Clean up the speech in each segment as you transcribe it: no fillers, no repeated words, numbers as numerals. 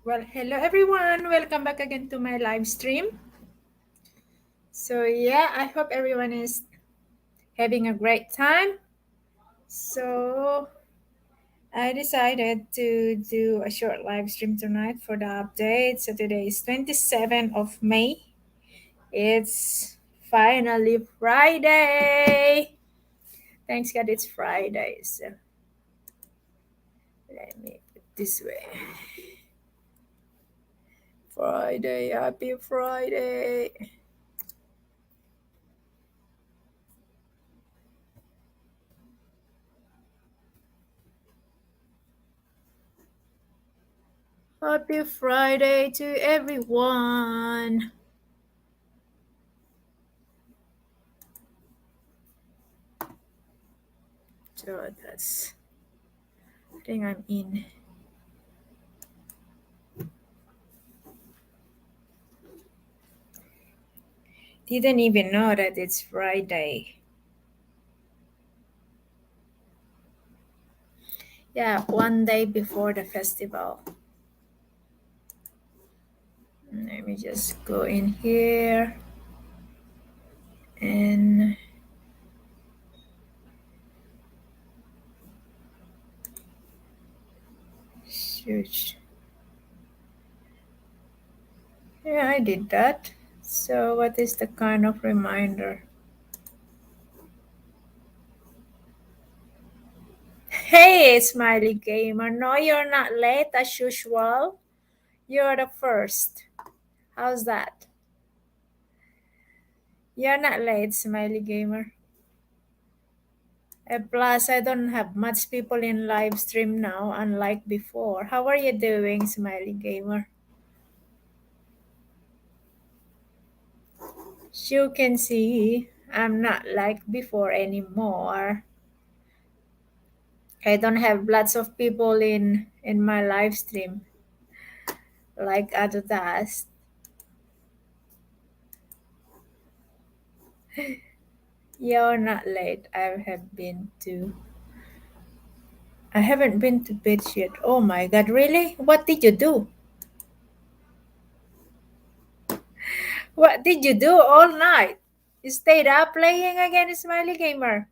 Well, hello everyone. Welcome back again to my live stream. So, yeah, I hope everyone is having a great time. So, I decided to do a short live stream tonight for the update. So, today is 27th of May. It's finally Friday. Thanks God it's Friday. So, let me put this way. Friday, happy Friday. Happy Friday to everyone. So that's, I think I'm in. Didn't even know that it's Friday. Yeah, one day before the festival. Let me just go in here and shoot. Yeah, I did that. So, what is the kind of reminder? Hey, Smiley Gamer. No, you're not late as usual. You're the first. How's that? You're not late, Smiley Gamer. Plus, I don't have much people in live stream now, unlike before. How are you doing, Smiley Gamer? As you can see, I'm not like before anymore. I don't have lots of people in my live stream like other days. You're not late. I haven't been to bed yet. Oh my god, really? What did you do? What did you do all night? You stayed up playing again, Smiley Gamer?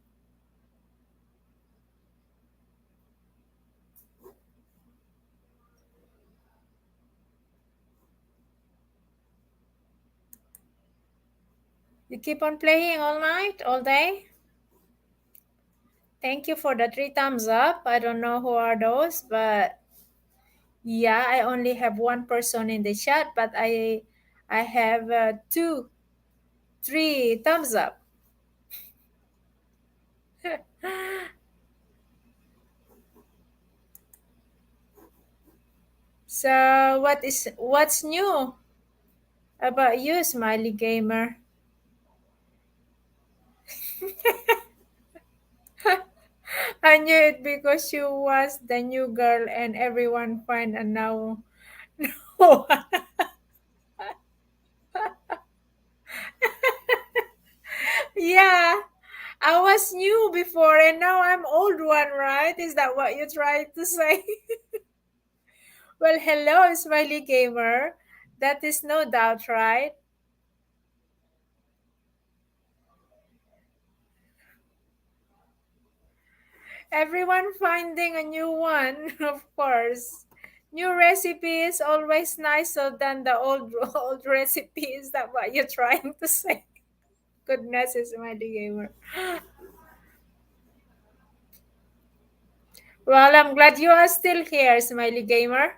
You keep on playing all night, all day? Thank you for the 3 thumbs up. I don't know who are those, but yeah, I only have one person in the chat, but I have 3 thumbs up. So what's new about you, Smiley Gamer? I knew it because you was the new girl and everyone find a now. No. Yeah, I was new before and now I'm old one, right? Is that what you tried to say? Well, hello, Smiley Gamer. That is no doubt, right? Everyone finding a new one, of course. New recipe is always nicer than the old old recipe. Is that what you're trying to say? Goodness, Smiley Gamer. Well, I'm glad you are still here, Smiley Gamer.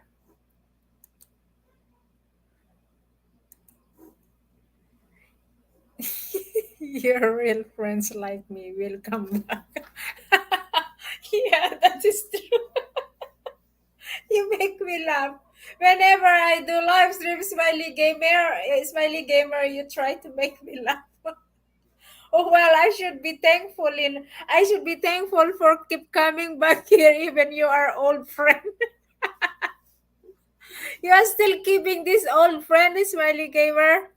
Your real friends like me will come back. Yeah, that is true. You make me laugh. Whenever I do live stream, Smiley Gamer, you try to make me laugh. Oh well, I should be thankful for keep coming back here even you are old friend. You are still keeping this old friend, Smiley Gamer.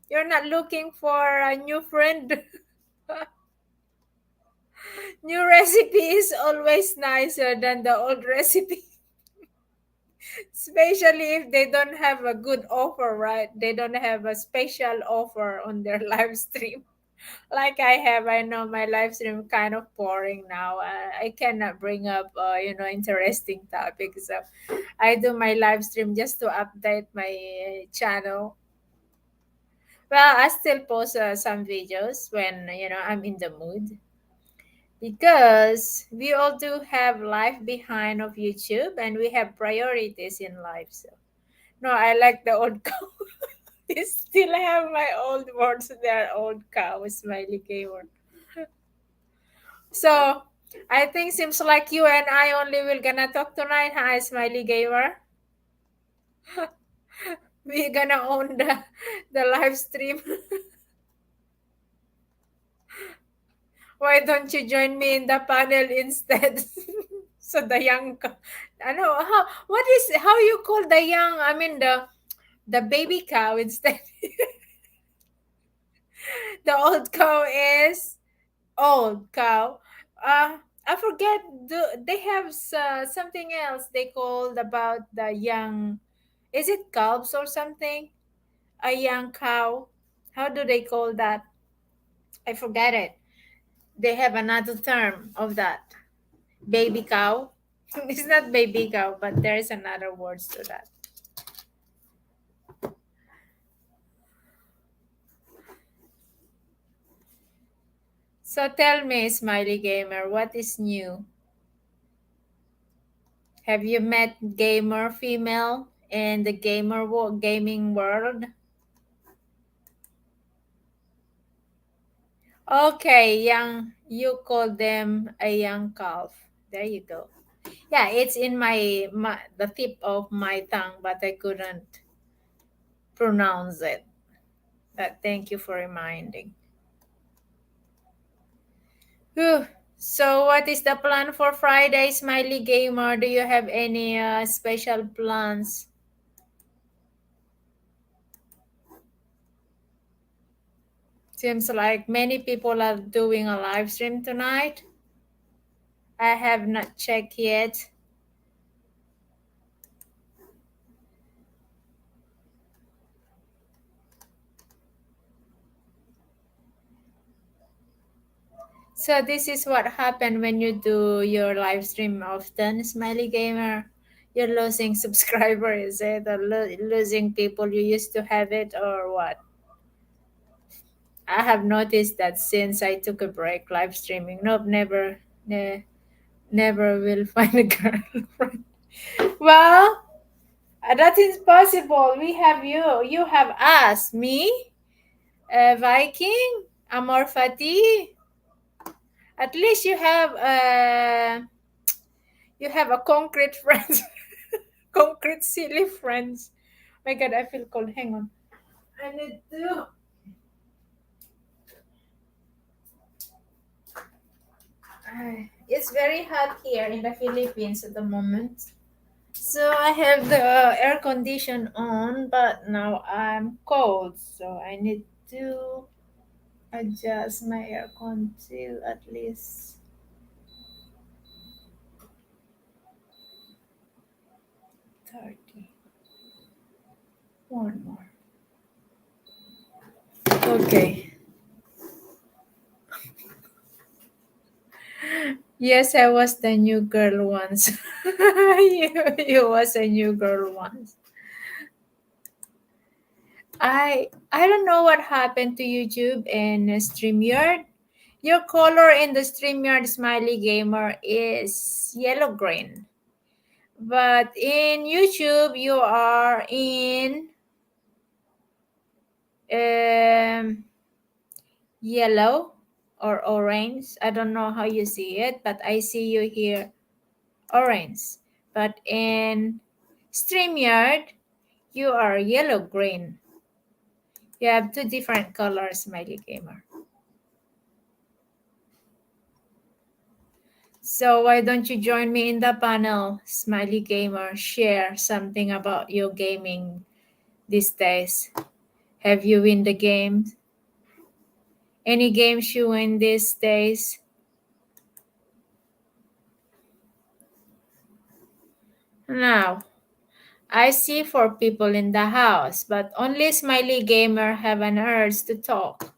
You're not looking for a new friend. New recipe is always nicer than the old recipe. Especially if they don't have a good offer, right? They don't have a special offer on their live stream. Like I have, I know my live stream kind of boring now. I cannot bring up, interesting topics. So I do my live stream just to update my channel. Well, I still post some videos when I'm in the mood because we all do have life behind of YouTube and we have priorities in life. So no, I like the old cow. I still have my old words there, old cow, smiley gamer. So I think seems like you and I only will gonna talk tonight, huh, smiley gamer? We gonna own the live stream. Why don't you join me in the panel instead? So the young, I know how you call the young? I mean the baby cow instead. The old cow is old cow. I forget. They have something else they called about the young? Is it calves or something? A young cow. How do they call that? I forget it. They have another term of that. Baby cow. It's not baby cow, but there is another words to that. So tell me, Smiley Gamer, what is new? Have you met gamer female in the gaming world? Okay, young. You call them a young calf. There you go. Yeah, it's in my the tip of my tongue, but I couldn't pronounce it. But thank you for reminding. Whew. So, what is the plan for Friday, Smiley Gamer? Do you have any special plans? Seems like many people are doing a live stream tonight. I have not checked yet. So this is what happened when you do your live stream often, Smiley Gamer. You're losing subscribers, is it? Or losing people you used to have it, or what? I have noticed that since I took a break live streaming. Nope, never will find a girlfriend. Well, that is possible. We have you. You have us. Me, Viking, Amor Fati. At least you have a concrete friends, concrete silly friends. My God, I feel cold. Hang on. I need to. It's very hot here in the Philippines at the moment. So I have the air condition on, but now I'm cold. So I need to adjust my aircon to at least 30. One more. Okay. Yes, I was the new girl once. You was a new girl once. I don't know what happened to YouTube and StreamYard. Your color in the StreamYard Smiley Gamer is yellow green. But in YouTube you are in um, yellow or orange. I don't know how you see it, but I see you here orange. But in StreamYard, you are yellow green. You have two different colors, Smiley Gamer. So why don't you join me in the panel, Smiley Gamer? Share something about your gaming these days. Have you win the games? Any games you win these days? Now, I see 4 people in the house, but only Smiley Gamer have an urge to talk.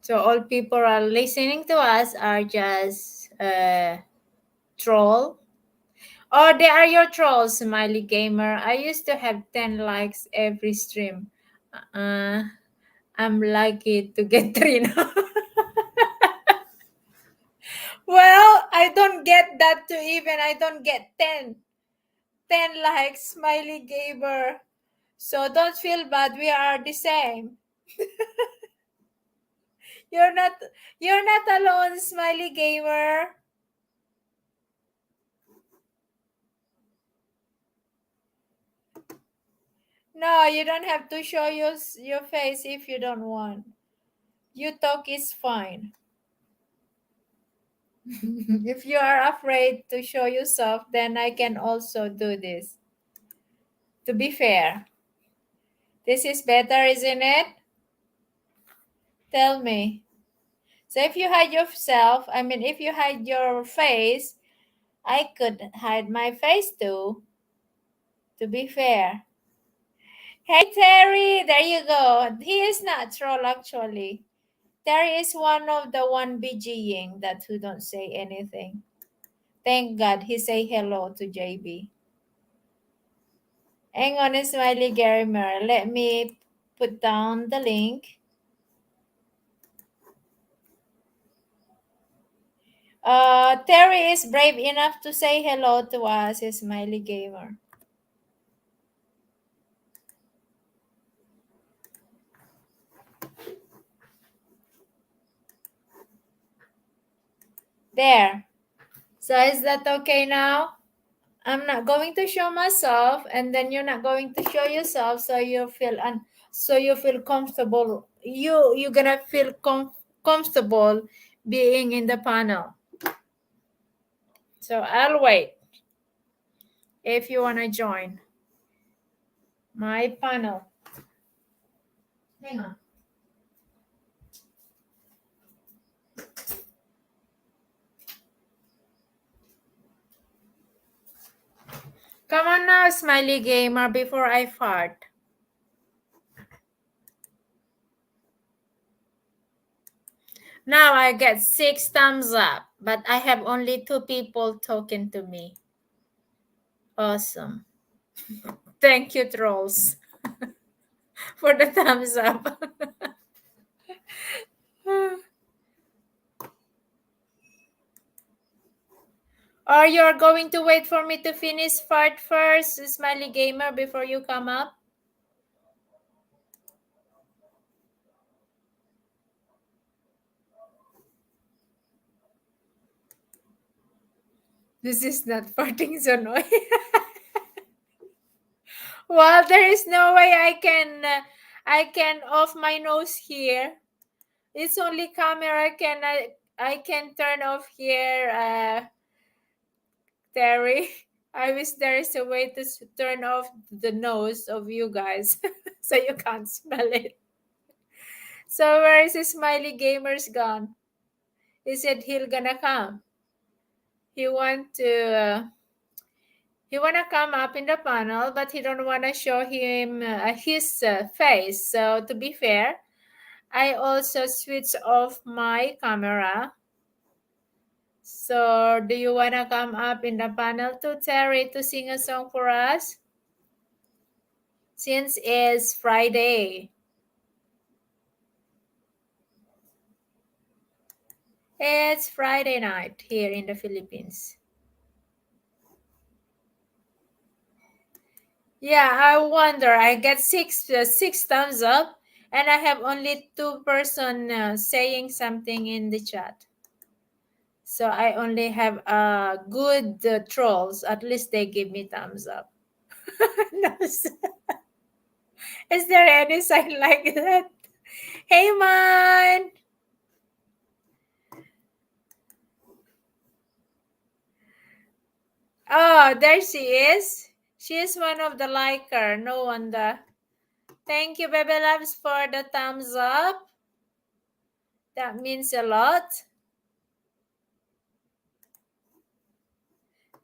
So all people are listening to us are just troll. Oh, they are your trolls, Smiley Gamer. I used to have 10 likes every stream. I'm lucky to get 3 now. Well, I don't get that too even. I don't get 10 likes, Smiley Gamer. So don't feel bad. We are the same. You're not you're not alone, Smiley Gamer. No, you don't have to show your face if you don't want. You talk is fine. If you are afraid to show yourself, then I can also do this. To be fair, this is better, isn't it? Tell me. So if you hide yourself, if you hide your face, I could hide my face too, to be fair. Hey, Terry, there you go. He is not troll, actually. Terry is one of the one BGing that who don't say anything. Thank God he say hello to JB. Hang on, Smiley Gamer. Let me put down the link. Terry is brave enough to say hello to us, Smiley Gamer. There. So is that okay now? I'm not going to show myself, and then you're not going to show yourself, so you feel comfortable. You're gonna feel comfortable being in the panel. So I'll wait if you wanna join my panel. Hang on. Come on now, Smiley Gamer, before I fart. Now I get 6 thumbs up, but I have only 2 people talking to me. Awesome. Thank you, trolls, for the thumbs up. Or you're going to wait for me to finish fart first, Smiley Gamer, before you come up? This is not farting so annoying. Well, there is no way I can off my nose here. It's only camera I can turn off here, Terry. I wish there is a way to turn off the nose of you guys so you can't smell it. So where is the Smiley Gamers gone? He said he'll gonna come. He want to he wanna come up in the panel, but he don't wanna show him his face. So to be fair, I also switch off my camera. So do you wanna come up in the panel too, Terry, to sing a song for us? Since it's Friday. It's Friday night here in the Philippines. Yeah, I wonder. I get six thumbs up, and I have only 2 person saying something in the chat. So I only have good trolls. At least they give me thumbs up. No, is there any sign like that? Hey, man. Oh, there she is. She is one of the liker. No wonder. Thank you, Baby Loves, for the thumbs up. That means a lot.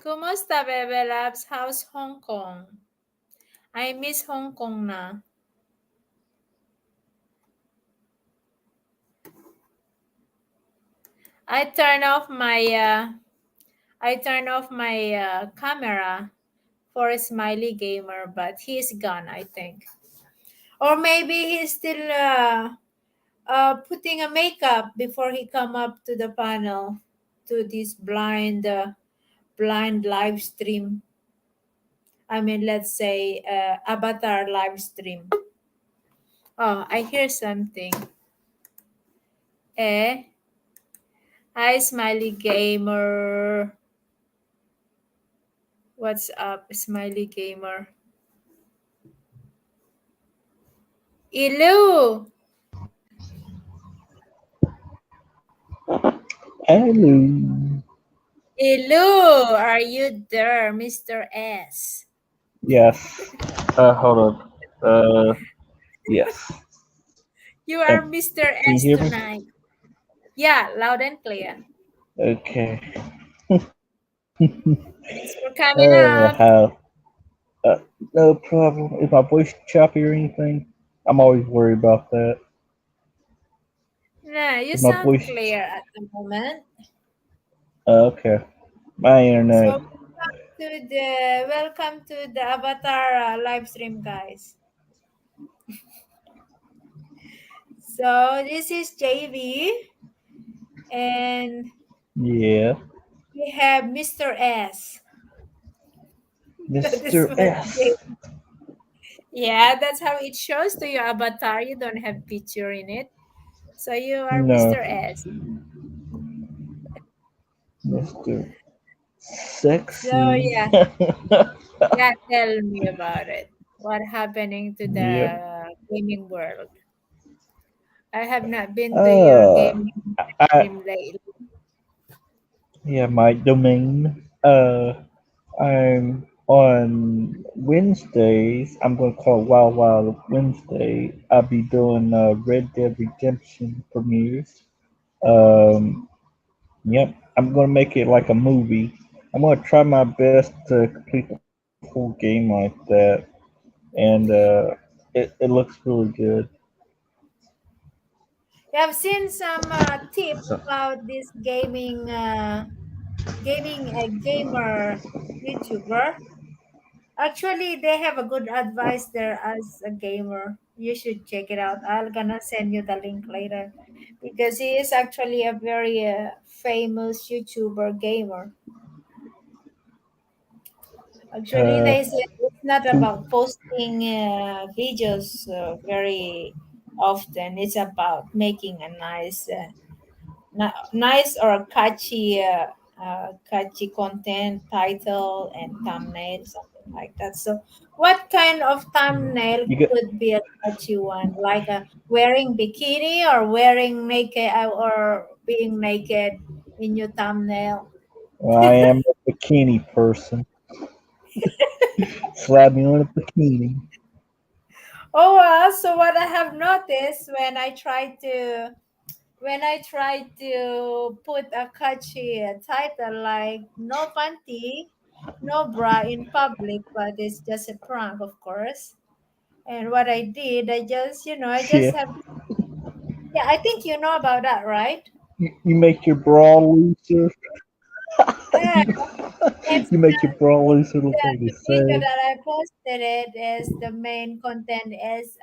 Kumusta, Bebe Labs? How's Hong Kong? I miss Hong Kong na. I turn off my camera for Smiley Gamer, but he's gone, I think. Or maybe he's still putting a makeup before he come up to the panel to this blind live stream. I mean, let's say avatar live stream. Oh, I hear something. Eh? Hi, Smiley Gamer. What's up, Smiley Gamer? Hello. Hello. Hello. Are you there, Mr. S? Yes. Hold on. Yes. You are Can, Mr. can you S hear me? tonight. Yeah, loud and clear. Okay. Thanks for coming up. How? No problem. Is my voice choppy or anything? I'm always worried about that. No, you Is my sound voice? clear at the moment. Okay. My So internet. welcome to the Avatar live stream, guys. So this is JV, and Yeah. we have Mr. S. That is Mr. my S. name. Yeah, that's how it shows to your avatar. You don't have picture in it. So you are No. Mr. S. Mr. So Sexy. yeah, yeah, tell me about it. What happening to Yep. the gaming world? I have not been to your Uh, gaming I, stream lately. yeah, my domain. I'm on Wednesdays. I'm gonna call it Wild Wild Wednesday. I'll be doing Red Dead Redemption premieres. Um, yep, I'm gonna make it like a movie. I'm gonna try my best to complete the full game like that, and it looks really good. Yeah, I've seen some tip So about this gaming a gamer YouTuber. Actually, they have a good advice there as a gamer. You should check it out. I'm gonna send you the link later because he is actually a very famous YouTuber gamer. Actually, uh, they say it's not two, about posting videos very often. It's about making a nice or catchy content title and thumbnail, something like that. So what kind of thumbnail you get. could be a catchy one, like a wearing bikini or wearing naked or being naked in your thumbnail? I am a bikini person. Slap me on a bikini. Oh, so what I have noticed when I try to put a catchy title like "No panty, no bra in public," but it's just a prank, of course. And what I did, I just Yeah. have, yeah, I think you know about that, right? You make your bra looser. Yeah, you, it's you make your bra looser look like a the video sag. that I posted. It is the main content is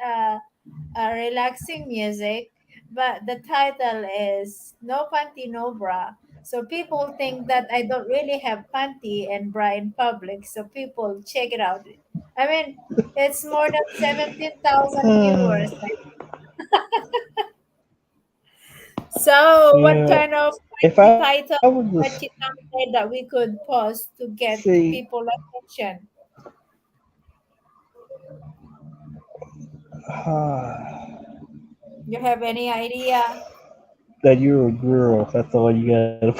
relaxing music, but the title is "No Panty, No Bra." So people think that I don't really have panty and bra in public. So people check it out. I mean, it's more than 17,000 viewers. So, what Yeah. kind of If catchy I was title, just catchy thumbnail that we could post to get see, people attention? You have any idea? that you're a girl, that's all you gotta.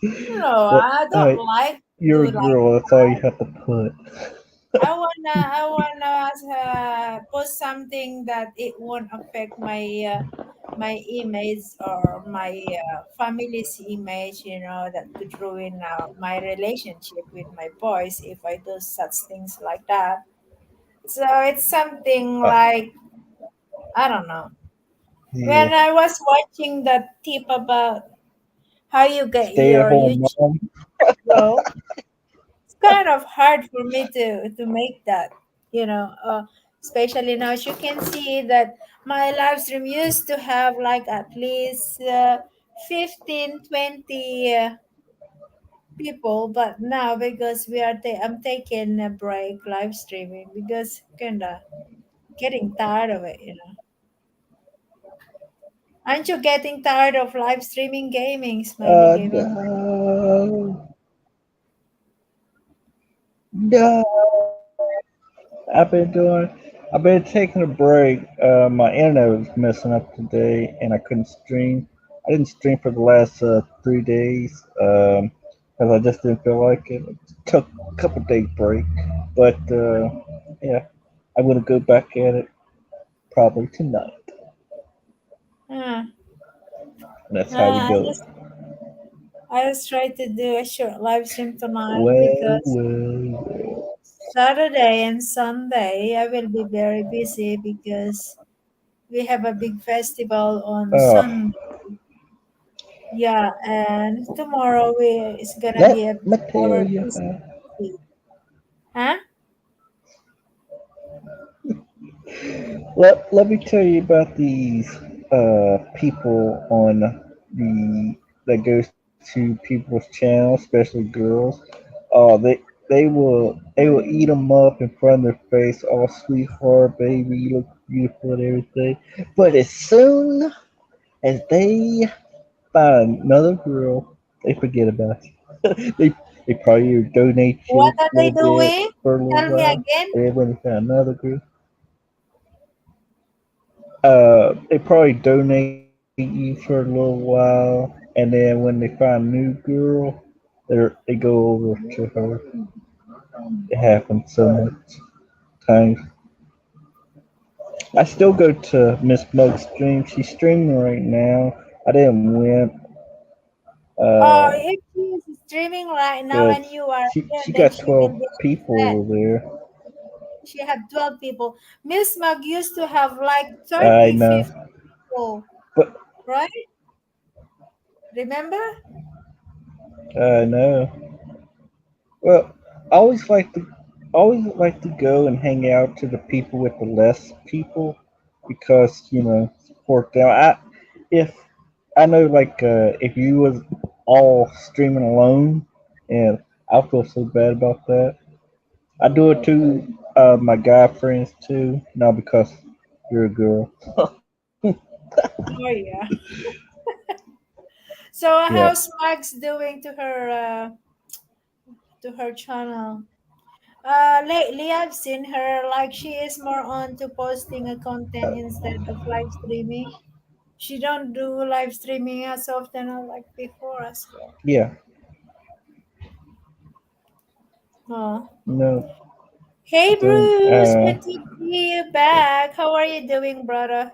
No, that, I don't like to you're do a like girl. That's all you have to put. I wanna post something that it won't affect my my image or my family's image, that could ruin my relationship with my boys if I do such things like that. So it's something Uh, like, I don't know. yeah. When I was watching the tip about how you get Stay at your home YouTube mom. grow, it's kind of hard for me to make that, especially now. As you can see that my live stream used to have like at least 15, 20 people, but now because I'm taking a break live streaming because kind of getting tired of it. Aren't you getting tired of live streaming gaming, Smiley Gaming? No, no. I've been doing. I've been taking a break. My internet was messing up today, and I couldn't stream. I didn't stream for the last 3 days because I just didn't feel like it. It took a couple days break, but yeah, I'm gonna go back at it probably tonight. Ah, And that's how we I go. just I just try to do a short live stream tonight Well, because well, well. Saturday and Sunday I will be very busy because we have a big festival on Uh, Sunday. Yeah, and tomorrow it's gonna be a let me tell more you. busy. Huh? Let me tell you about these people on the that goes to people's channels, especially girls. They will eat them up in front of their face, all sweetheart, baby, you look beautiful and everything. But as soon as they find another girl, they forget about you. They probably donate you What are a they little bit doing? for a little Tell me while, again. and then when they find another girl, they probably donate you for a little while, and then when they find a new girl, they go over to her. It happens so much times. I still go to Miss Mug's stream. She's streaming right now. I didn't win, Oh, uh, if she is streaming right now but and you are there, she then got she will 12 be people upset. over there. She had 12 people. Miss Mag used to have like I 30, know, 50 people, but right? Remember? I know. Well, I always like to go and hang out to the people with the less people because support them. If I know if you was all streaming alone, and I feel so bad about that. I do it to my guy friends too, not because you're a girl. Oh, yeah. So Yeah, how's Max doing to her channel? Lately I've seen her like she is more on to posting a content instead of live streaming. She don't do live streaming as often as like before as well. yeah. Oh. No, Hey I don't. Bruce, good to see you back. How are you doing, brother?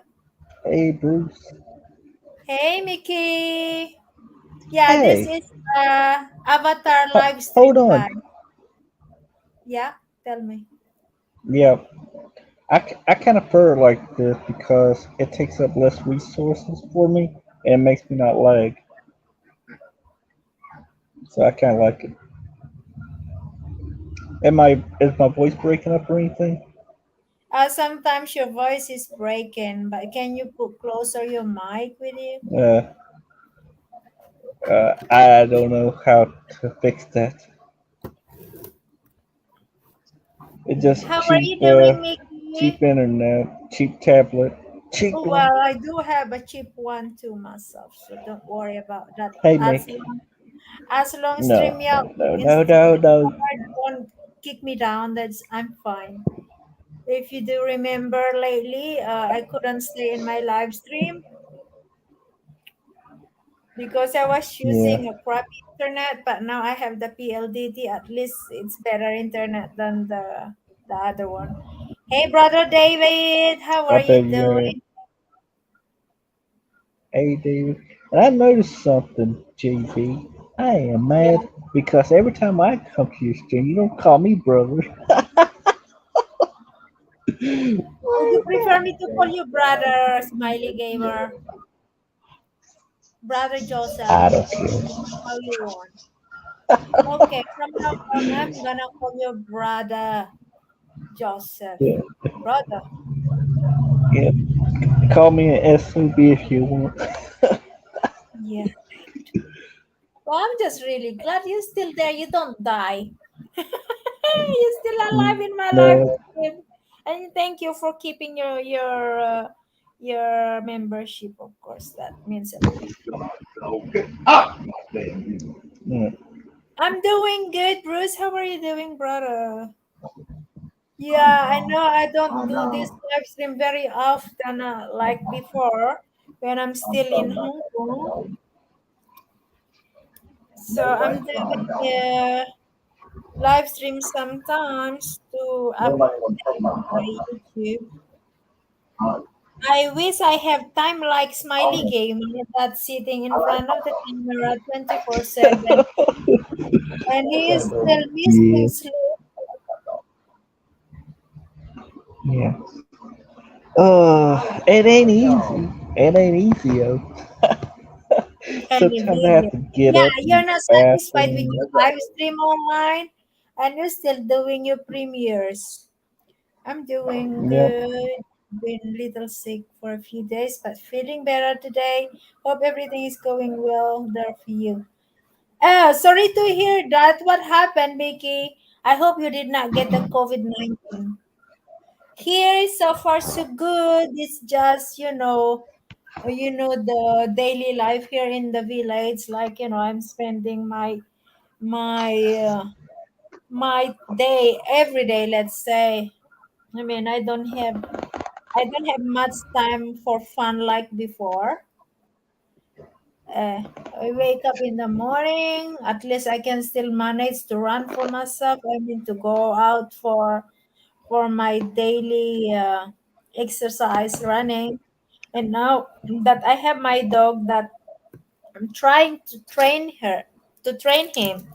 Hey Bruce. Hey Mickey. Yeah, this Hey, is Avatar live hold stream, on. guys. Yeah, tell me. Yeah, I kind of prefer it like this because it takes up less resources for me and it makes me not lag. So I kind of like it. Is my voice breaking up or anything? Sometimes your voice is breaking, but can you put closer your mic with you? Uh, I don't know how to fix that. It's just How are cheap, you doing, Mickey? cheap internet, cheap tablet, cheap Oh, one. well, I do have a cheap one too myself, so don't worry about that. Hey As Mick. long as long No, StreamYard no, no, no, no, no. won't kick me down, I'm fine. If you do remember lately, I couldn't stay in my live stream because I was Yeah, using a crappy internet, but now I have the PLDT. At least it's better internet than the other one. Hey, brother David, how I are you bet you ain't. doing? Hey, David. And I noticed something, JV. I am Yeah. mad because every time I come to your stream, you don't call me brother. Would you prefer me to call you brother, Smiley Gamer? Brother Joseph? I don't care. How you want? Okay, from now on, I'm gonna call you brother Joseph. Yeah, Brother. yeah. Call me an SUV if you want. Yeah. Well, I'm just really glad you're still there. You don't die. You're still alive in my life, No, Steve. And thank you for keeping your membership. Of course, that means a lot. yeah. I'm doing good, Bruce. How are you doing, brother? Yeah, I know I don't do this live stream very often, like before when I'm still in Hong Kong. So I'm doing live stream sometimes to update my YouTube. I wish I have time like Smiley Gamer that's sitting in front of the camera 24/7 and he is still missing Yeah, sleep. yeah. It ain't easy. It ain't easy, yo. Any Sometimes I have video. to get Yeah, up and you're use not the satisfied with bathroom. your live stream online and you're still doing your premieres. I'm doing Yep. good. Been a little sick for a few days, but feeling better today. Hope everything is going well there for you. Sorry to hear that. What happened, Mickey? I hope you did not get the COVID-19. Here is so far so good. It's just, the daily life here in the village. Like, I'm spending my my day every day, let's say. I mean, I don't have much time for fun like before. Uh, I wake up in the morning. At least I can still manage to run for myself. I mean, to go out for my daily exercise running. And now that I have my dog, that I'm trying to train him,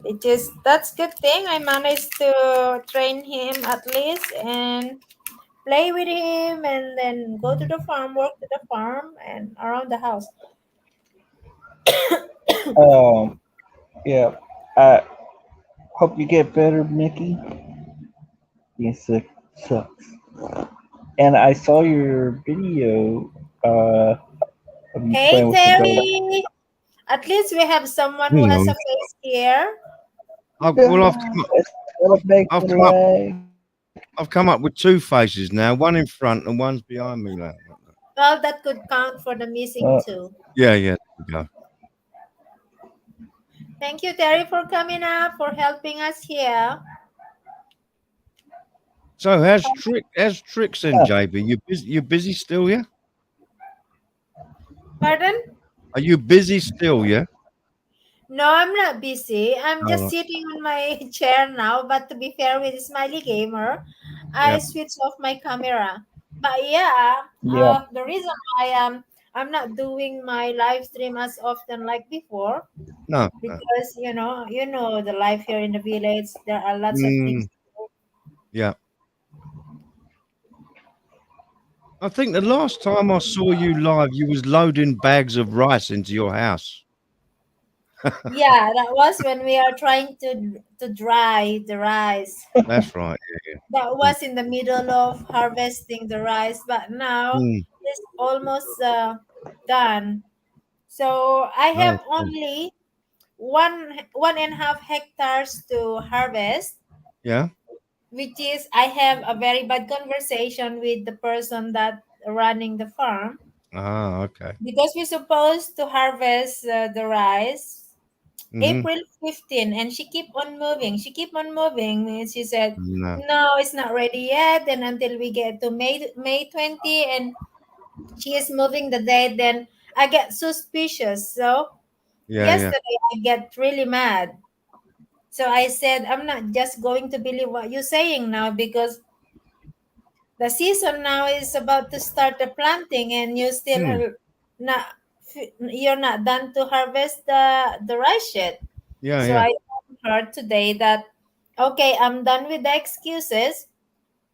which is that's good thing. I managed to train him at least and play with him and then go to the farm, work to the farm and around the house. Um, yeah. I hope you get better, Mickey. Being sick sucks. And I saw your video of you Hey playing with your dog. Terry, at least we have someone who has Hello. a face here. Well, Let's celebrate I've the come up, life. I've come up with two faces now. One in front and one's behind me. Like that. Well, that could count for the missing Uh, two. Yeah, yeah. There we go. Thank you, Terry, for coming up, for helping us here. So, how's tricks then, JB? You busy? You busy still? Yeah. Pardon? Are you busy still? Yeah. No, I'm not busy. I'm All just right. sitting on my chair now. But to be fair with Smiley Gamer, I Yeah. switched off my camera. But yeah, yeah. the reason why I'm not doing my live stream as often like before, No. No. because the life here in the village. There are lots of things. Mm, yeah. I think the last time I saw you live, you was loading bags of rice into your house. Yeah, that was when we are trying to dry the rice. That's right. That Yeah. was in the middle of harvesting the rice, but now Mm, it's almost done. So I oh, have cool. only one and a half hectares to harvest, Yeah. which is I have a very bad conversation with the person that running the farm Ah, okay. because we're supposed to harvest the rice Mm-hmm. April 15, and she keep on moving. She keep on moving. And she said, No. "No, it's not ready yet." And until we get to May 20, and she is moving the date, then I get suspicious. So Yeah. Yeah. yesterday I get really mad. So I said, "I'm not just going to believe what you're saying now because the season now is about to start the planting, and you still Hmm. not you're not done to harvest the rice yet. Yeah, So yeah. I told her today that okay, I'm done with the excuses.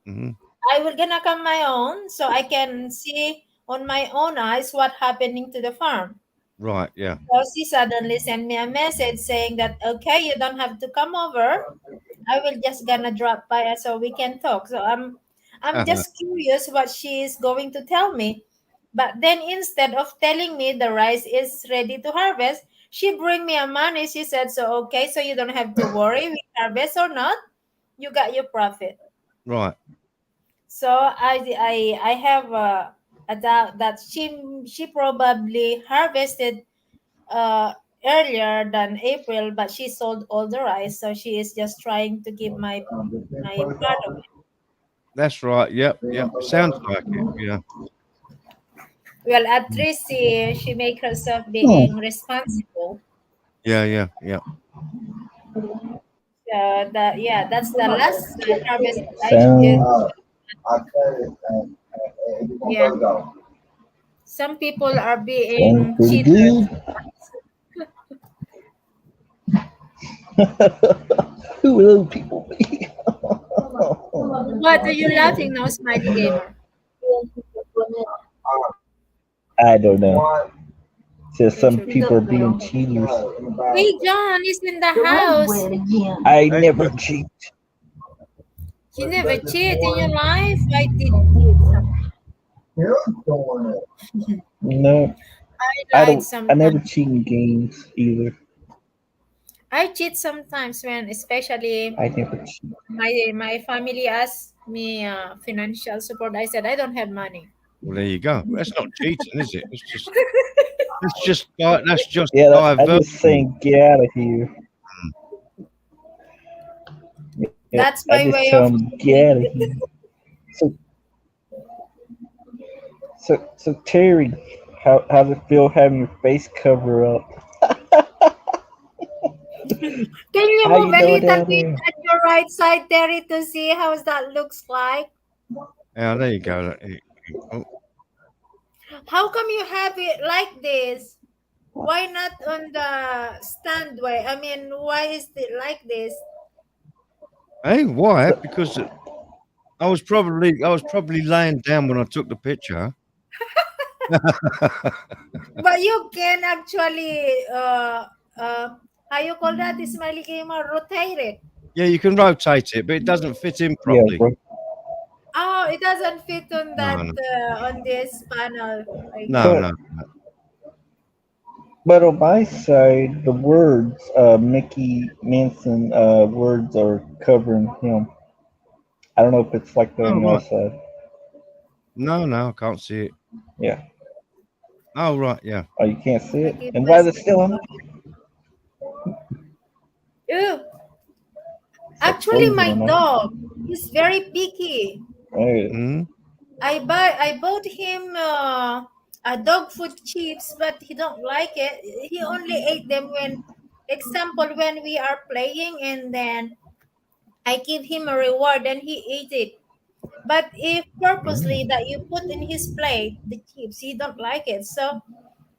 Hmm. I will gonna come my own so I can see on my own eyes what happening to the farm. Right, yeah. So she suddenly sent me a message saying that okay, you don't have to come over. I will just gonna drop by so we can talk. So I'm just curious what she is going to tell me. But then instead of telling me the rice is ready to harvest, she bring me a money. She said, so okay, so you don't have to worry we harvest or not. You got your profit. Right. So I have a doubt that she probably harvested uh, earlier than April, but she sold all the rice, so she is just trying to give my part of it. That's right. Yep, yep. Sounds like it. Yeah. Well, at least she make herself Hmm. being responsible. Yeah, yeah, yeah. That yeah, that's the last harvest that I did. Sounds Yeah, some people are sounds being pretty cheaters. good. Who will those people be? What are you laughing now, Smiley Gamer? I don't know. Just You some should people know. being cheaters. Hey, John is in the house. I Hey, never cheat. You never cheat in your life. I did cheat sometimes. No, I I lied don't. I never sometimes. cheat in games either. I cheat sometimes when, especially I never cheat. my family asks me financial support. I said I don't have money. well, there you go. That's not cheating, is it? That's just Yeah, I just diversion. saying get out of here. Yeah, That's I my just way tell of them get out of cheating. here. So, so Terry, how's it feel having your face cover up? Can you How move you a doing little down bit there? at your right side, Terry, to see how that looks like? Yeah, there you go. Oh, How come you have it like this? Why not on the stand way? I mean, why is it like this? hey, why? So, Because I was probably laying down when I took the picture. But you can actually how you call that, Smiley Gamer, rotate it. Yeah, you can rotate it, but it doesn't fit in yeah, properly. bro. Oh, it doesn't fit on No, that no, on this panel. I no, get But it. no. No. on my side, the words Mickey Manson words are covering him. I don't know if it's like that Oh, on your right. side. No, no, I can't see it. Yeah. Oh, right. Yeah. Oh, you can't see it. Okay, And why is bless it still on? you. It's like Actually, freezing my on there. dog is very picky. Hey, Mm. I bought him a dog food chips, but he don't like it. He only ate them when, example, when we are playing, and then I give him a reward and he ate it. But if purposely mm. that you put in his plate the chips, he don't like it. So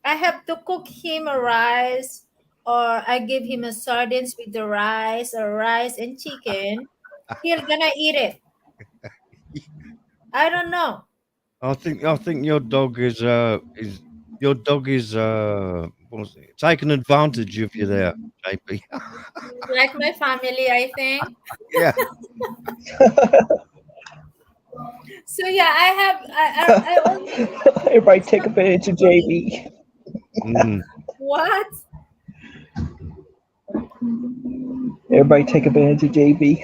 I have to cook him a rice, or I give him a sardines with the rice, or rice and chicken. He'll gonna eat it. I don't know. I think your dog is what's it, taking advantage of you there, JP. Like my family, I think. Yeah. So yeah, I always Everybody take some advantage of people JB. Mm. what? Everybody take advantage of JB.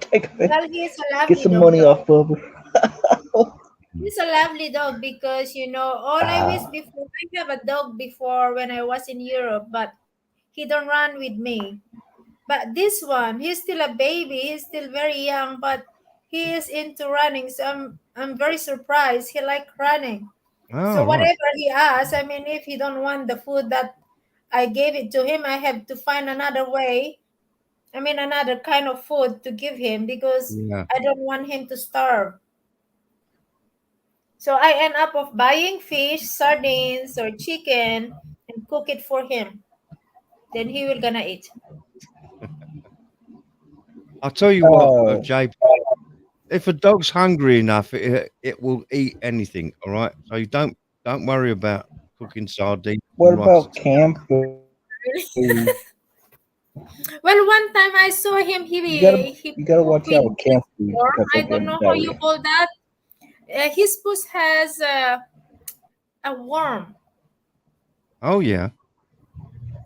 Take advantage. Well, he's a Get lovely some dog money though. off of her. He's a lovely dog because all I wish Ah, before, I have a dog before when I was in Europe, but he don't run with me. But this one, he's still a baby. He's still very young, but he is into running. So I'm very surprised. He like running. So Oh, right. whatever he asks, I mean, if he don't want the food that I gave it to him, I have to find another way. I mean, another kind of food to give him because Yeah. I don't want him to starve. So I end up of buying fish, sardines, or chicken and cook it for him. Then he will gonna eat. I'll tell you what, Oh, JP, if a dog's hungry enough, it will eat anything. All right, so you don't worry about cooking sardines what and rice. about canned food? Well, one time I saw him, he You gotta pooped watch with out with this canned food worm. because I of don't the know how you diarrhea. call that. His puss has a worm. Oh yeah,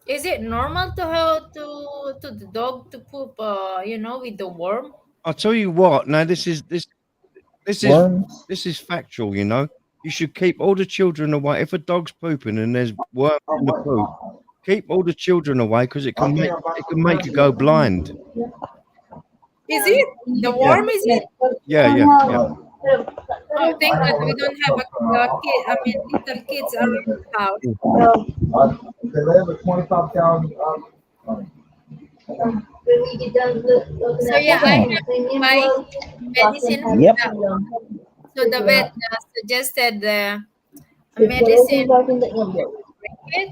Is it normal to the dog to poop? With the worm. I'll tell you what. Now this is Worms? this is factual. You know, you should keep all the children away. If a dog's pooping and there's worms in the poop, keep all the children away because it can make you go blind. Is it the Yeah, worm? Is it? yeah, yeah, yeah. Oh, thank God we don't have a kid. I mean, little kids around the house. Mm. So yeah, I Huh. have to buy medicine for Yep. that one. So the vet suggested a medicine to drink it.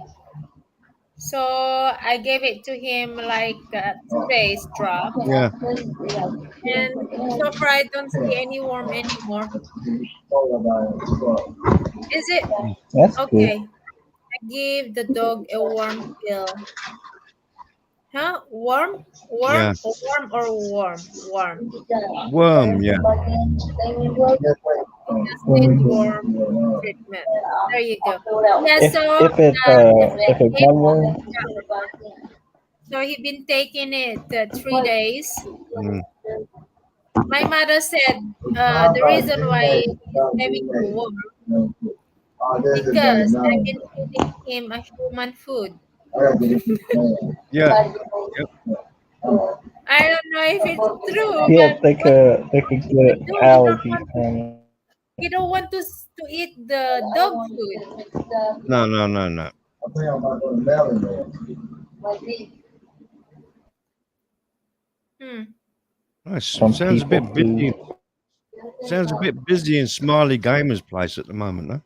So I gave it to him like 2 days drops, Yeah. and so far I don't see any worm anymore. Is it Mm. That's good. okay? I give the dog a worm pill. Huh? Worm? Yeah. Worm? Worm or worm? Worm. Worm. Yeah. He just need worm treatment. There you go. Yeah, If so if it if it got worms, he been taking it 3 days. Mm. My mother said the reason why he's having the worm because I've been feeding him a human food. Yeah. Yep. I don't know if it's true, yeah, but they could to get do, allergies from it. he don't want to eat the dog food. No. No. No. No. Hmm. Nice. Some Sounds a people bit do. busy. Sounds a bit busy in Smiley Gamer's place at the moment, though.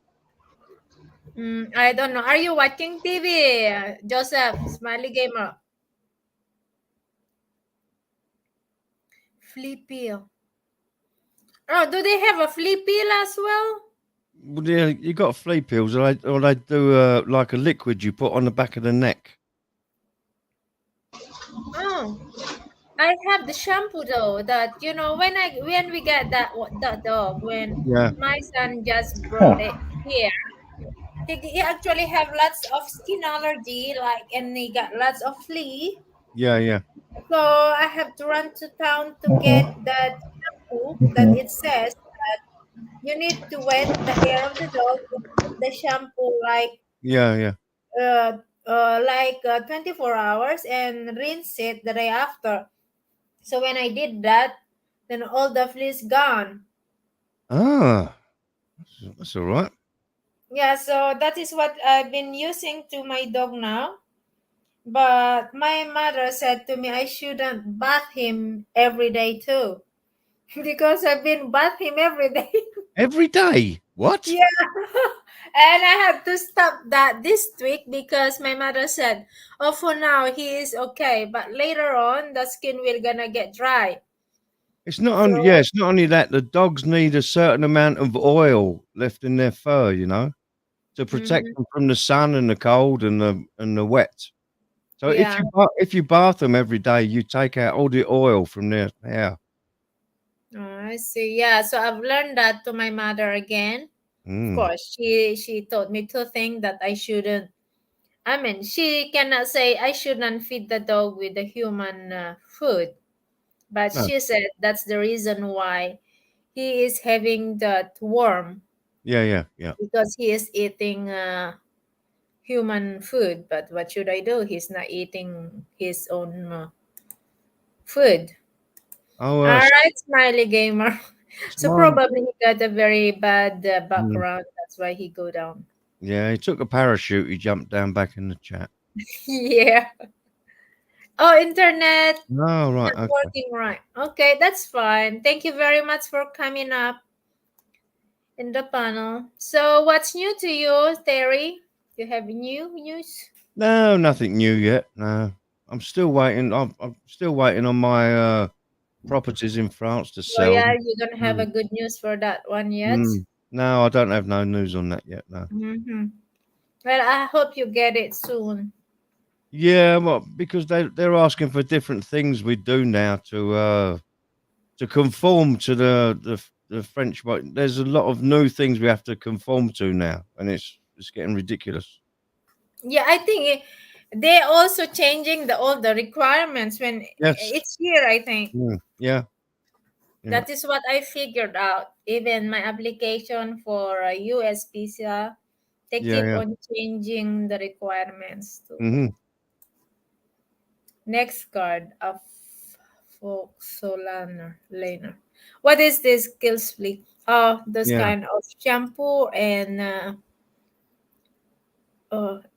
I don't know. Are you watching TV, Joseph? Smiley Gamer. Flea peel. Oh, do they have a flea peel as well? Well, yeah, you got flea pills, or they do like a liquid you put on the back of the neck. Oh, I have the shampoo though. That when we get that dog when Yeah. my son just brought Huh. it here. He actually have lots of skin allergy, like, and he got lots of flea. Yeah. Yeah. So I have to run to town to get Mhm. that shampoo that Mhm. it says that you need to wet the hair of the dog and put the shampoo Yeah. Yeah. uh, 24 hours and rinse it the day after. So when I did that, then all the flea's gone. Ah, that's all right. Yeah, so that is what I've been using to my dog now. But my mother said to me I shouldn't bath him every day too. Because I've been bath him every day. Every day. What? Yeah. And I had to stop that this week because my mother said, "Oh, for now he is okay, but later on the skin will gonna get dry." It's not only So, it's not only that the dogs need a certain amount of oil left in their fur, to protect mhm, them from the sun and the cold and the wet. So if yeah. you bath them every day, you take out all the oil from their hair. Oh, I see. Yeah, so I've learned that to my mother again. Of Mm. course, she taught me to think that I shouldn't. I mean, she cannot say I shouldn't feed the dog with the human food, but No. she said that's the reason why he is having that worm Yeah, yeah, yeah. because he is eating human food. But what should I do? He's not eating his own food. Oh, All right, Smiley Gamer. So smart. probably he got a very bad Mm. background. That's why he go down. Yeah, he took a parachute. He jumped down back in the chat. Yeah. Oh, internet Oh, right. not Okay. working right. Okay, that's fine. Thank you very much for coming up. in the panel. So, what's new to you, Terry? You have new news? No, nothing new yet. No, I'm still waiting. I'm still waiting on my properties in France to Oh, sell. yeah, you don't have a Mm. good news for that one yet. Mm. No, I don't have no news on that yet. No. Mm-hmm. Well, I hope you get it soon. Yeah, well, because they're asking for different things we do now to conform to the French. But there's a lot of new things we have to conform to now, and it's getting ridiculous. Yeah, I think they're also changing all the requirements when Yes. it's here. I think Mm. Yeah. Yeah. that is what I figured out. Even my application for a US visa, they Yeah. keep Yeah. on changing the requirements too. Hmm. Next card of Foxolaner Laner. What is this skills fleet? Oh, this Yeah. kind of shampoo and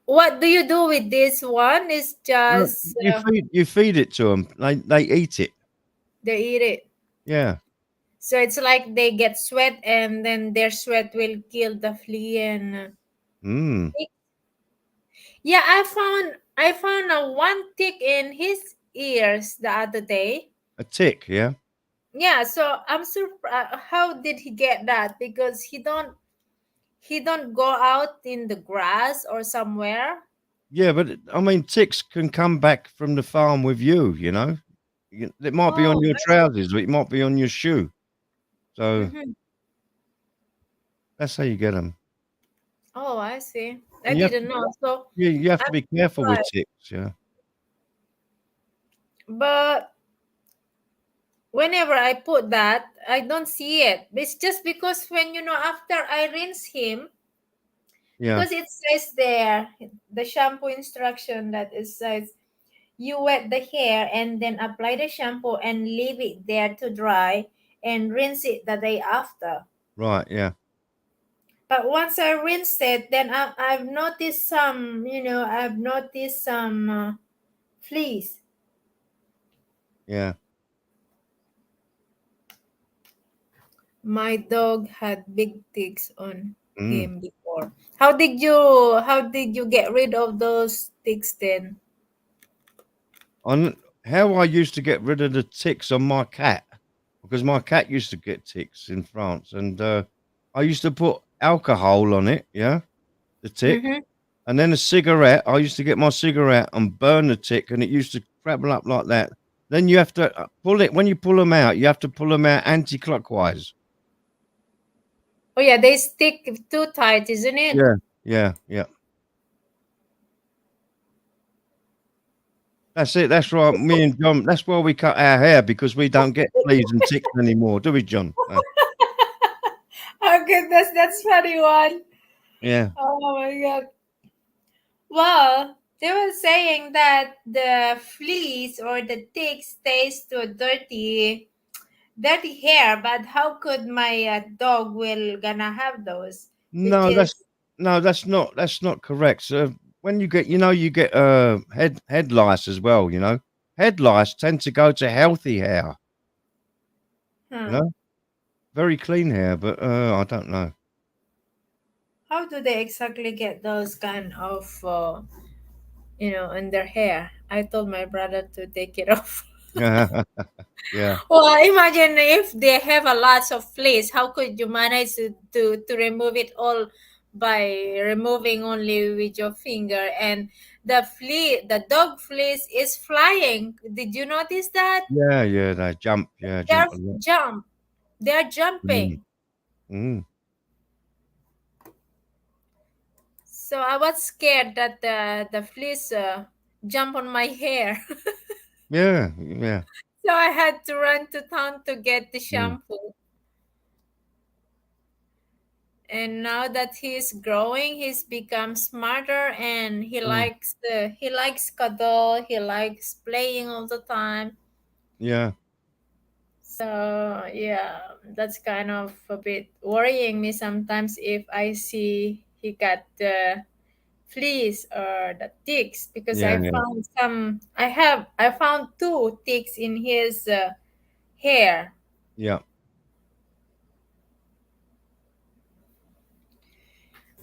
what do you do with this one? Is No, just you feed it to them. They eat it. they eat it. Yeah. So it's like they get sweat and then their sweat will kill the flea and Mm. yeah, I found a one tick in his ears the other day. A tick. Yeah. Yeah, so I'm surprised. How did he get that? Because he don't go out in the grass or somewhere. Yeah, but I mean, ticks can come back from the farm with you. It might be on Oh, your I see. trousers, but it might be on your shoe. So Mm-hmm. that's how you get them. Oh, I see. I And didn't know. So you have I'm to be careful with surprised. ticks. Yeah. But whenever I put that, I don't see it. It's just because when after I rinse him, Yeah. because it says there the shampoo instruction that it says you wet the hair and then apply the shampoo and leave it there to dry and rinse it the day after. Right. Yeah. But once I rinse it, then I've noticed some fleas. Yeah. My dog had big ticks on Mm. him before. How did you get rid of those ticks then? On how I used to get rid of the ticks on my cat, because my cat used to get ticks in France, and I used to put alcohol on it. Yeah, the tick. Mm-hmm. And then a cigarette, I used to get my cigarette and burn the tick, and it used to crabble up like that. Then you have to pull it. When you pull them out, you have to pull them out anti-clockwise. Oh yeah, they stick too tight, isn't it? Yeah, yeah, yeah. That's it. That's right. Me and John. That's why we cut our hair, because we don't get fleas and ticks anymore, do we, John? No. Oh goodness, that's funny one. Yeah. Oh my god. Well, they were saying that the fleas or the ticks stays to dirty hair, but how could my dog will gonna have those? Which No, is that's not correct. So when you get head lice as well. Head lice tend to go to healthy hair. You huh, know, very clean hair, but I don't know. how do they exactly get those kind of in their hair? I told my brother to take it off. Yeah, Well, imagine if they have a lots of fleas. How could you manage to remove it all by removing only with your finger? And the dog fleas is flying. Did you notice that? yeah, yeah. They jump, yeah, They're jump a lot. jump. They're Mm, jumping. mm. So I was scared that the fleas jump on my hair. Yeah, yeah. So I had to run to town to get the Mm, shampoo. And now that he's growing, he's become smarter and mm. he likes cuddle, he likes playing all the time. Yeah, So yeah, that's kind of a bit worrying me sometimes if I see he got the fleas or the ticks, because yeah, yeah, I found two ticks in his hair. yeah.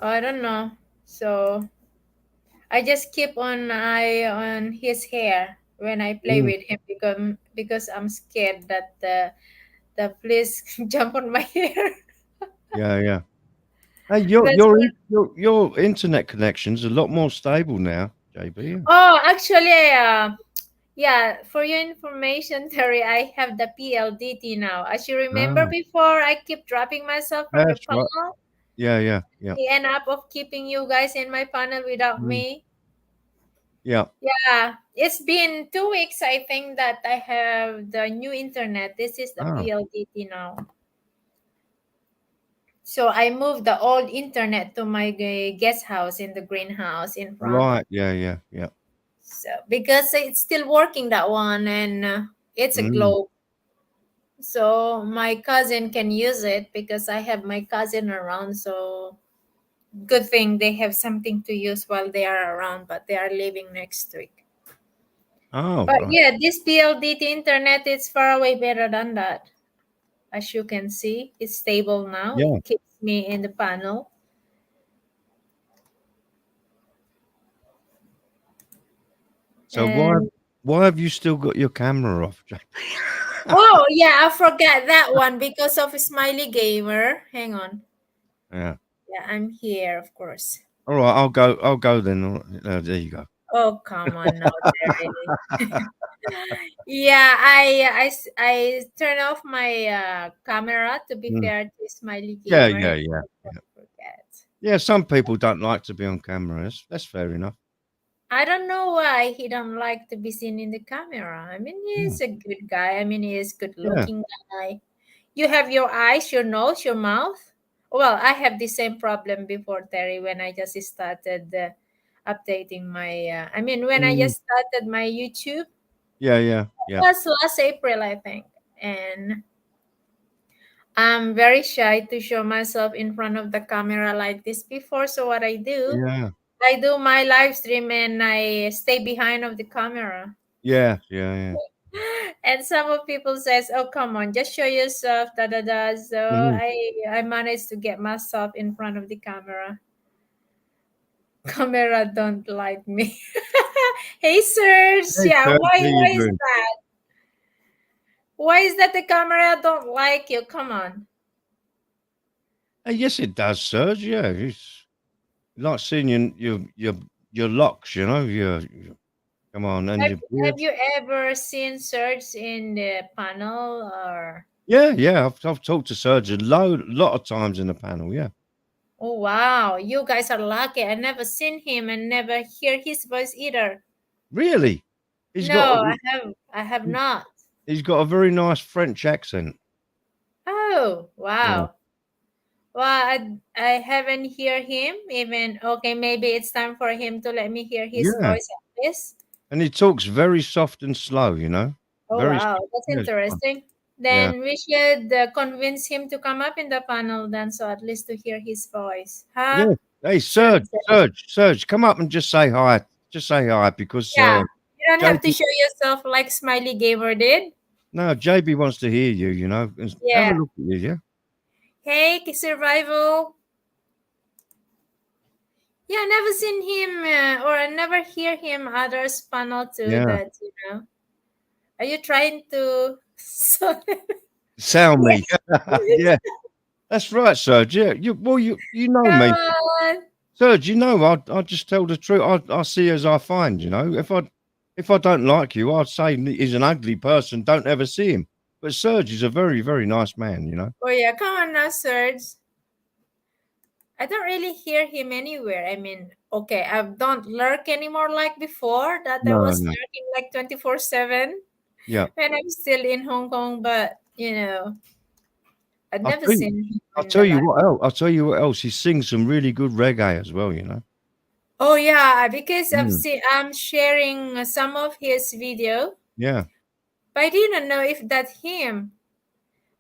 I don't know. So I just keep an eye on his hair when I play Mm, with him because I'm scared that the fleas jump on my hair. yeah, yeah. Hey, That's what. your internet connection's a lot more stable now, JB. Oh, actually, yeah. For your information, Terry, I have the PLDT now. As you remember Ah, before, I keep dropping myself from the that's right. panel. Yeah, yeah, yeah. The end up of keeping you guys in my panel without Mm, me. yeah. Yeah, it's been 2 weeks, I think, that I have the new internet. This is the Ah, PLDT now. So I moved the old internet to my guest house in the greenhouse in front. right. Yeah, yeah, yeah. So because it's still working that one, and it's a Mm. globe. So my cousin can use it because I have my cousin around. So good thing they have something to use while they are around, but they are leaving next week. Oh, But right. yeah, this PLDT internet is far away better than that. As you can see, it's stable now. Yeah. It keeps me in the panel. So And why have you still got your camera off, JB? oh yeah, I forgot that one because of Smiley Gamer. Hang on. Yeah. Yeah, I'm here, of course. All right. I'll go then. All right. There you go. Oh, come on now, Terry. Yeah, I turn off my camera to be Mm. fair to Smiley Yeah, Gamer. yeah, And yeah, I yeah. forget. Yeah. Some people don't like to be on camera. That's fair enough. I don't know why he don't like to be seen in the camera. I mean, Yeah. he's a good guy. I mean, he is good Yeah. looking guy. You have your eyes, your nose, your mouth. Well, I have the same problem before, Terry, when I just started updating my. I mean, when I Mm. just started my YouTube. Yeah, yeah, It yeah, was last April, I think, and I'm very shy to show myself in front of the camera like this before. So what yeah, I do my live stream and I stay behind of the camera. yeah, yeah, yeah. And some of people says, "Oh, come on, just show yourself." Da da da. So Mhm. I managed to get myself in front of the camera. Camera don't like me. Hey, Serge. Hey, Yeah, Kurt, how why you is doing? that? Why is that the camera don't like you? Come on. Yes, it does, Serge. Yeah, it's like seeing your locks. Come on, and Have your Have beard. you ever seen Serge in the panel or? Yeah, yeah. I've talked to Serge a lot of times in the panel. Yeah, Oh wow, you guys are lucky. I never seen him and never hear his voice either. really. He's got No, I have not. he's got a very nice French accent. Oh Yeah, wow. Well, I haven't hear him even. Okay, maybe it's time for him to let me hear his yeah. voice at least. And he talks very soft and slow. Oh Very wow, soft. that's Yeah, it's fun. interesting. Yeah. Then we should convince him to come up in the panel then, so at least to hear his voice, huh? Yeah. Hey, Sure. Serge, come up and just say hi. Just say hi because Yeah, you don't have to JB, show yourself like Smiley Gamer did. no, JB wants to hear you. And have a Yeah. look at you. Yeah. Hey, Survival. Yeah, I never seen him or I never hear him others panel too. Yeah. That Are you trying to? So Sound me. yes. Yeah. That's right, Serge. Yeah. You know Come me, on. Serge. I just tell the truth. I see as I find. If I don't like you, I'd say he's an ugly person. Don't ever see him. But Serge is a very very nice man. Oh yeah, come on now, Serge. I don't really hear him anywhere. I mean, okay, I don't lurk anymore like before. That I No, was no. lurking like 24/7 Yeah. when I'm still in Hong Kong. But I've I'll never tell you. seen him I'll in the tell you live. what else. I'll tell you what else. He sings some really good reggae as well. Oh yeah, because Mm, I'm sharing some of his video, yeah, but I didn't know if that's him.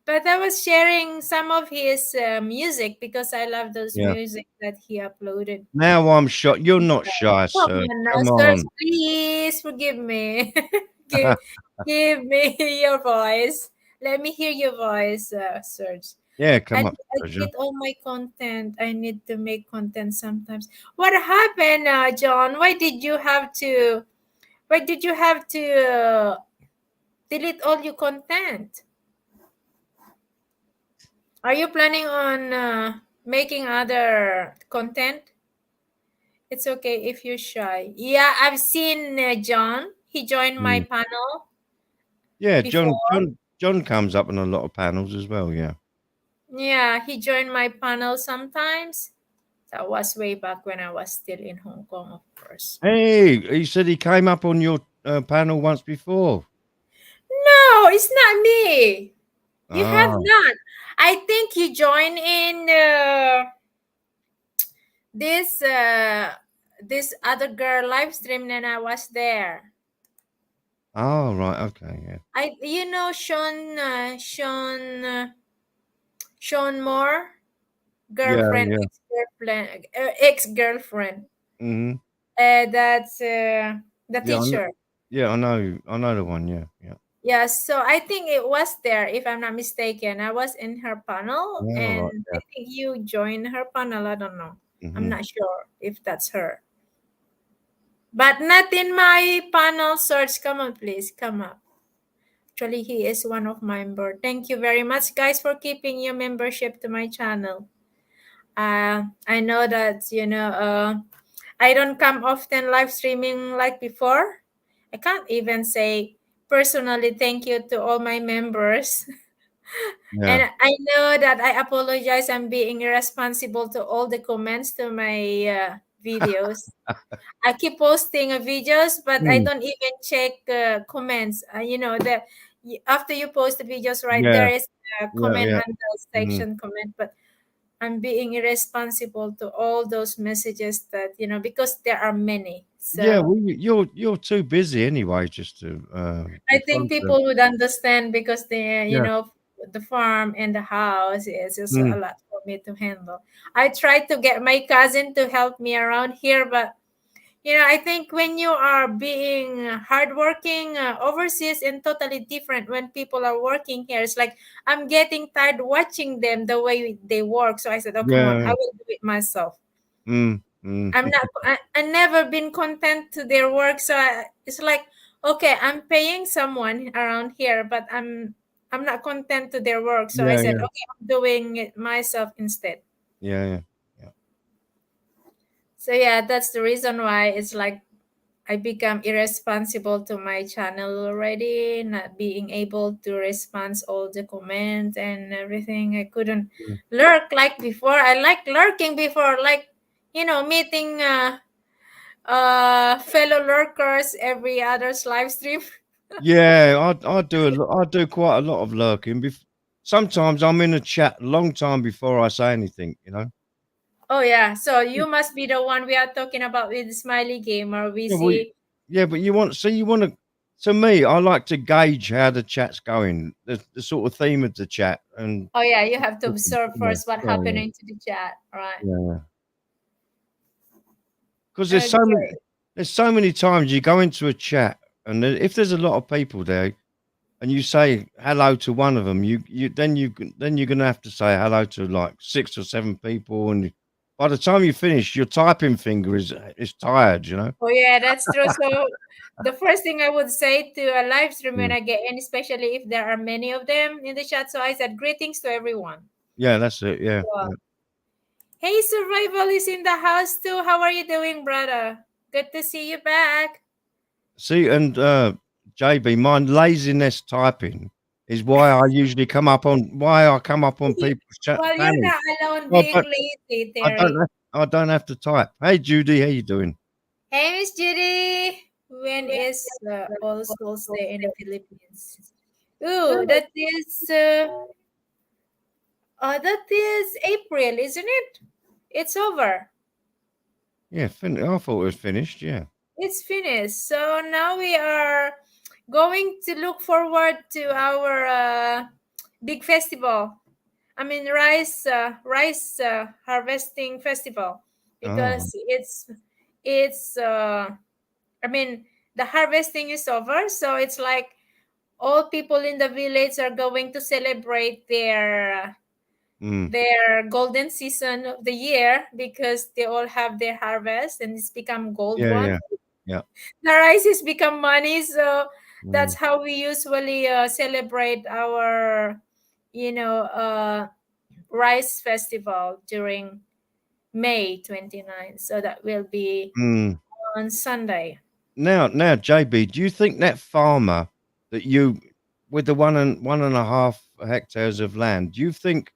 But I was sharing some of his music because I love those yeah. music that he uploaded. Now I'm shy. You're not shy, Come sir. on now, Come sirs, on. please forgive me. give, give me your voice. Let me hear your voice, Serge. Yeah, I, come up, I treasure. delete all my content. I need to make content sometimes. What happened, John? Why did you have to delete all your content? Are you planning on making other content? It's okay if you're shy. Yeah, I've seen John. He joined my Mm. panel Yeah, before. John comes up on a lot of panels as well. Yeah. Yeah, he joined my panel sometimes. That was way back when I was still in Hong Kong, of course. Hey, he said he came up on your panel once before. No, it's not me. You have Ah, not. I think you joined in this this other girl live stream, and I was there. oh, right, okay, yeah, You know Sean Moore, yeah, girlfriend, yeah. ex girlfriend. Hmm. That's the Yeah, teacher. yeah, I know the one. Yeah, yeah. Yeah, so I think it was there, if I'm not mistaken. I was in her panel, Oh, right, and I yeah. think you joined her panel. I don't know. I'm Hmm. not sure if that's her. But not in my panel search. Come on, please. Come up. Actually, he is one of my member. Thank you very much, guys, for keeping your membership to my channel. I know that, I don't come often live streaming like before. I can't even say personally thank you to all my members. Yeah, And I know that I apologize. I'm being irresponsible to all the comments to my videos. I keep posting videos, but I mm, don't even check comments. After you post the videos, right, yeah, there is a yeah, comment yeah. on the Hmm. section comment, but I'm being irresponsible to all those messages that, because there are many. Yeah, So well, you're too busy anyway, just to I respond think to them. people would understand because Yeah. the farm and the house is just a Mm. lot for me to handle. I tried to get my cousin to help me around here, but I think when you are being hardworking overseas and totally different when people are working here, it's like I'm getting tired watching them the way they work. So I said, "Oh, come on, I Yeah. will do it myself." Mm. Mm. I'm not. I never been content to their work, so it's like, okay, I'm paying someone around here, but I'm not content to their work. So I Yeah, said, yeah, okay, I'm doing it myself instead. yeah, yeah, yeah. So yeah, that's the reason why it's like I become irresponsible to my channel already, not being able to respond all the comments and everything. I couldn't Mm. lurk like before. I like lurking before, like meeting fellow lurkers every other's live stream. Yeah, I do quite a lot of lurking. Sometimes I'm in a chat a long time before I say anything. You know. Oh yeah, so you must be the one we are talking about with the smiley game, or we Yeah, well, see. yeah, but you want to. To me, I like to gauge how the chat's going, the sort of theme of the chat, and Oh yeah, you have to observe yeah, first what yeah, yeah, happening to the chat, right? yeah. Because Okay. there's so many times you go into a chat, and if there's a lot of people there, and you say hello to one of them, then you're gonna have to say hello to like 6 or 7 people, and by the time you finish, your typing finger is tired. You know. Oh yeah, that's true. So the first thing I would say to a live stream when Mm. I get in, especially if there are many of them in the chat, so I said greetings to everyone. Yeah, that's it. Yeah, Wow. yeah. Hey, Survival is in the house too. How are you doing, brother? Good to see you back. See, and JB, my laziness typing is why I come up on people's chat Well, you're panels. not alone I being don't, lazy, I don't Terry. have, I don't have to type. Hey, Judy, how you doing? Hey, Miss Judy. When is All Souls Day in the Philippines? Ooh, that is April, isn't it? It's over. Yeah, I thought it was finished. Yeah. It's finished. So now we are going to look forward to our big festival. I mean, rice harvesting festival, Oh, because it's. I mean, the harvesting is over, so it's like all people in the village are going to celebrate their golden season of the year because they all have their harvest and it's become gold Yeah, one. yeah, yeah. The rice has become money, so that's Mm. how we usually celebrate our, rice festival during May 29th. So that will be Mm. on Sunday. Now, JB, do you think that farmer that you with the 1.5 hectares of land, do you think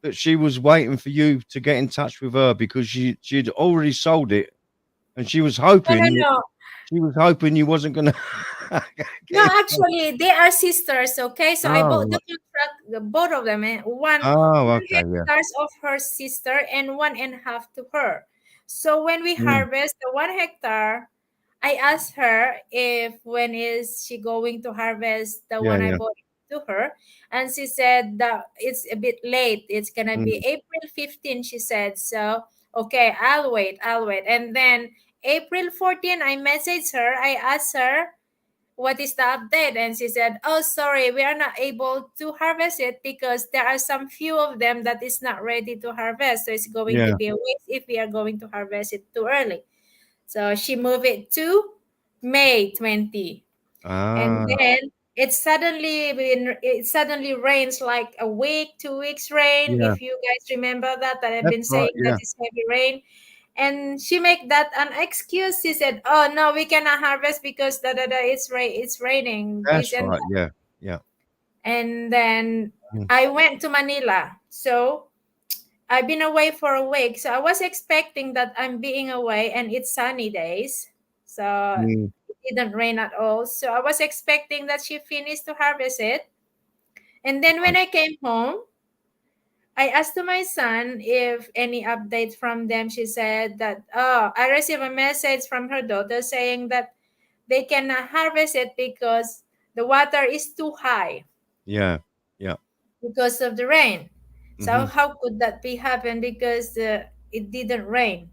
that she was waiting for you to get in touch with her because she'd already sold it and No, no, no. she was hoping you wasn't gonna No, get in touch? actually, they are sisters. Okay, so I bought Oh, the contract, both of them, oh, one okay, yeah, hectares of her sister and 1.5 to her. So when we mm, harvest the 1 hectare, I asked her if when is she going to harvest the yeah, one I yeah, bought to her, and she said that it's a bit late. It's gonna be mm, April 15. She said so. Okay, I'll wait. I'll wait. And then April 14, I messaged her. I asked her what is the update, and she said, oh, sorry, we are not able to harvest it because there are some few of them that is not ready to harvest, so it's going to yeah. be a waste if we are going to harvest it too early. So she moved it to May 20. And Ah, then it suddenly rains like a week, 2 weeks rain. yeah, If you guys remember that I've that's been right. saying that Yeah, it's heavy rain. And she make that an excuse. She said, oh no, we cannot harvest because it's raining, this that's and right. that. Yeah, yeah. And then Mm, I went to Manila. So I've been away for a week, so I was expecting that I'm being away and it's sunny days. So mm, it didn't rain at all. So I was expecting that she finished to harvest it. And then when right. I came home, I asked to my son if any update from them. She said that, oh, I received a message from her daughter saying that they cannot harvest it because the water is too high Yeah, yeah. because of the rain. So Hmm. how could that be happen because it didn't rain?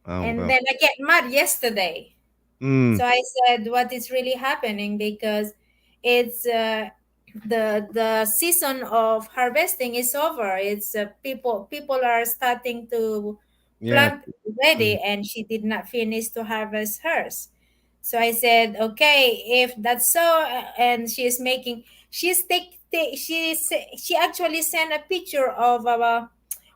Oh And well. then I get mad yesterday. Mm, So I said, what is really happening? Because it's the season of harvesting is over. It's people are starting to yeah. plant already, Mm, and she did not finish to harvest hers. So I said, okay, if that's so, and she actually sent a picture of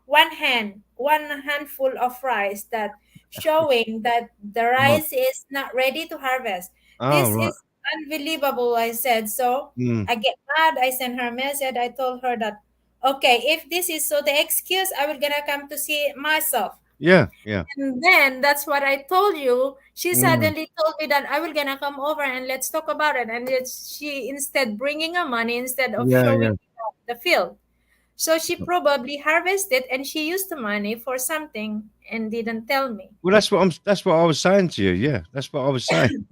one handful of rice that showing that the right. rice is not ready to harvest. Oh This right. is unbelievable, I said. So Mm, I get mad. I sent her a message. I told her that, okay, if this is so the excuse, I will gonna come to see it myself. yeah, yeah. And then that's what I told you. She Mm, suddenly told me that I will gonna come over and let's talk about it. And she instead bringing her money instead of yeah, yeah. showing the field. So she probably harvested and she used the money for something and didn't tell me. Well, that's what I was saying to you. Yeah, that's what I was saying.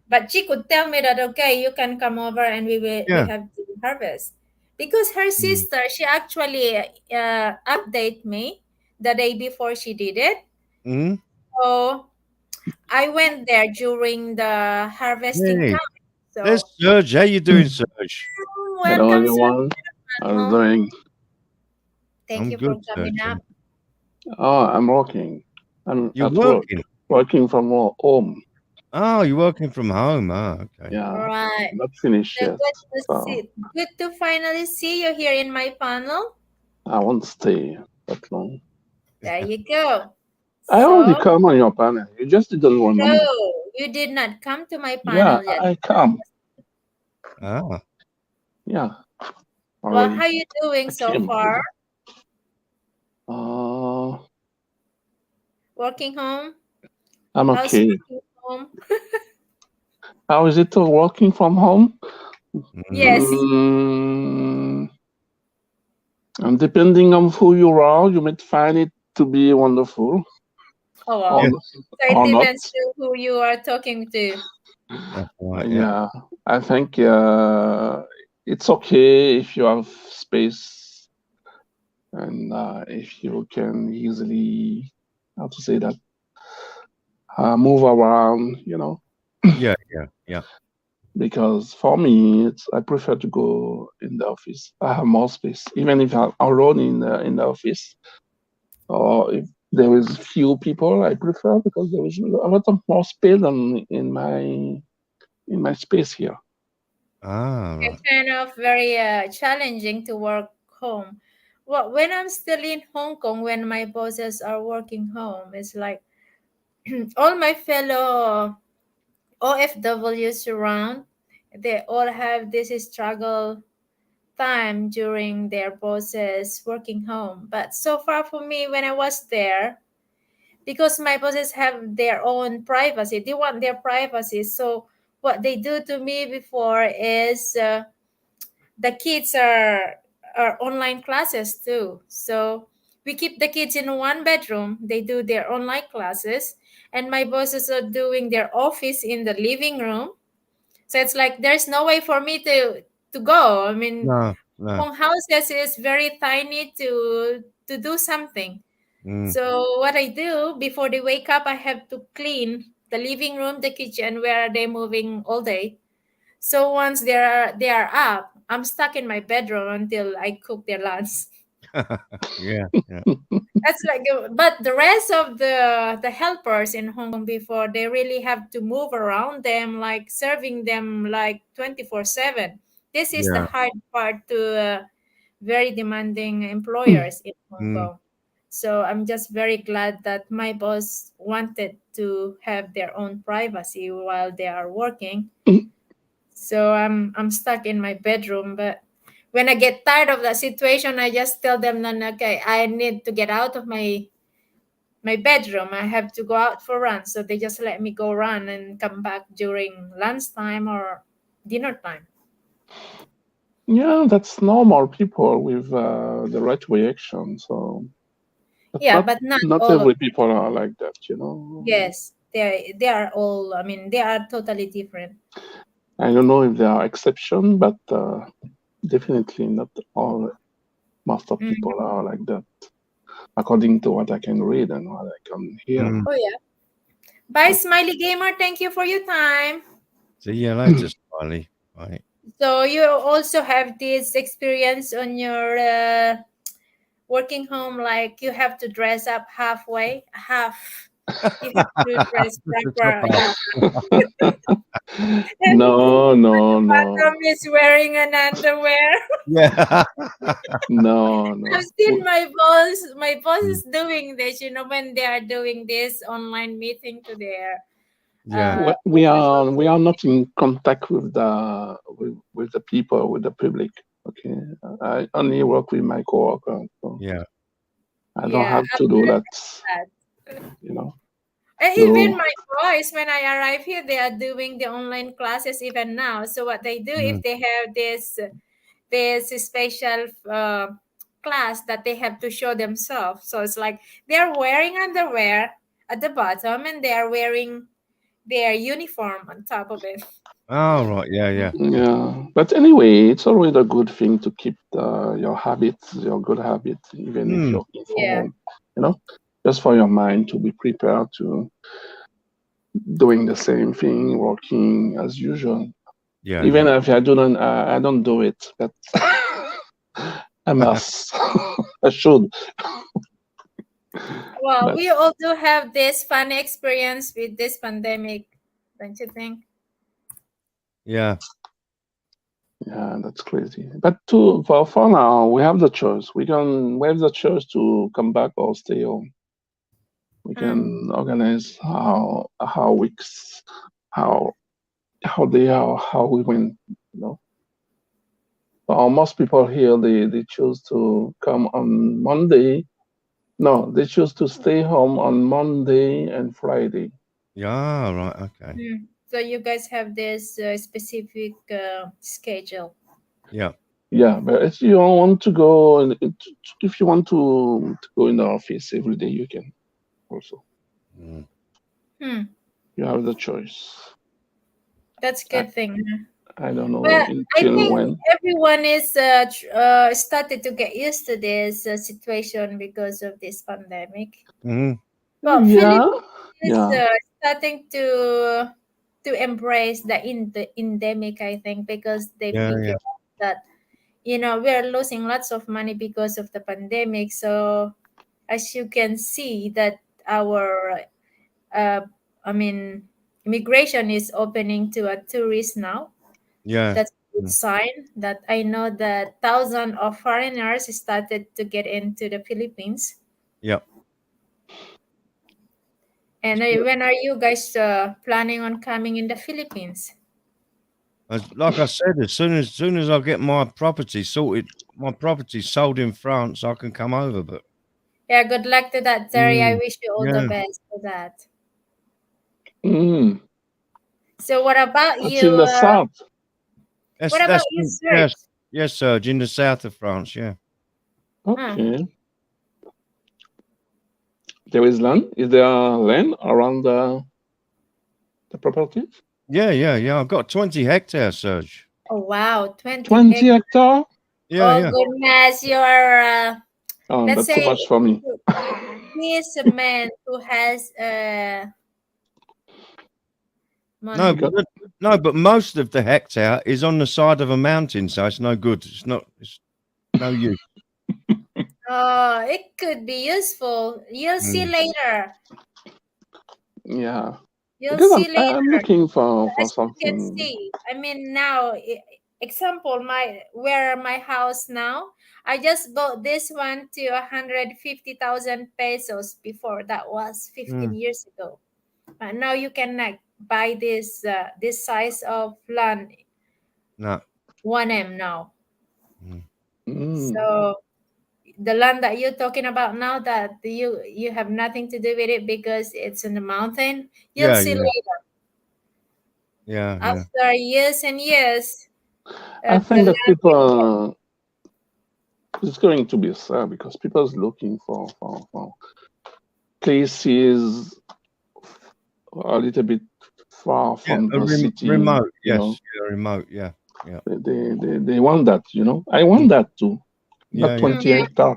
But she could tell me that, okay, you can come over and we Yeah. have to harvest. Because her Mm, sister, she actually update me the day before she did it. mm. So I went there during the harvesting Hey, time. there's So Serge. How you doing, Serge? Hello welcome, sir. everyone. How are you doing? Thank I'm you for good, coming Serge. up. Oh, I'm working. I'm You're at work. working. Working from home. Oh, you're working from home. Ah, okay. All Yeah, right. not finished So yet. So good to finally see you here in my panel. I won't stay that long. There you go. I already So, come on your panel. You just didn't no, remember. you did not come to my Yeah, panel yet. I come. Ah, Yeah, Well, how already. you doing I so came far? already. Uh, Working home? I'm How's okay. working home? How is it to working from home? mm, Yes. Mm, and depending on who you are, you might find it to be wonderful Oh, or, yeah, well. So it or not. depends to who you are talking to. that's right. Yeah, Yeah, I think it's okay if you have space and if you can easily, how to say that, move around, yeah, yeah, yeah. because for me, I prefer to go in the office. I have more space, even if I'm alone in the office, or if there is few people, I prefer because there is a lot of more space than in my space here. Ah, It's right. kind of very challenging to work home. Well, when I'm still in Hong Kong, when my bosses are working home, it's like all my fellow OFWs around, they all have this struggle time during their bosses working home. But so far for me, when I was there, because my bosses have their own privacy, they want their privacy. So what they do to me before is the kids are online classes too. So we keep the kids in one bedroom. They do their online classes, and my bosses are doing their office in the living room. So it's like there's no way for me to go. I mean, No, no. Hong houses is very tiny to do something. Mm. So what I do before they wake up, I have to clean the living room, the kitchen where they're moving all day. So once they are up, I'm stuck in my bedroom until I cook their lunch. Yeah, yeah. That's like, but the rest of the helpers in Hong Kong before, they really have to move around them, like serving them like 24/7. This is the Yeah. hard part to very demanding employers in Hong Mm. Kong. So I'm just very glad that my boss wanted to have their own privacy while they are working. So I'm stuck in my bedroom, but when I get tired of that situation, I just tell them, no, no, okay, I need to get out of my bedroom. I have to go out for run. So they just let me go run and come back during lunchtime or dinner time. Yeah, that's normal. People with the right reaction. So, but Yeah, but not not all of every them. people are like that, you know. Yes, they are all. I mean, they are totally different. I don't know if there are exceptions, but definitely not all. Most of Mm. people are like that, according to what I can read and what I can hear. Mm. Oh yeah. Bye, Smiley Gamer. Thank you for your time. See you later, Smiley. Right. So you also have this experience on your working home, like you have to dress up halfway, half. You have to dress The top proper half. half. And No, no, no, bottom is wearing an underwear. Yeah. no, no. I've seen my boss is doing this, when they are doing this online meeting to their Yeah. We are not in contact with the people, with the public. Okay, I only work with my coworkers, so Yeah. I don't yeah, have to do that. that. You know. And even So my boys, when I arrive here, they are doing the online classes even now. So what they do, if Mm. they have this special class that they have to show themselves, so it's like they're wearing underwear at the bottom and they are wearing their uniform on top of it. Oh, right. Yeah, yeah. yeah, but anyway, it's always a good thing to keep your habits, your good habits, even if Mm. you're working from Yeah. home. You know, just for your mind to be prepared to doing the same thing, working as usual. Yeah, Even yeah. if I don't do it, but I must. I should. Well, But we all do have this funny experience with this pandemic, don't you think? Yeah. yeah, that's crazy. But for now, we have the choice. We have the choice to come back or stay home. We Mm. can organize how weeks, how they are, how we win. You know, most people here they choose to come on Monday. No, they choose to stay home on Monday and Friday. Yeah, right. Okay. Mm. So you guys have this specific schedule. Yeah. Yeah, but if you don't want to go, if you want to go in the office every day, you can also. Mm. Hmm. You have the choice. That's a I, good thing. I don't know But I until think when. everyone is started to get used to this situation because of this pandemic. Mm. Well, Yeah, Philippines is yeah. starting to to embrace the endemic, I think, because they Yeah, figure yeah, out that we're losing lots of money because of the pandemic. So as you can see that our uh, I mean immigration is opening to a tourist now. yeah. That's a good Mm. sign that I know that thousands of foreigners started to get into the Philippines. Yeah. And when are you guys planning on coming in the Philippines? Like I said, as soon as I get my property sorted, my property sold in France, I can come over. But Yeah, good luck to that, Terry. I mm, wish you all the yeah, best for that. Mm, So, what about that's you? in the south. What about that's you, yes, Serge? yes, Serge, in the south of France. Yeah, Ah, Okay. There is land. Is there land around the property? yeah, yeah, yeah. I've got 20 hectares, Serge. oh wow, 20 20 hectares. hectare? Yeah, Oh yeah. goodness, you're Oh, let's that's too say much for me. he is a man who has No, money. but Because no, but most of the hectare is on the side of a mountain, so it's no good. It's not. It's no use. Oh, it could be useful. You'll see Mm. later. yeah, You'll because see I'm later. looking for As you can something. see, I mean now, example, where my house now, I just bought this one to 150,000 pesos before. That was 15 Mm. years ago. Now you can like buy this size of land No. 1M now. Mm. Mm, So the land that you're talking about now, that you have nothing to do with it because it's in the mountain. You'll Yeah, see yeah, later yeah, yeah. after years and years. I The think that land will people it's going to be sad because people's looking for places a little bit far Yeah, from a the city. remote. Yes, yeah, remote. Yeah, yeah, They want that. I want mm, that too. Not yeah, yeah. 20 Mhm. hectare.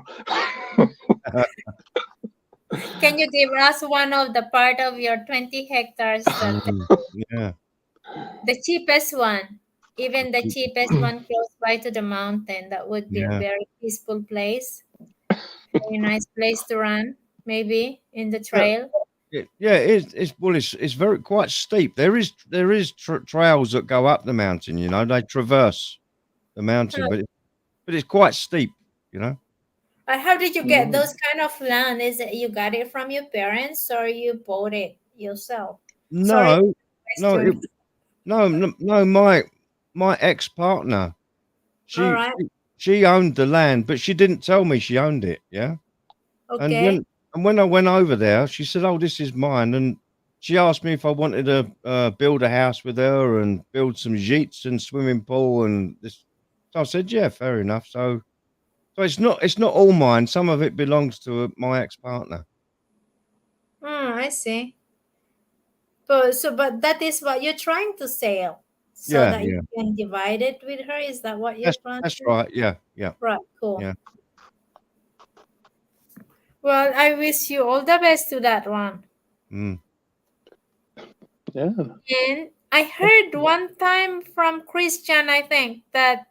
Can you give us one of the part of your 20 hectares that Mm, yeah. the cheapest one, even the cheapest one close by to the mountain, that would be a Yeah. very peaceful place, very nice place to run, maybe in the Yeah, trail. yeah. It's very quite steep. There is trails that go up the mountain. They traverse the mountain, Huh. but it's quite steep. You know. How did you get Mm. those kind of land? Is it you got it from your parents or you bought it yourself? Sorry, No, no, question. no, no, no. My ex partner, All she right. she owned the land, but she didn't tell me she owned it. Yeah. And Okay. when I went over there, she said, "Oh, this is mine." And she asked me if I wanted to build a house with her and build some gîtes and swimming pool and this. So I said, "Yeah, fair enough." So it's not all mine. Some of it belongs to my ex partner. I see. But that is what you're trying to sell, so Yeah, that you yeah. can divide it with her. Is that what you're That's planning? right. Yeah, yeah, Right. Cool. yeah. Well, I wish you all the best to that one. Mm. Yeah. And I heard one time from Christian, I think, that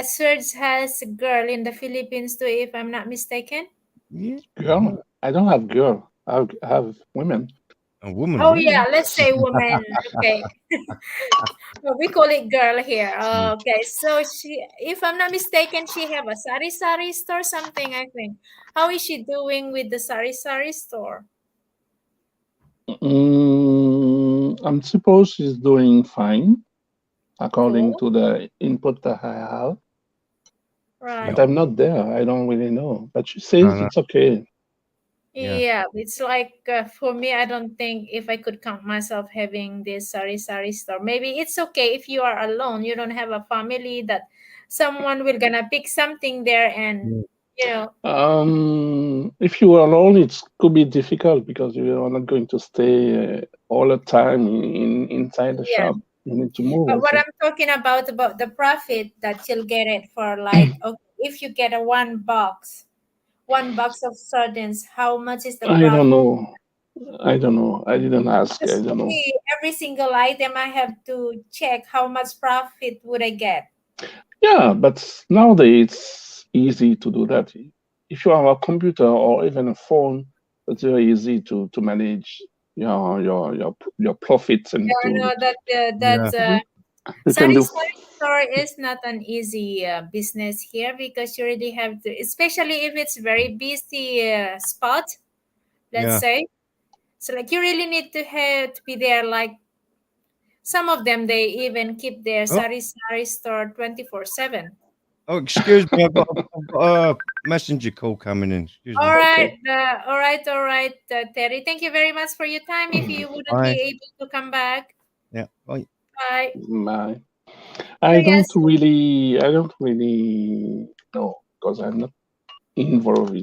Serge has a girl in the Philippines too, if I'm not mistaken. Yeah. Girl. I don't have girl. I have women. A woman. Oh Yeah. yeah, let's say woman. Okay. Well, we call it girl here. Mm. Okay, so she, if I'm not mistaken, she have a sari store, something, I think. How is she doing with the sari store? I'm supposed she's doing fine according Cool. to the input that I have, Right. but Yeah. I'm not there. I don't really know. But she No, says no. it's okay. Yeah. Yeah, it's like for me, I don't think if I could count myself having this sari store. Maybe it's okay if you are alone, you don't have a family that someone will gonna pick something there and Mm. you know. If you are alone, it could be difficult because you are not going to stay all the time inside the Yeah. shop. You need to move But what also. I'm talking about the profit that you'll get it for, like, okay, if you get a one box of sardines, how much is the I don't profit? know. I don't know. I didn't ask. I Because don't for know. me, every single item I have to check how much profit would I get. Yeah, but nowadays it's easy to do that. If you have a computer or even a phone, it's very easy to manage your profits and Yeah, no, Yeah. you can do. sari store is not an easy business here because you really have to, especially if it's very busy spot, let's Yeah. say. So like you really need to have to be there. Like some of them, they even keep their Oh, sari store 24/7. oh, excuse me. I've got a messenger call coming in. Excuse All me. right, Okay. all right, Terry. Thank you very much for your time. If you wouldn't be Bye. able to come back, Yeah. Bye. bye. My, So yes, I don't really know because I'm not involved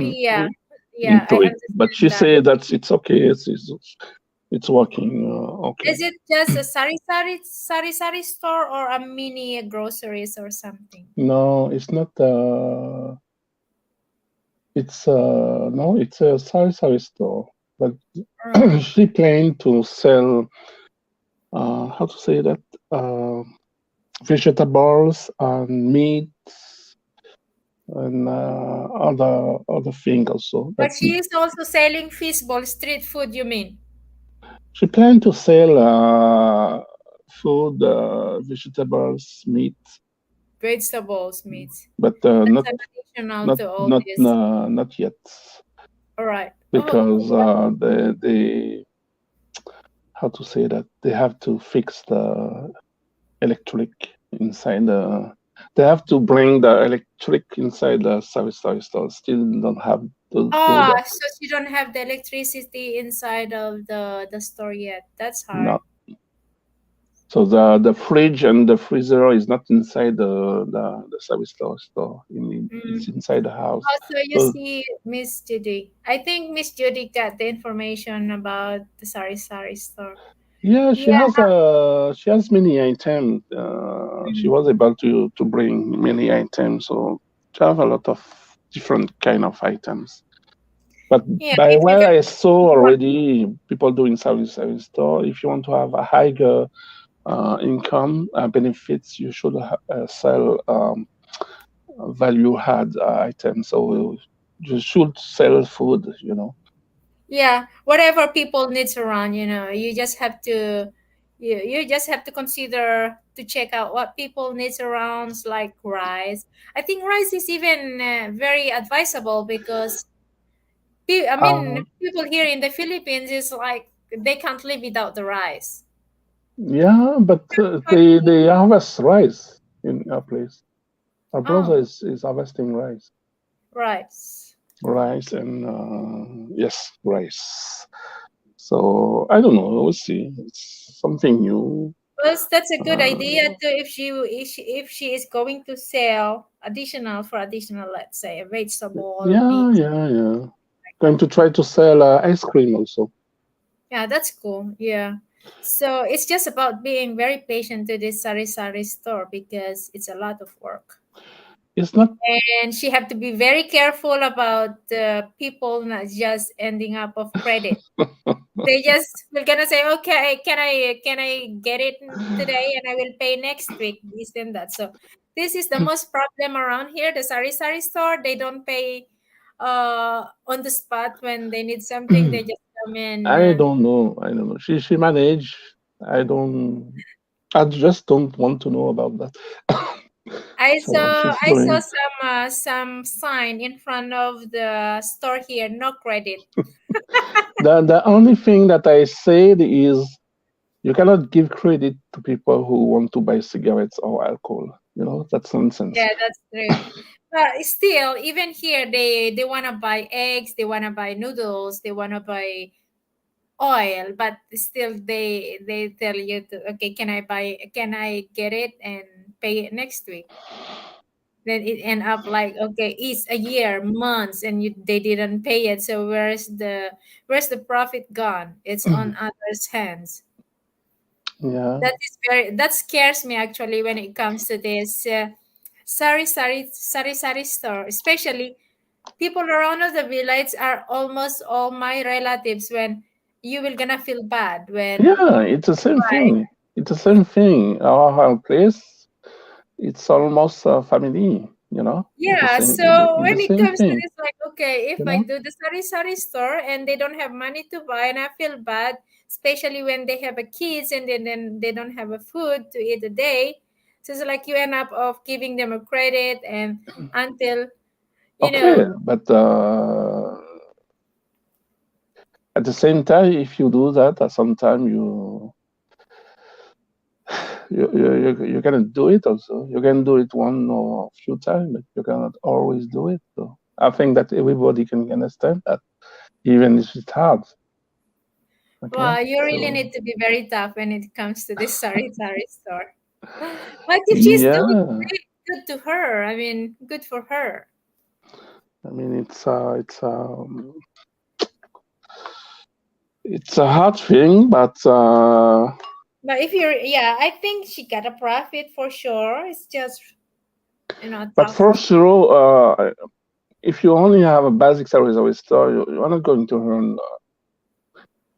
yeah, yeah, I into it. But understand she that. said that it's okay. It's working. Okay. Is it just a sari store or a mini groceries or something? No, it's not. It's no, it's a sari store. But Uh, she planned to sell. How to say that? Vegetables and meats and other things also. but But she is also selling fishbowl street food. You mean she planned to sell food, vegetables, meat, vegetables, meats? but That's an additional to all this. not yet All right. Oh, because they how to say that they have to fix the electric inside the. They have to bring the electric inside the service store. Still don't have to do that. so she don't have the electricity inside of the store yet. That's hard. No. So the fridge and the freezer is not inside the service store. It's Mm. inside the house. Also, you So see, Miss Judy. I think Miss Judy got the information about the sari store. yeah, Yeah. she has many items. She Mm. was able to bring many items. So she have a lot of different kind of items. But Yeah. by If you what got I saw already, people doing service store. If you want to have a higher income benefits, you should sell value add items. So you should sell food. yeah, whatever people needs around, you just have to you just have to consider to check out what people needs around, like rice. I think rice is even very advisable because I mean Uh, people here in the Philippines is like they can't live without the rice. yeah, but But they harvest rice in our place. Our brother oh, is harvesting rice. rice and yes, rice. So I don't know. We'll see. It's something new. Well, that's a good idea Uh, too. If she is going to sell additional for additional, let's say a vegetable yeah, meat yeah, yeah. like Going that. to try to sell ice cream also. Yeah, that's cool. Yeah. So it's just about being very patient to this sari store because it's a lot of work. It's not. And she have to be very careful about people not just ending up of credit. They just will gonna say, okay, can I get it today and I will pay next week, this and that. So this is the most problem around here. The sari store, they don't pay on the spot when they need something. They just come in. I don't know. I don't know. She managed. I don't. I just don't want to know about that. I So saw she's I saw doing. some sign in front of the store here, no credit. The only thing that I said is you cannot give credit to people who want to buy cigarettes or alcohol. That's nonsense. Yeah, that's true. But still, even here, they wanna buy eggs, they wanna buy noodles, they wanna buy oil, but still they tell you to, okay, can I get it and pay it next week? Then it end up like, okay, it's a year, months, and they didn't pay it. So where's the profit gone? It's on others' hands. Yeah. That scares me actually when it comes to this sari store, especially people around of the village are almost all my relatives. When you will gonna feel bad when Yeah, it's the same thing. It's the same thing. Our place, it's almost a family, you know. It's the yeah. same. So It's the when it same comes to thing, this, like, okay, if you I know. do the sari store and they don't have money to buy, and I feel bad, especially when they have a kids and then they don't have a food to eat a day. So it's like you end up of giving them a credit and until you Okay, know. but at the same time, if you do that, at some time you can do it also. You can do it one or few times, but you cannot always do it. So I think that everybody can understand that, even if it's hard. Okay, Well, you really so need to be very tough when it comes to this sari store. But if she's doing yeah, great, good to her. I mean, good for her. I mean it's a hard thing, but But if you're, yeah, I think she got a profit for sure. It's just, tough. for sure, if you only have a basic salary store, you're not going to earn.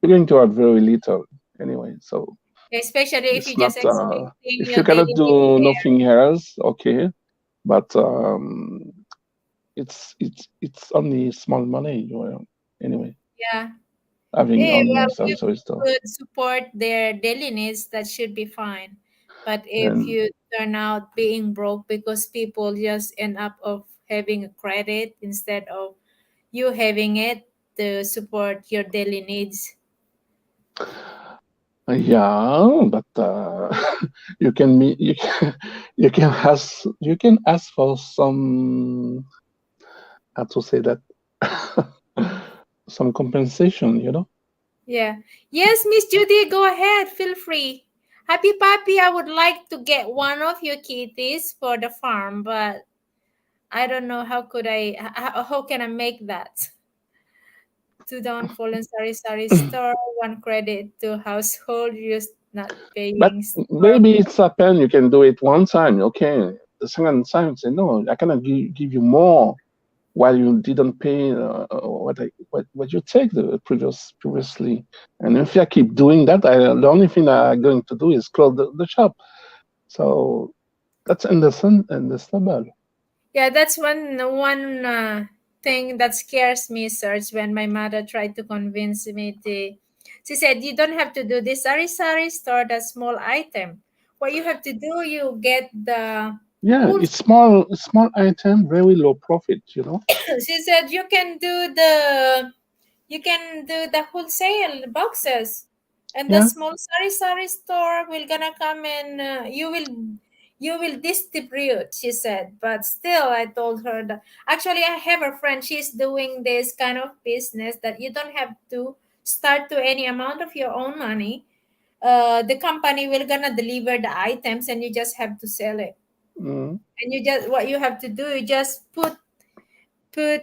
You're going to earn very little anyway. So Especially if it's you're just not. expecting If your you daily cannot needs do there. nothing else, okay. But it's only small money. You earn anyway, Yeah. having Yeah, only well, a if salary you store. could support their daily needs, that should be fine. But if And you turn out being broke because people just end up of having a credit instead of you having it to support your daily needs. yeah, but you can meet, you can ask for some, how to say that, some compensation, you know. Yeah. Yes, Miss Judy, go ahead. Feel free. Happy Papi, I would like to get one of your kitties for the farm, but I don't know how could how can I make that? Two down fallen sari store, one credit to household use not But paying store. maybe it's a pen, you can do it one time, okay. The second time, say no, I cannot give you more while you didn't pay what you take the previously. And if I keep doing that, the only thing I'm going to do is close the shop. So that's understandable. Yeah, that's one thing that scares me, Serge, when my mother tried to convince me to. She said, "You don't have to do this sari store, that small item. What you have to do, you get the Yeah, whole." it's small item, very low profit, you know. She said, you can do the wholesale boxes, and the Yeah. small sari store will gonna come and you will distribute, she said. But still, I told her that actually I have a friend, she's doing this kind of business that you don't have to start to any amount of your own money. The company will gonna deliver the items and you just have to sell it. Mm. And you just, what you have to do, you just put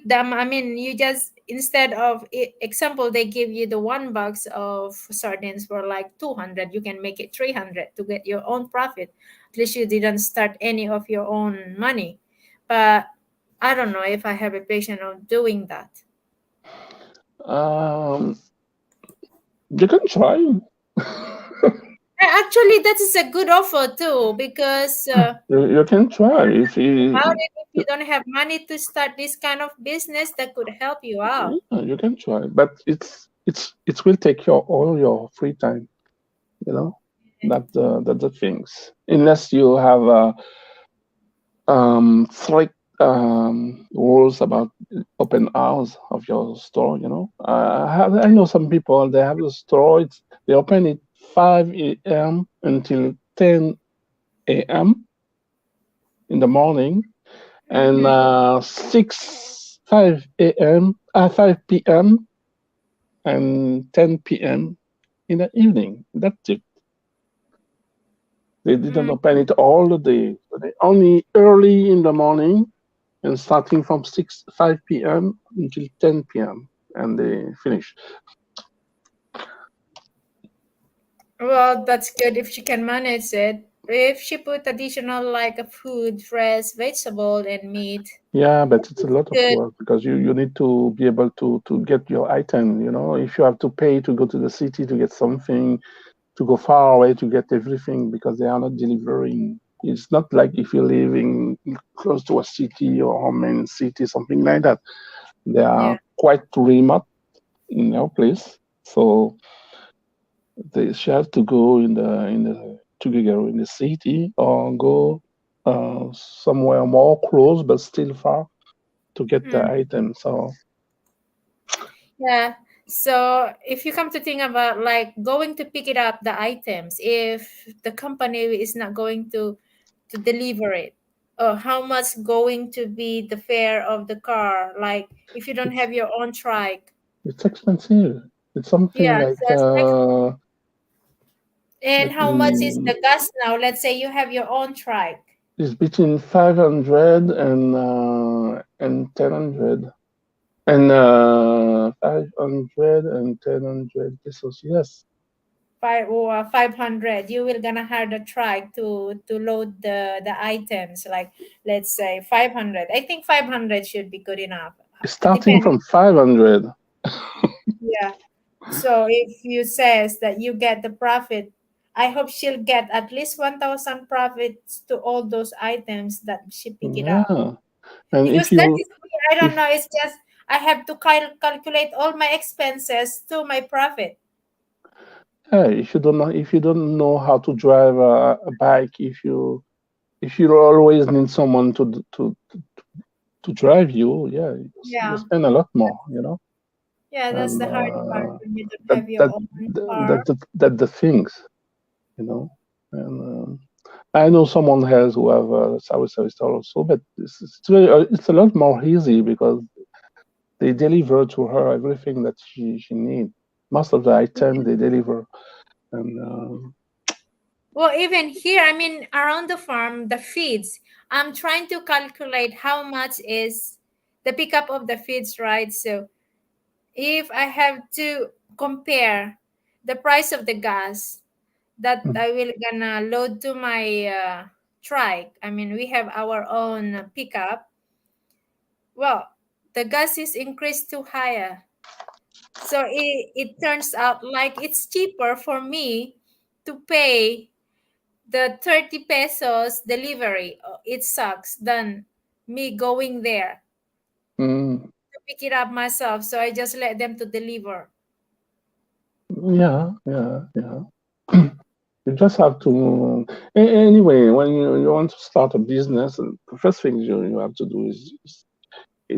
them, I mean, you just, instead of example, they give you the one box of sardines for like 200, you can make it 300 to get your own profit. At least you didn't start any of your own money. But I don't know if I have a patience of doing that. Um, you can try. Actually, that is a good offer too, because You can try if about you. it, if you don't have money to start this kind of business, that could help you out. Yeah, you can try, but it will take your all your free time. You know, that the things. Unless you have strict rules about open hours of your store. You know, I know some people, they have the store. They open it 5 a.m. until 10 a.m. in the morning, and Mm-hmm. 5 a.m. 5 p.m. and 10 p.m. in the evening. That's it. They didn't open it all the day. So they only early in the morning and starting from 5 p.m. until 10 p.m. and they finish. Well, that's good if she can manage it. if she put additional like a food, fresh vegetable and meat, Yeah, but it's a lot of good. work because you need to be able to get your item. You know, if you have to pay to go to the city to get something, to go far away to get everything because they are not delivering. It's not like if you live in close to a city or a main city, something like that. They Yeah. are quite remote in our place, so she has to go in the city or go somewhere more close but still far to get the Mm. item. So Yeah. So if you come to think about like going to pick it up the items, if the company is not going to deliver it, or how much going to be the fare of the car? Like if you don't it's have your own trike, it's expensive. It's something yeah. like So it's like, and let how much is me the gas now? Let's say you have your own trike. it's between 500 and 1000 and 500 and 1000 pesos. Yes. 500, you will gonna hire the truck to load the items, like let's say 500. I think 500 should be good enough. Starting Depend. from 500. Yeah. So if you says that you get the profit, I hope she'll get at least 1,000 profits to all those items that she pick it up, Yeah. And because if that you is me. I don't if know, it's just I have to calculate all my expenses to my profit. yeah, if you don't know how to drive a bike, if you always need someone to drive you, yeah, you Yeah. spend a lot more, you know. Yeah, that's And the hard part when you don't that have your that own car. that the things, you know. And I know someone else who have a service also, but it's a lot more easy because they deliver to her everything that she needs. Most of the item they deliver, and Well, even here, I mean, around the farm, the feeds, I'm trying to calculate how much is the pickup of the feeds, right? So if I have to compare the price of the gas that I will gonna load to my trike, I mean, we have our own pickup. Well, the gas is increased too higher. So it turns out like it's cheaper for me to pay the 30 pesos delivery. It sucks than me going there mm, to pick it up myself. So I just let them to deliver. yeah, yeah, yeah. You just have to. Anyway, when you want to start a business, the first thing you have to do is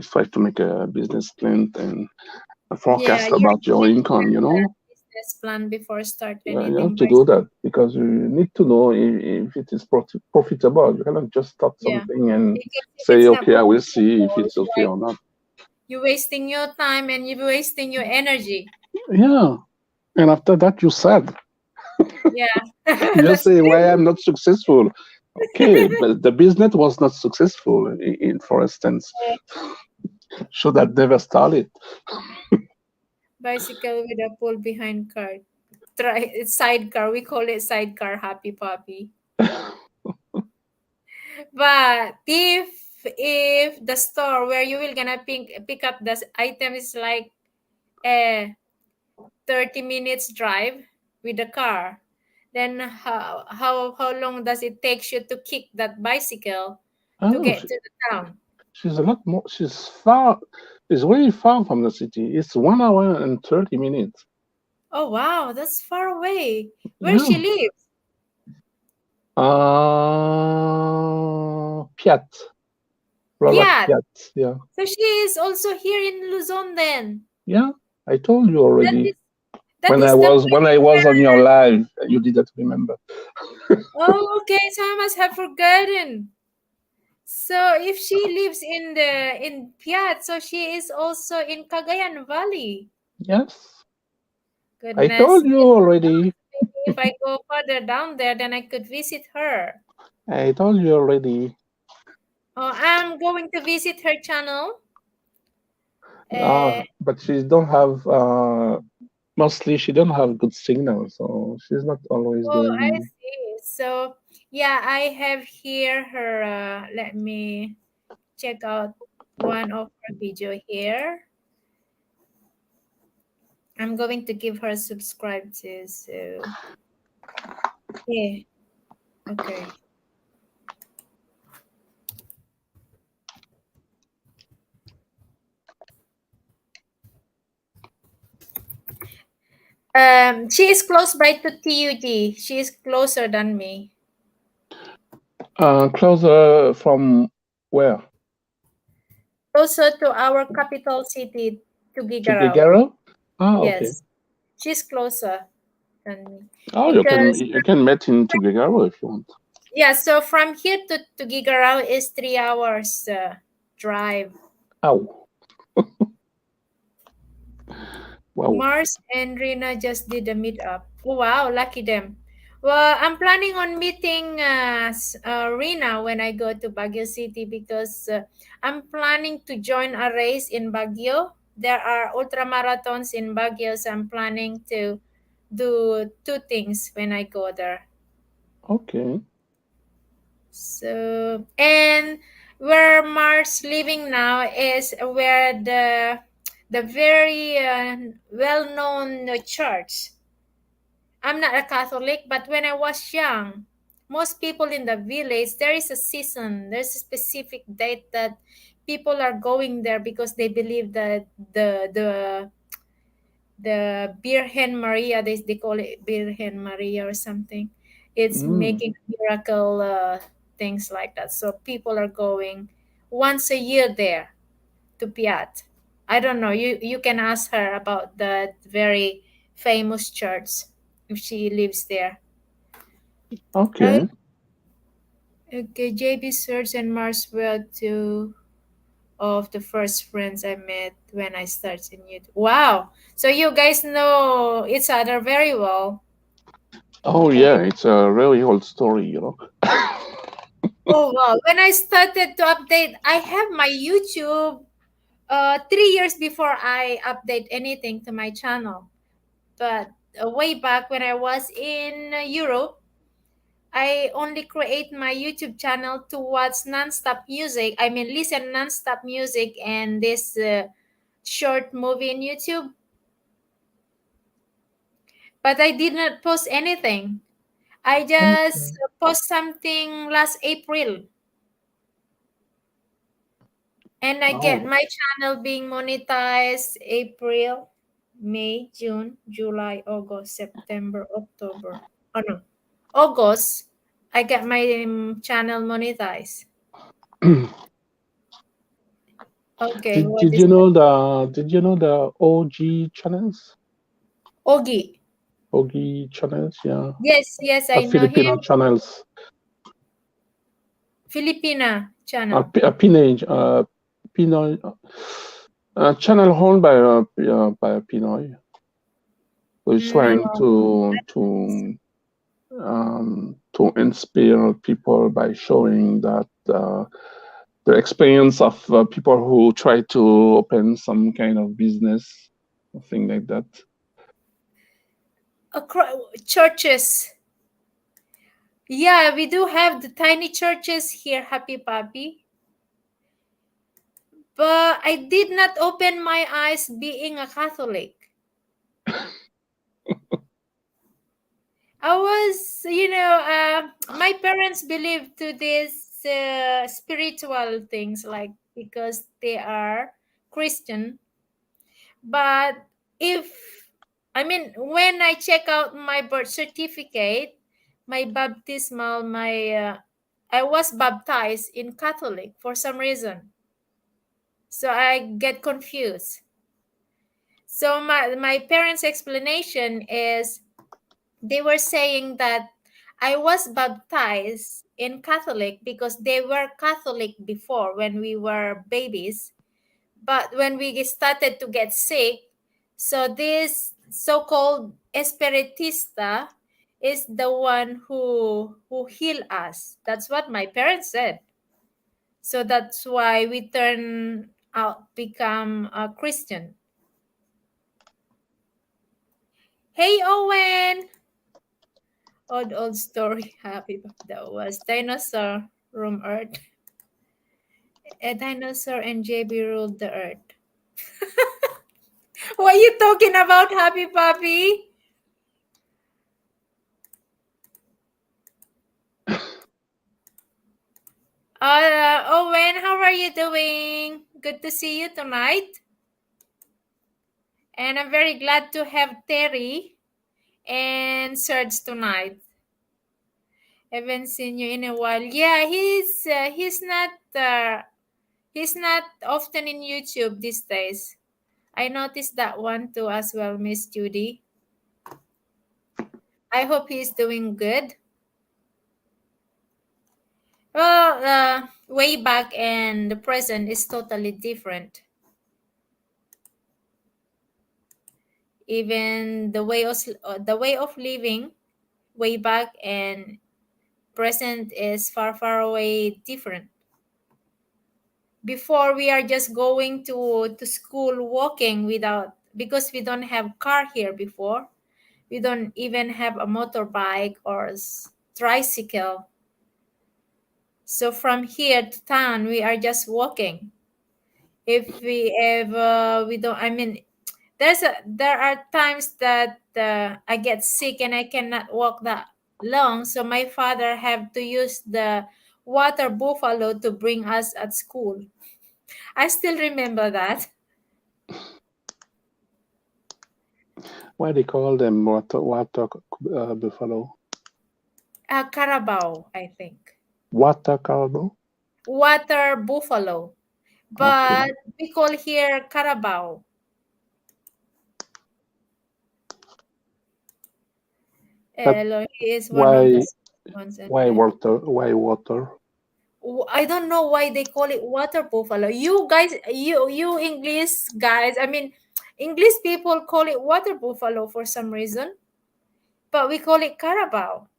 try to make a business plan and a Yeah, forecast you about your need to income. have You that know, business plan before start you have anything. to do that because you need to know if it is profitable. You cannot just start Yeah, something and because if say, it's not okay, I will see if profitable, it's it's okay like or not. you're wasting your time and you're wasting your energy. Yeah, and after that, you sad. Yeah, You that's say, why true. I'm not successful? Okay, but the business was not successful. For instance, should have never started. Bicycle with a pull behind car. Try it's sidecar. We call it sidecar, happy puppy. But if the store where you will gonna pick up the item is like a 30 minutes drive with the car, then how long does it take you to kick that bicycle to Oh, get to the town? she's a lot more. She's far. She's very far from the city. It's 1 hour and 30 minutes. Oh wow, that's far away. Where she Yeah. lives? Piat. Robert Yeah. Piat. Yeah. So she is also here in Luzon then. Yeah. I told you That already is that is the when I place was on your where. live. You didn't remember. Oh, okay. So I must have forgotten. So if she lives in Piat, so she is also in Cagayan Valley. Yes. I Goodness told you me. already. Maybe if I go further down there, then I could visit her. I told you already. Oh, I'm going to visit her channel. Uh, But she don't have. Mostly she don't have good signal, so she's not always oh, I doing. see. So yeah, I have here her. Let me check out one of her video here. I'm going to give her subscribe to. So yeah, okay. She is close by to TUD. She is closer than me. Closer from where? Closer to our capital city, to To Gigarao. Gigaro? Ah, okay. Yes, she's closer than me Oh, because you can meet in to Gigaro if you want. yeah. So from here to Gigarao is 3 hours drive. Ow. Wow. Mars and Rina just did a meetup. Oh, wow, lucky them. Well, I'm planning on meeting Rina when I go to Baguio City because I'm planning to join a race in Baguio. There are ultra marathons in Baguio, so I'm planning to do two things when I go there. Okay. So, and where Mars living now is where the very well-known church. I'm not a Catholic, but when I was young, most people in the village, there is a season, there's a specific date that people are going there because they believe that the Virgen Maria, they call it Virgen Maria or something. It's Mm. making miracle things like that. So people are going once a year there to Piat. I don't know. You can ask her about that very famous church if she lives there. Uh, Okay. okay, JB Search and Mars were two of the first friends I met when I started in YouTube. Wow. So you guys know each other very well. Oh yeah, it's a really old story, you know. Oh wow. When I started to update, I have my YouTube 3 years before I update anything to my channel. But way back when I was in Europe, I only create my YouTube channel to watch nonstop music. I mean, listen nonstop music and this short movie in YouTube. But I did not post anything. I just Okay. post something last April, and I get Oh, my channel being monetized April, May, June, July, August, September, October. Oh no, August. I get my channel monetized. Okay, what did is you that? know the OG channels? Ogi. OG channels, yeah. Yes, yes, A I know Filipino him. channels. Filipina channel. A Pinoy, Pinoy, channel owned by a Pinoy who's No. trying to inspire people by showing that the experience of people who try to open some kind of business, thing like that. Churches. Yeah, we do have the tiny churches here, Happy Papi. But I did not open my eyes being a Catholic. I was, my parents believe to these spiritual things, like because they are Christian. But when I check out my birth certificate, my baptismal, I was baptized in Catholic for some reason. So I get confused. So my parents' explanation is they were saying that I was baptized in Catholic because they were Catholic before when we were babies. But when we started to get sick, so this so-called espiritista is the one who healed us. That's what my parents said. So that's why we turn out become a Christian. Hey Owen, Old story. Happy. That was dinosaur room Earth. A dinosaur and JB ruled the Earth. What are you talking about, Happy Puppy? Owen, how are you doing? Good to see you tonight. And I'm very glad to have Terry and Serge tonight. Haven't seen you in a while. Yeah, he's not often in YouTube these days. I noticed that one too as well, Miss Judy. I hope he's doing good. Well, way back and the present is totally different. Even the way of living way back and present is far away different. Before we are just going to school walking without, because we don't have car here before. We don't even have a motorbike or tricycle. So from here to town, we are just walking. If we ever we don't, I mean, there are times that I get sick and I cannot walk that long. So my father have to use the water buffalo to bring us at school. I still remember that. Why they call them water buffalo? Carabao, I think. Water carabao? Water buffalo. But Okay. we call here Carabao. But He is one of the why ones. And why water? Why water? I don't know why they call it water buffalo. You guys, you English guys, I mean, English people call it water buffalo for some reason, but we call it Carabao.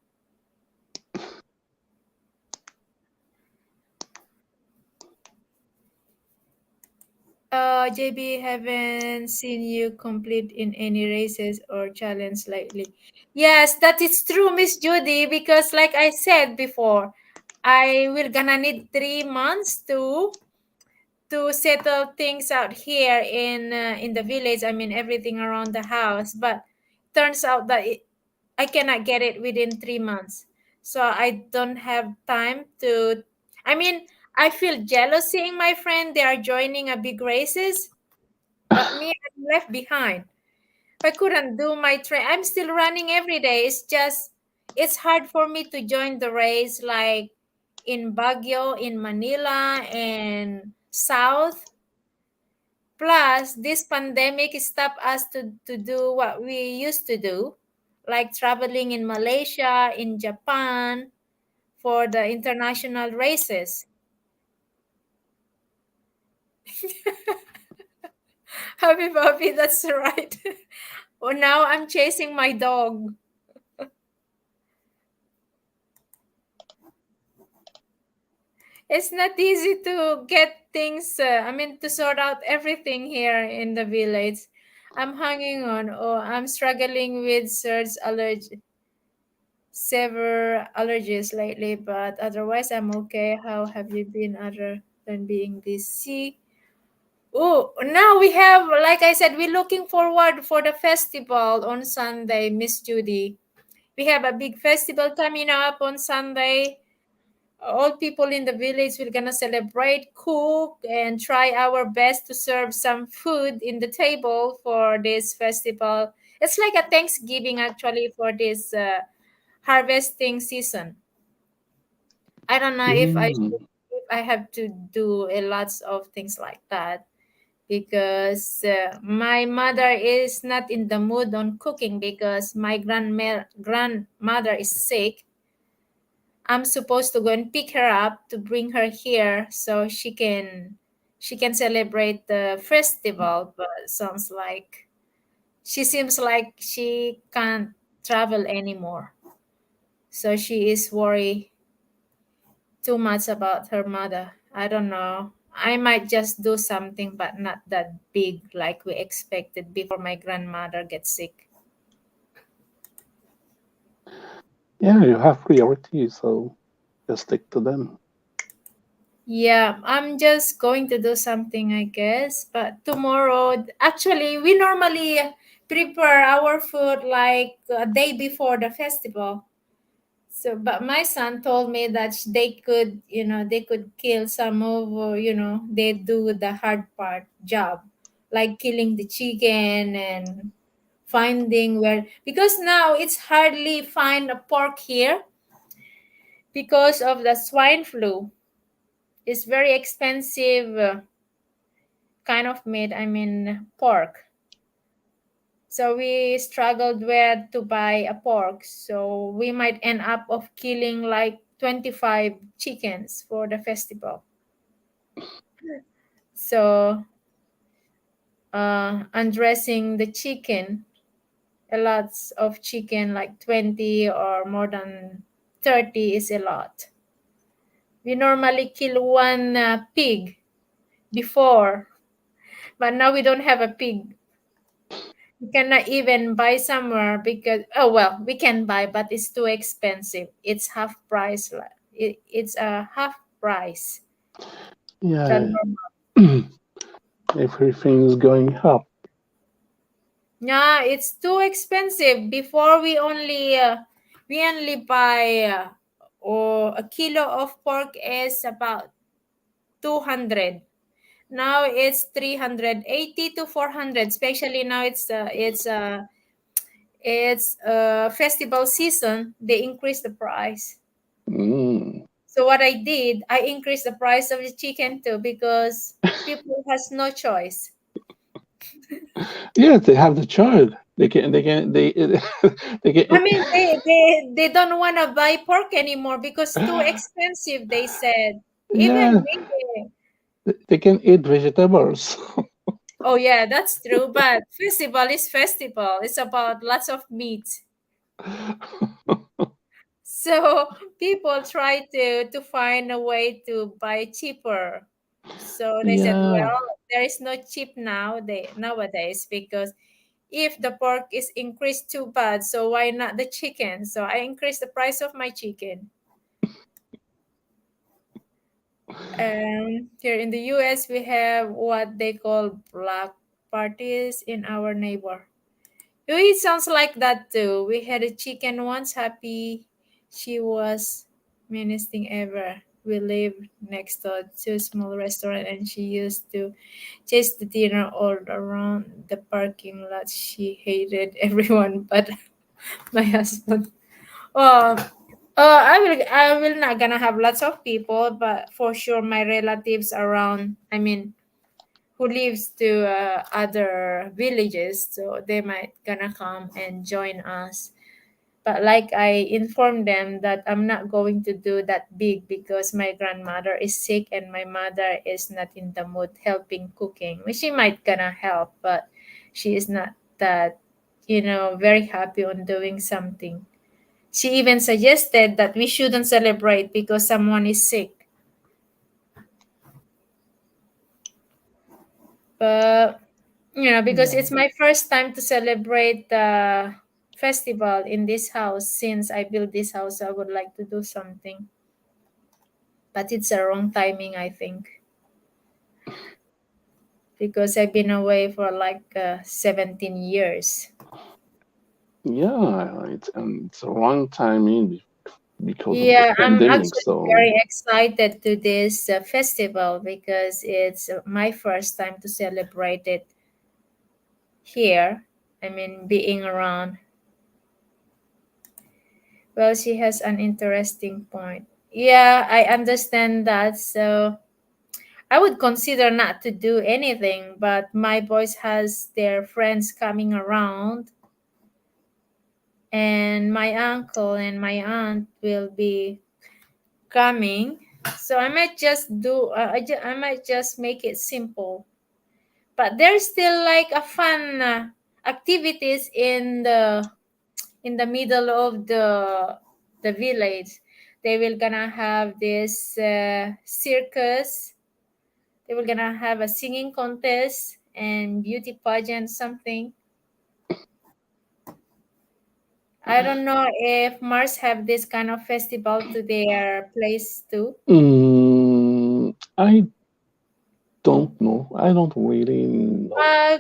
JB, haven't seen you complete in any races or challenge lately. Yes, that is true, Miss Judy, because like I said before, I will gonna need 3 months to settle things out here in the village. I mean everything around the house, but turns out that I cannot get it within 3 months. So I don't have time to. I mean, I feel jealous seeing my friend they are joining a big races, but me I'm left behind. I couldn't do my train. I'm still running every day. It's just it's hard for me to join the race like in Baguio, in Manila, and South. Plus, this pandemic stopped us to do what we used to do, like traveling in Malaysia, in Japan, for the international races. Happy Puppy, that's right. Well, now I'm chasing my dog. It's not easy to get things, I mean, to sort out everything here in the village. I'm hanging on. Oh, I'm struggling with surge allergy, severe allergies lately, but otherwise I'm okay. How have you been other than being busy? Oh, now we have, like I said, we're looking forward for the festival on Sunday, Miss Judy. We have a big festival coming up on Sunday. All people in the village will gonna celebrate, cook, and try our best to serve some food in the table for this festival. It's like a Thanksgiving actually for this harvesting season. I don't know Mm. if I have to do a lots of things like that because my mother is not in the mood on cooking because my grandmother is sick. I'm supposed to go and pick her up to bring her here so she can celebrate the festival, but sounds like she seems like she can't travel anymore. So she is worried too much about her mother. I don't know. I might just do something, but not that big like we expected before my grandmother gets sick. Yeah, you have priorities, so just stick to them. Yeah, I'm just going to do something, I guess. But tomorrow, actually, we normally prepare our food like a day before the festival. So, but my son told me that they could, they could kill some of, they do the hard part job, like killing the chicken and finding where, because now it's hardly find a pork here because of the swine flu. It's very expensive kind of meat. I mean pork. So we struggled where to buy a pork. So we might end up of killing like 25 chickens for the festival. So undressing the chicken, a lots of chicken like 20 or more than 30 is a lot. We normally kill one pig before, but now we don't have a pig. We cannot even buy somewhere because, oh well, we can buy, but it's too expensive. It's half price. It's a half price than Yeah, normal. everything's going up. Yeah, it's too expensive. Before we only buy or a kilo of pork is about 200. Now it's 380 to 400. Especially now it's festival season. They increase the price. Mm. So what I did, I increased the price of the chicken too because people has no choice. Yeah, they have the child. They I can, mean, they don't want to buy pork anymore because too expensive. They said. Even yeah, me. they can eat vegetables. Oh yeah, that's true. But festival is festival. It's about lots of meat. So people try to find a way to buy cheaper. So they said, Yeah, well, there is no cheap nowadays because if the pork is increased too bad, so why not the chicken? So I increased the price of my chicken. Here in the US, we have what they call black parties in our neighbor. Oh, it sounds like that too. We had a chicken once, Happy. She was meanest thing ever. We lived next door to a small restaurant and she used to chase the dinner all around the parking lot. She hated everyone but my husband. Oh, I will not gonna have lots of people, but for sure my relatives around. I mean, who lives to other villages, so they might gonna come and join us. But like I informed them that I'm not going to do that big because my grandmother is sick and my mother is not in the mood helping cooking. Well, she might gonna help, but she is not that, very happy on doing something. She even suggested that we shouldn't celebrate because someone is sick. But because yeah, it's my first time to celebrate the festival in this house since I built this house. I would like to do something, but it's a wrong timing, I think, because I've been away for like 17 years. yeah. It's a wrong timing because of the Yeah, I'm pandemic. actually So very excited to this festival because it's my first time to celebrate it here. I mean, being around. Well, she has an interesting point. Yeah, I understand that. So I would consider not to do anything, but my boys has their friends coming around, and my uncle and my aunt will be coming. So I might just do. I might just make it simple. But there's still like a fun activities in the middle of the village. They will gonna have this circus. They were gonna have a singing contest and beauty pageant something. I don't know if Mars have this kind of festival to their place too. I don't know. I don't really know. Uh,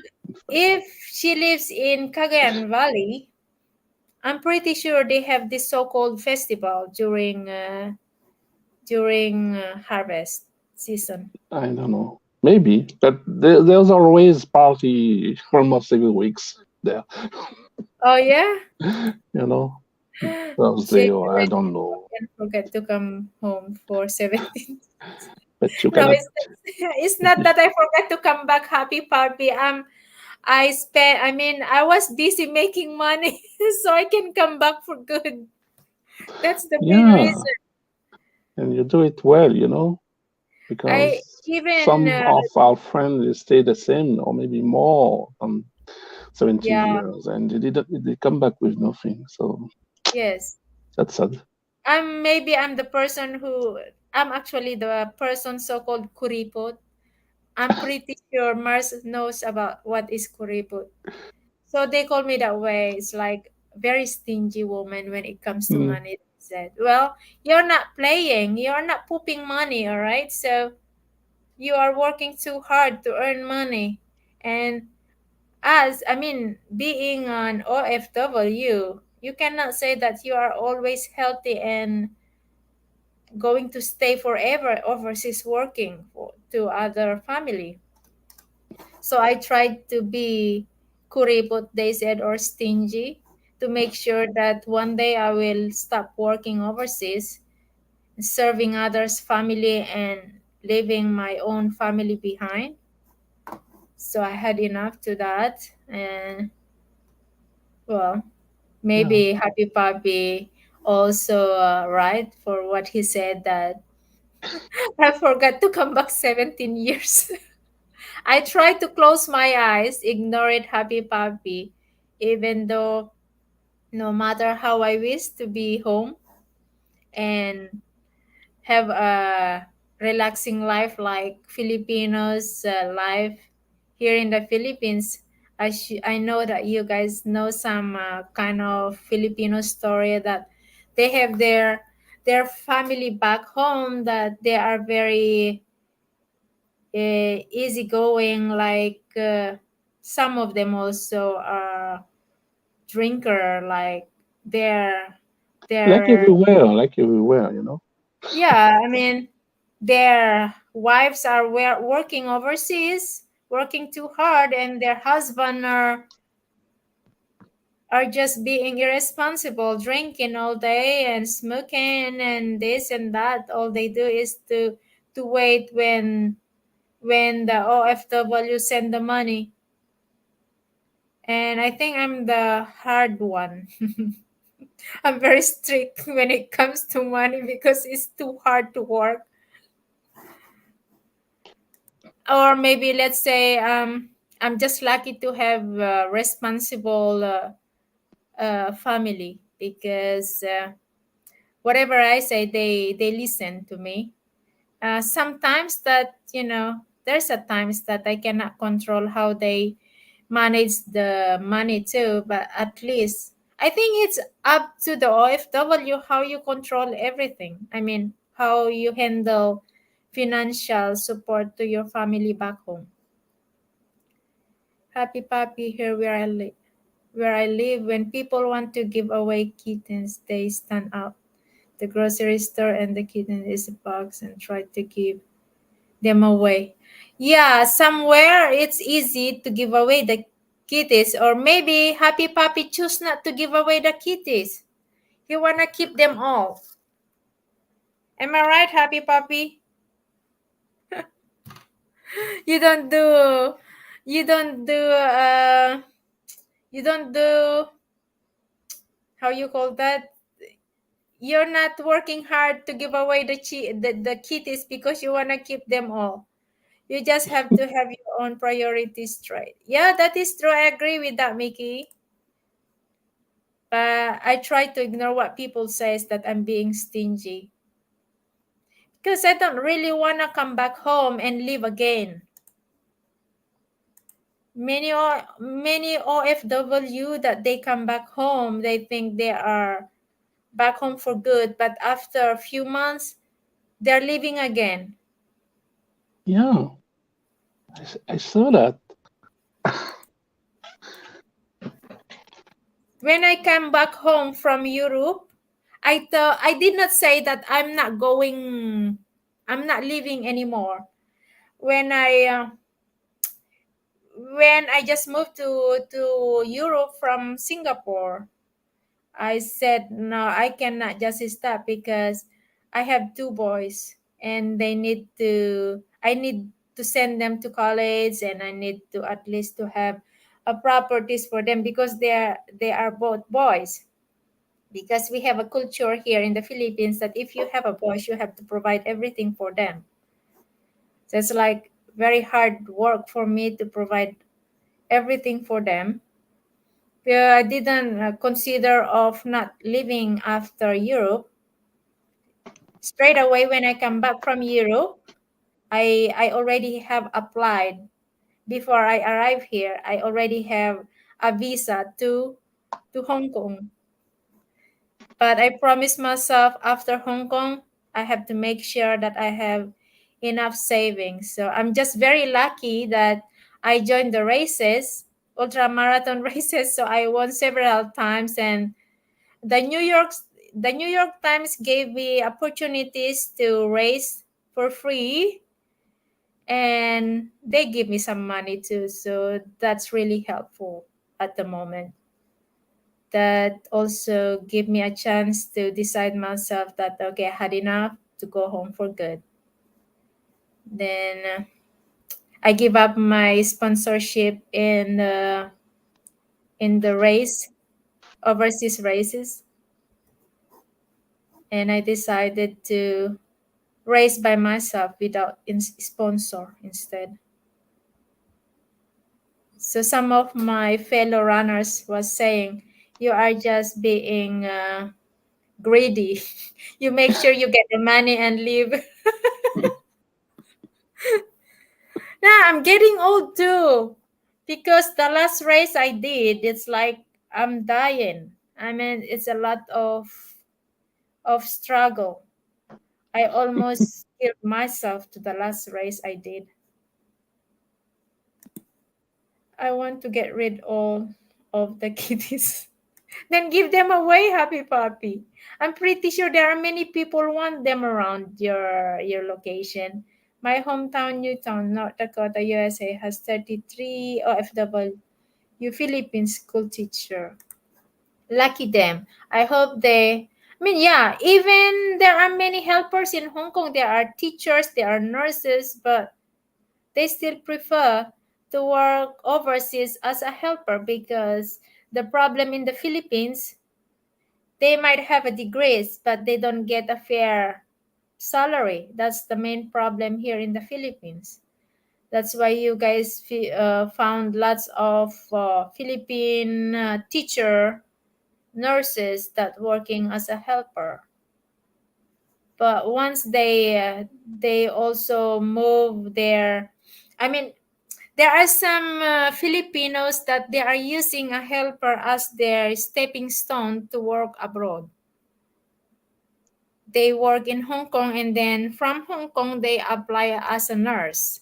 if she lives in Cagayan Valley, I'm pretty sure they have this so-called festival during harvest season. I don't know. Maybe, but there's always party almost every weeks there. Oh yeah, You know, Thursday shame or I that don't know. you can forget to come home for 17. But you No, cannot. it's not that I forgot to come back happy puppy. I mean, I was busy making money so I can come back for good. That's the main Yeah, reason. and you do it well, I because even some of our friends stay the same or maybe more than 70 yeah, years, and they come back with nothing. So yes. that's sad. I'm the person who I'm actually the person so-called kuripot. I'm pretty sure Mars knows about what is kuripot. So they call me that way. It's like very stingy woman when it comes to Mm, money. They said, well, you're not playing, you're not pooping money, all right? So you are working too hard to earn money. And being an OFW, you cannot say that you are always healthy and going to stay forever overseas working to other family. So I tried to be kuripot, they said, or stingy to make sure that one day I will stop working overseas, serving others' family and leaving my own family behind. So I had enough to that. And well, yeah, maybe Happy Puppy also right for what he said that I forgot to come back 17 years. I try to close my eyes, ignore it, Happy Puppy, even though no matter how I wish to be home and have a relaxing life like Filipinos life here in the Philippines. I know that you guys know some kind of Filipino story that they have their family back home that they are very easygoing. Like some of them also are drinker. Like they're they're like everywhere. yeah. I mean, their wives are working overseas, working too hard, and their husband are just being irresponsible, drinking all day and smoking and this and that. All they do is to wait when the OFW send the money. And I think I'm the hard one. I'm very strict when it comes to money because it's too hard to work. Or maybe let's say I'm just lucky to have a responsible family because whatever I say, they listen to me. Sometimes that there's a times that I cannot control how they manage the money too, but at least I think it's up to the OFW how you control everything. I mean, how you handle financial support to your family back home. Happy Puppy, here where I live, when people want to give away kittens, they stand out the grocery store and the kitten is a box and try to give them away. Yeah, somewhere it's easy to give away the kitties, or maybe Happy Puppy choose not to give away the kitties. He wanna keep them all. Am I right, Happy Puppy? You don't do, you don't do, you don't do. How you call that? You're not working hard to give away the kitties because you wanna keep them all. You just have to have your own priorities straight. Yeah, that is true. I agree with that, Mickey. But I try to ignore what people says that I'm being stingy because I don't really want to come back home and live again. Many OFW that they come back home, they think they are back home for good, but after a few months, they're leaving again. Yeah, I saw that. When I come back home from Europe, I did not say that I'm not going, I'm not leaving anymore. When I just moved to Europe from Singapore, I said no, I cannot just stop because I have two boys and I need to send them to college, and I need to at least to have a properties for them because they are both boys. Because we have a culture here in the Philippines that if you have a boys, you have to provide everything for them. So it's like very hard work for me to provide everything for them. I didn't consider of not living after Europe. Straight away when I come back from Europe, I already have applied. Before I arrive here, I already have a visa to Hong Kong. But I promised myself after Hong Kong, I have to make sure that I have enough savings. So I'm just very lucky that I joined the races, ultra marathon races. So I won several times, and the New York the New York Times gave me opportunities to race for free, and they give me some money too. So that's really helpful at the moment. That also give me a chance to decide myself that okay, I had enough to go home for good. Then I give up my sponsorship in the race, overseas races, and I decided to race by myself without sponsor instead. So some of my fellow runners was saying, "You are just being greedy. You make sure you get the money and leave." Yeah, I'm getting old too. Because the last race I did, it's like I'm dying. I mean, it's a lot of struggle. I almost killed myself to the last race I did. I want to get rid of the kitties. Then give them away, happy puppy. I'm pretty sure there are many people want them around your location. My hometown, Newtown, North Dakota, USA, has 33 OFW Philippine school teacher. Lucky them. I hope they. I mean, yeah. Even there are many helpers in Hong Kong. There are teachers, there are nurses, but they still prefer to work overseas as a helper because the problem in the Philippines, they might have a degrees, but they don't get a fair salary. That's the main problem here in the Philippines. That's why you guys found lots of Philippine teacher nurses that working as a helper. But once they also move their, I mean, there are some Filipinos that they are using a helper as their stepping stone to work abroad. They work in Hong Kong, and then from Hong Kong they apply as a nurse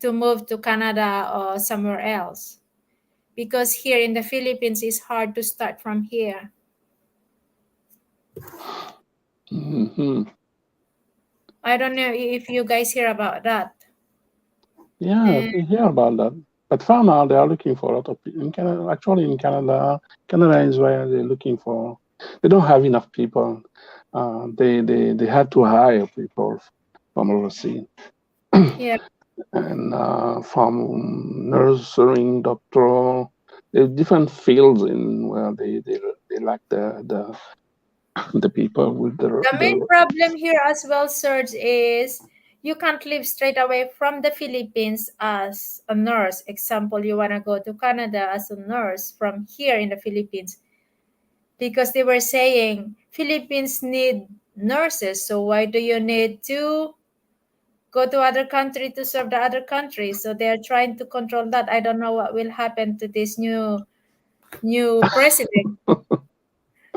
to move to Canada or somewhere else. Because here in the Philippines it's hard to start from here. Hmm. I don't know if you guys hear about that. Yeah, we hear about that. But for now, they are looking for a lot of people in Canada. Actually, in Canada, Canada is where they're looking for. They don't have enough people. They had to hire people from overseas. Yeah. And from nursing, doctoral, there's different fields in where they lack the people with The main the problem here as well, Serge, is you can't live straight away from the Philippines as a nurse. Example, you want to go to Canada as a nurse from here in the Philippines because they were saying Philippines need nurses. So why do you need to go to other country to serve the other country. So they're trying to control that. I don't know what will happen to this new president.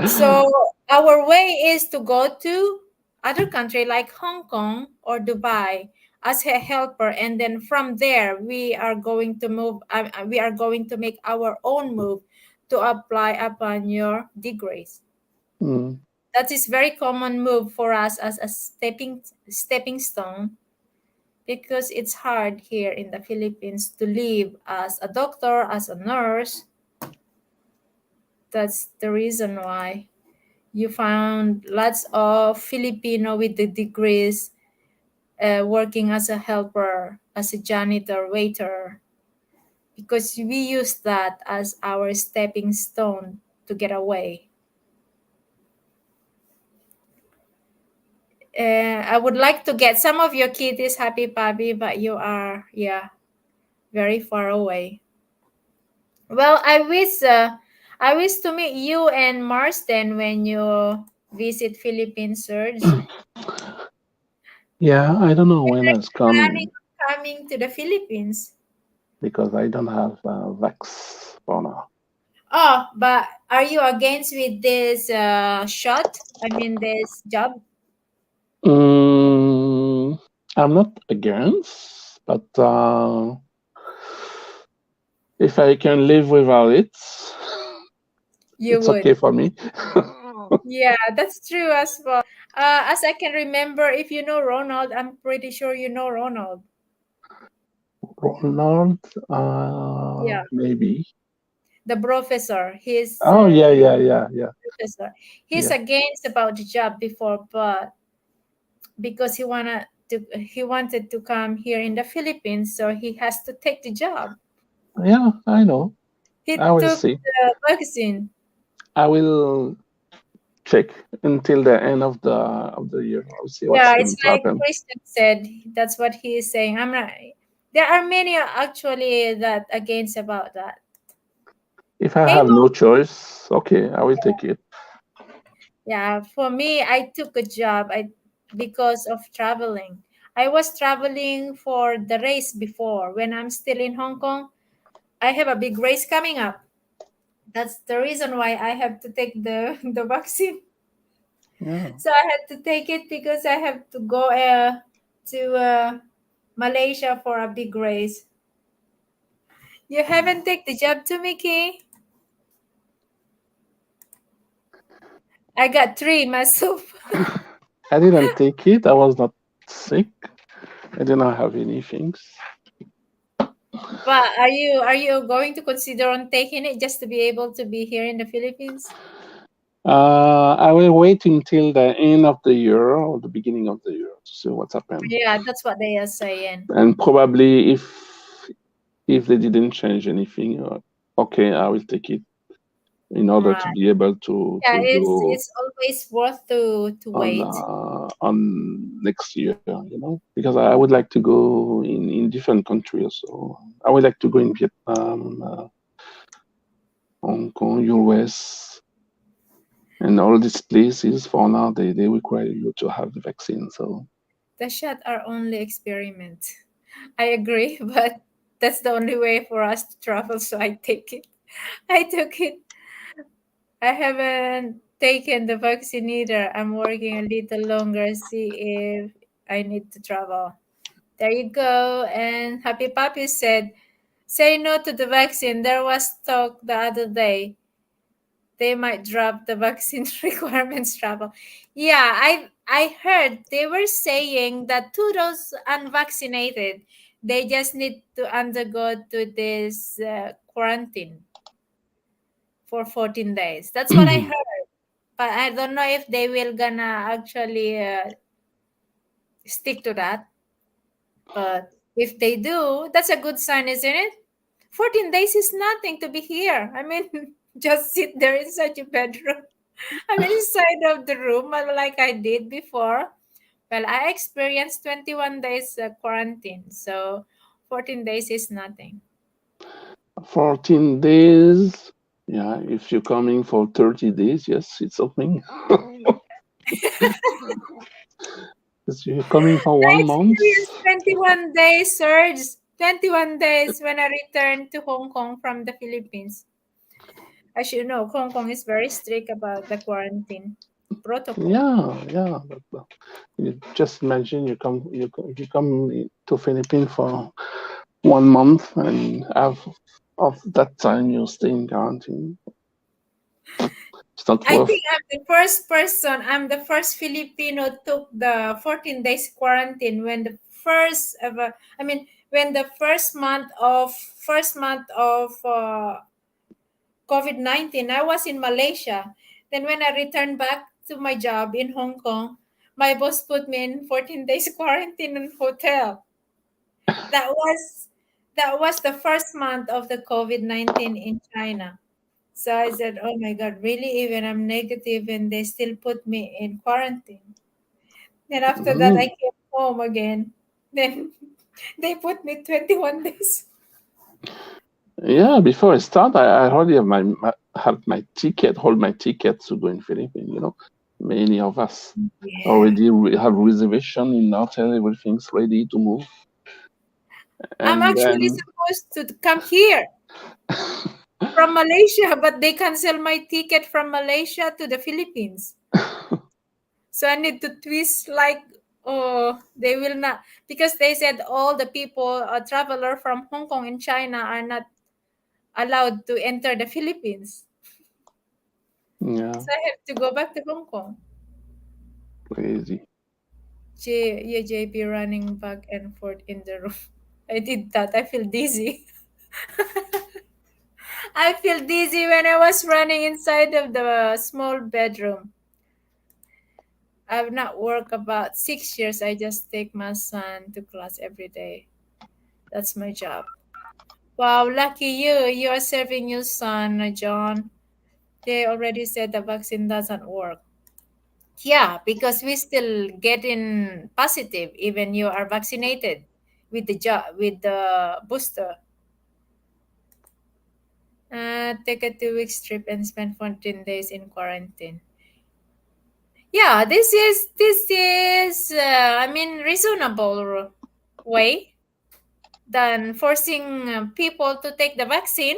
So our way is to go to other country like Hong Kong or Dubai as a helper, and then from there we are going to move. We are going to make our own move to apply upon your degrees. Mm. That is very common move for us as a stepping stone, because it's hard here in the Philippines to live as a doctor, as a nurse. That's the reason why you found lots of Filipino with the degrees working as a helper, as a janitor, waiter, because we use that as our stepping stone to get away. I would like to get some of your kitties happy puppy, but you are, yeah, very far away. Well, I wish to meet you and Marsden when you visit Philippines, Serge. Yeah, I don't know when it's Planning coming on coming to the Philippines. because I don't have vax for now. Oh, but are you against with this shot? I mean, this job? Mm, I'm not against, but if I can live without it, You it's would. okay for me. Yeah, that's true as well. As I can remember, if you know Ronald, I'm pretty sure you know Ronald. Ronald, Yeah, maybe. the professor. He's Oh yeah, yeah, yeah, yeah, professor. He's yeah, against about the job before, but because he wanted to come here in the Philippines, so he has to take the job. yeah. I know. He I will took see. the vaccine. I will check until the end of the year. I'll see what's Yeah, it's going to like happen. Christian said. That's what he is saying. I'm not. There are many actually that against about that. If I have no Halo. choice, okay, I will take it. Yeah, for me, I took a job. Because of traveling. I was traveling for the race before when I'm still in Hong Kong. I have a big race coming up. That's the reason why I have to take the the vaccine. Yeah. So I had to take it because I have to go to Malaysia for a big race. You haven't taken the job to Mickey. I got three myself. I didn't take it. I was not sick. I did not have anything. But are you going to consider on taking it just to be able to be here in the Philippines? I will wait until the end of the year or the beginning of the year to see what's happened. Yeah, that's what they are saying. And probably if they didn't change anything, okay, I will take it in order to Right. be able to Yeah, go it's always worth to wait. on next year, because I would like to go in different countries. So I would like to go in Vietnam, Hong Kong, US, and all these places. For now, they require you to have the vaccine. So The shot are only experiment. I agree, but that's the only way for us to travel, so I take it. I took it. I haven't taken the vaccine either. I'm working a little longer, see if I need to travel. There you go. And Happy Papi said, say no to the vaccine. There was talk the other day. They might drop the vaccine requirements travel. Yeah, I heard they were saying that to those unvaccinated, they just need to undergo to this quarantine for 14 days. That's what I heard. But I don't know if they will gonna actually stick to that. But if they do, that's a good sign, isn't it? 14 days is nothing to be here. I mean, just sit there inside your bedroom. I mean, inside of the room, like I did before. Well, I experienced 21 days quarantine. So 14 days is nothing. 14 days. Yeah, if you're coming for 30 days, yes, it's something. Because you're coming for I 1 month. experienced 21 days surge. 21 days when I returned to Hong Kong from the Philippines. As you know, Hong Kong is very strict about the quarantine protocol. Yeah. But you just imagine you come to Philippines for 1 month, and of that time you stay in quarantine. It's not I worth. think I'm the first Filipino took the 14 days quarantine when the first ever, I mean, when the first month of COVID-19, I was in Malaysia. Then when I returned back to my job in Hong Kong, my boss put me in 14 days quarantine in hotel. That was that was the first month of the COVID-19 in China. So I said, "Oh my God, really? Even I'm negative, and they still put me in quarantine." Then after that, I Mm. came home again. Then they put me 21 days. Yeah, before I start, I already have had my ticket, hold my ticket to go in Philippines. Many of us Yeah. already have reservation in hotel, everything's ready to move. I'm And actually then supposed to come here from Malaysia, but they cancel my ticket from Malaysia to the Philippines. So I need to twist like, oh, they will not, because they said all the people, a traveler from Hong Kong and China are not allowed to enter the Philippines. yeah, So I have to go back to Hong Kong. crazy. Yeah, JP running back and forth in the room. I did that. I feel dizzy. I feel dizzy when I was running inside of the small bedroom. I've not worked about 6 years. I just take my son to class every day. That's my job. Wow, lucky you. You are serving your son, John. They already said the vaccine doesn't work. Yeah, because we still getting positive even you are vaccinated with the with the booster. Take a 2 week trip and spend 14 days in quarantine. Yeah, this is I mean reasonable way than forcing people to take the vaccine.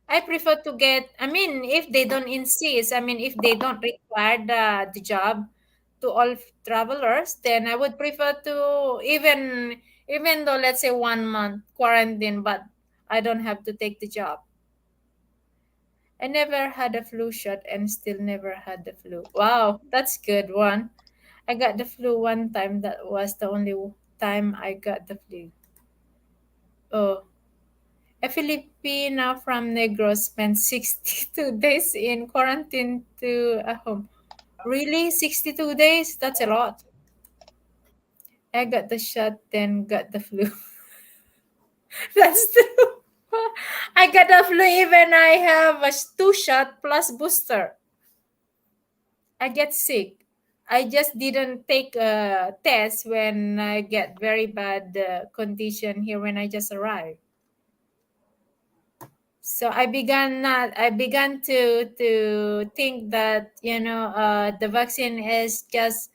I prefer to get, I mean, if they don't insist, I mean, if they don't require the job to all travelers, then I would prefer to even though let's say 1 month quarantine, but I don't have to take the job. I never had a flu shot and still never had the flu. Wow, that's good one. I got the flu one time. That was the only time I got the flu. Oh, a Filipina from Negros spent 62 days in quarantine to a home. Really? 62 days? That's a lot. I got the shot, then got the flu. That's true. I got the flu even I have a two shot plus booster. I get sick. I just didn't take a test when I get very bad condition here when I just arrived. So I began to think that the vaccine is just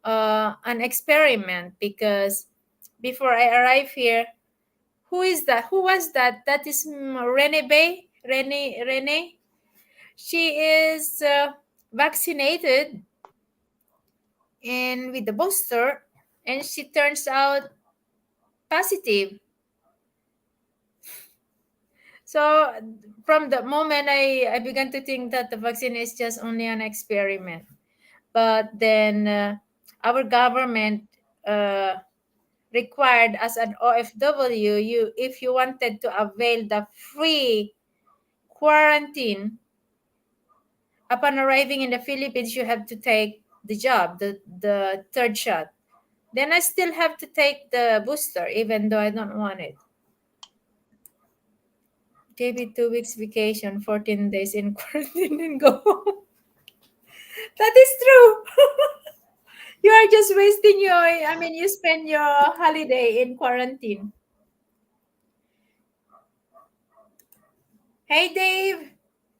an experiment, because before I arrived here, who was that? That is Rene Bay, Rene. She is vaccinated and with the booster, and she turns out positive. So from the moment I began to think that the vaccine is just only an experiment. But then our government uh, required as an OFW, you if you wanted to avail the free quarantine upon arriving in the Philippines, you have to take the job, the third shot. Then I still have to take the booster, even though I don't want it. Maybe 2 weeks vacation, 14 days in quarantine, and go home. That is true. You are just wasting you spend your holiday in quarantine. Hey, Dave.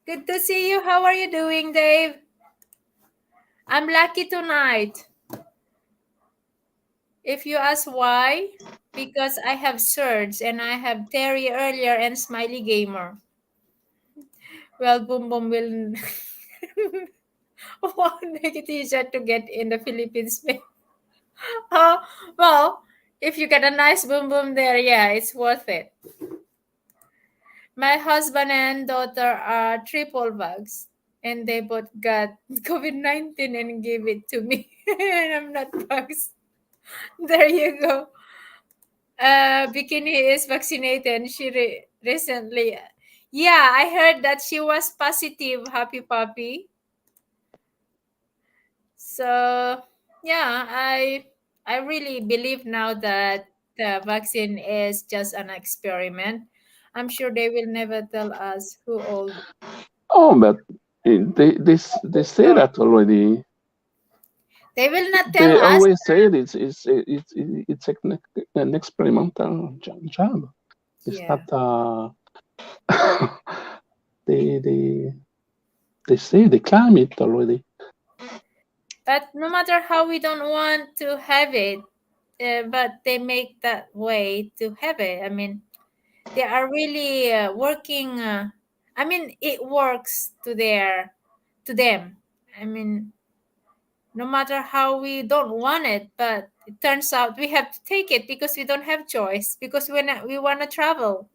Good to see you. How are you doing, Dave? I'm lucky tonight. If you ask why, because I have Surge and I have Terry earlier and Smiley Gamer. Well, Boom Boom will want Nikitija to get in the Philippines. Oh, well, if you get a nice Boom Boom there, yeah, it's worth it. My husband and daughter are triple bugs, and they both got COVID-19 and gave it to me. And I'm not bugs. There you go. Bikini is vaccinated. She recently, yeah, I heard that she was positive, happy puppy. So yeah, I really believe now that the vaccine is just an experiment. I'm sure they will never tell us who all. Oh, but they say Sure. that already. They will not tell They us. always say it's an experimental job. It's Yeah. not. They they they say they claim it already. But no matter how we don't want to have it, but they make that way to have it. I mean, they are really working. I mean, it works to them. I mean, no matter how we don't want it, but it turns out we have to take it because we don't have choice because we want to travel.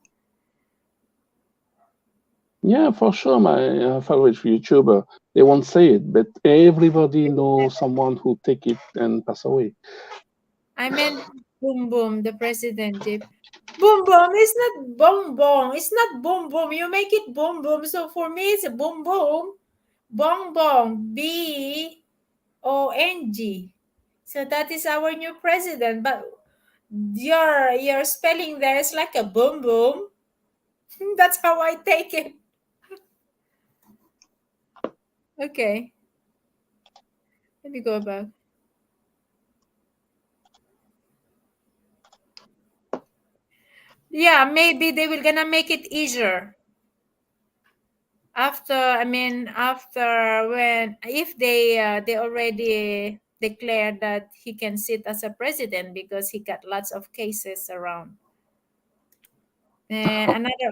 Yeah, for sure. My favorite YouTuber. They won't say it, but everybody knows someone who take it and pass away. I meant boom boom, the president Jeep. Boom boom, it's not boom boom. It's not boom boom. You make it boom boom. So for me, it's a boom boom. Bong bong. BONG. So that is our new president. But your spelling there is like a boom boom. That's how I take it. Okay, let me go back. Yeah, maybe they will gonna make it easier after. I mean, after when if they already declared that he can sit as a president because he got lots of cases around. And another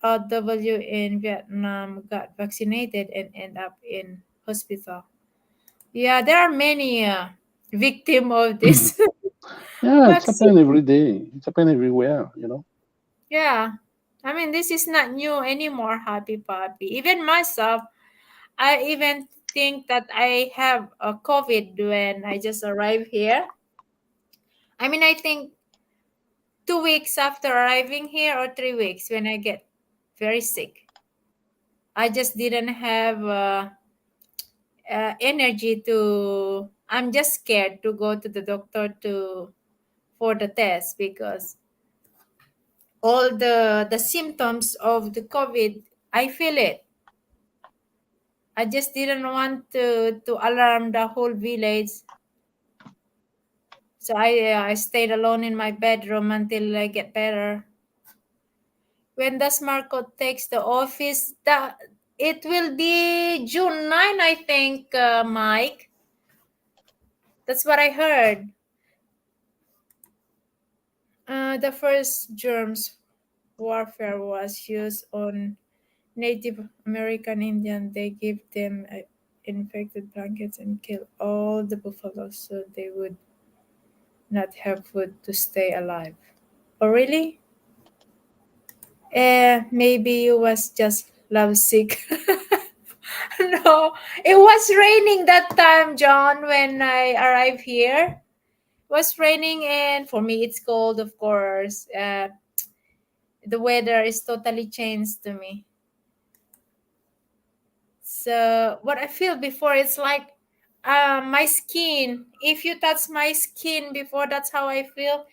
OFW in Vietnam got vaccinated and end up in hospital. Yeah, there are many victim of this Yeah, it's vaccine. happening every day. It's happening everywhere. Yeah, I mean this is not new anymore. Happy puppy. Even myself, I even think that I have a COVID when I just arrived here. I mean, I think 2 weeks after arriving here or 3 weeks when I get very sick. I just didn't have energy to. I'm just scared to go to the doctor to for the test because all the symptoms of the COVID, I feel it. I just didn't want to alarm the whole village. So I stayed alone in my bedroom until I get better. When does Marco takes the office? That it will be June 9, I think, Mike. That's what I heard. The first germs warfare was used on Native American Indian. They give them infected blankets and kill all the buffaloes so they would not have food to stay alive. Oh, really? Maybe you was just lovesick. No, it was raining that time, John, when I arrived here. It was raining, and for me, it's cold, of course. The weather is totally changed to me. So, what I feel before, it's like my skin. If you touch my skin before, that's how I feel.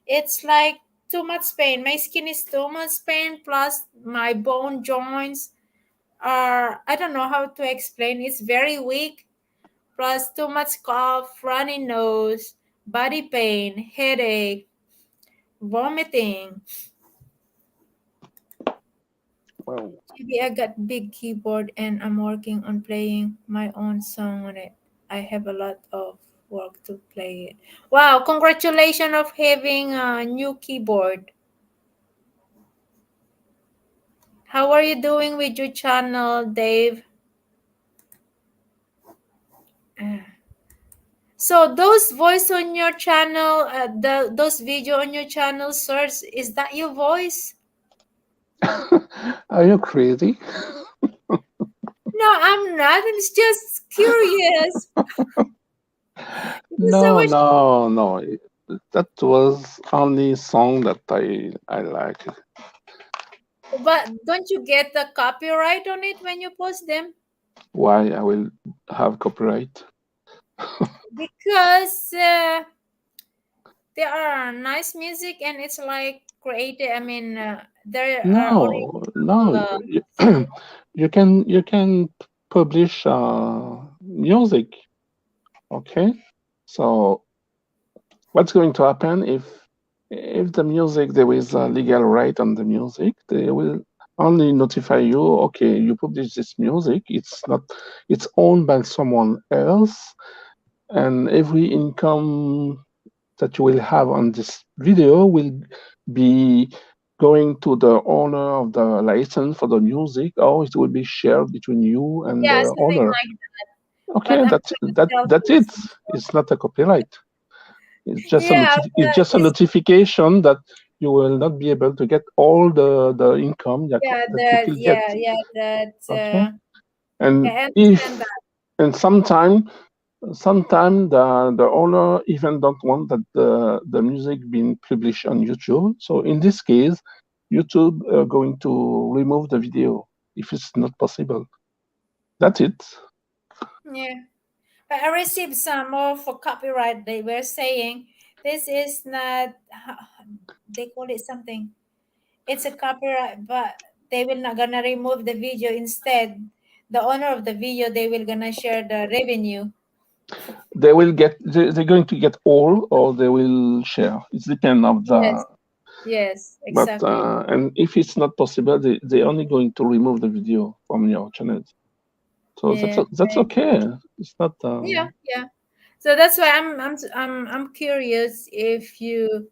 It's like too much pain. My skin is too much pain, plus my bone joints are, I don't know how to explain. It's very weak, plus too much cough, runny nose, body pain, headache, vomiting. Wow. Maybe I got big keyboard and I'm working on playing my own song on it. I have a lot of work to play it. Wow, congratulations of having a new keyboard. How are you doing with your channel, Dave? So those voice on your channel, those video on your channel, sirs, is that your voice? Are you crazy? No, I'm not. I'm just curious. There's so No, much, no, no. That was only song that I like. but don't you get the copyright on it when you post them? Why I will have copyright? Because they are nice music and it's like created. I mean, there are No, original. no. You can publish music. Okay. So what's going to happen if the music there is a legal right on the music, they will only notify you. Okay, you publish this music. It's owned by someone else, and every income that you will have on this video will be going to the owner of the license for the music, or it will be shared between you and Yeah, the something owner. like that. But Okay, I'm that's kind of that's it. selfish. It's not a copyright. Yeah, It's but just a notification that you will not be able to get all the income yeah, that you could get. that. Okay, Okay, and I understand if that. and sometime the owner even don't want that the music being published on YouTube. So in this case, YouTube are going to remove the video if it's not possible. That's it. Yeah. But I received some more for copyright. They were saying this is not, they call it something. It's a copyright, but they will not gonna remove the video. Instead, the owner of the video, they will gonna share the revenue. They're going to get all, or they will share. It depends of the. Yes, yes, But exactly. and if it's not possible, they only going to remove the video from your channel. So Yeah, that's okay. It's not. yeah, yeah. So that's why I'm curious if you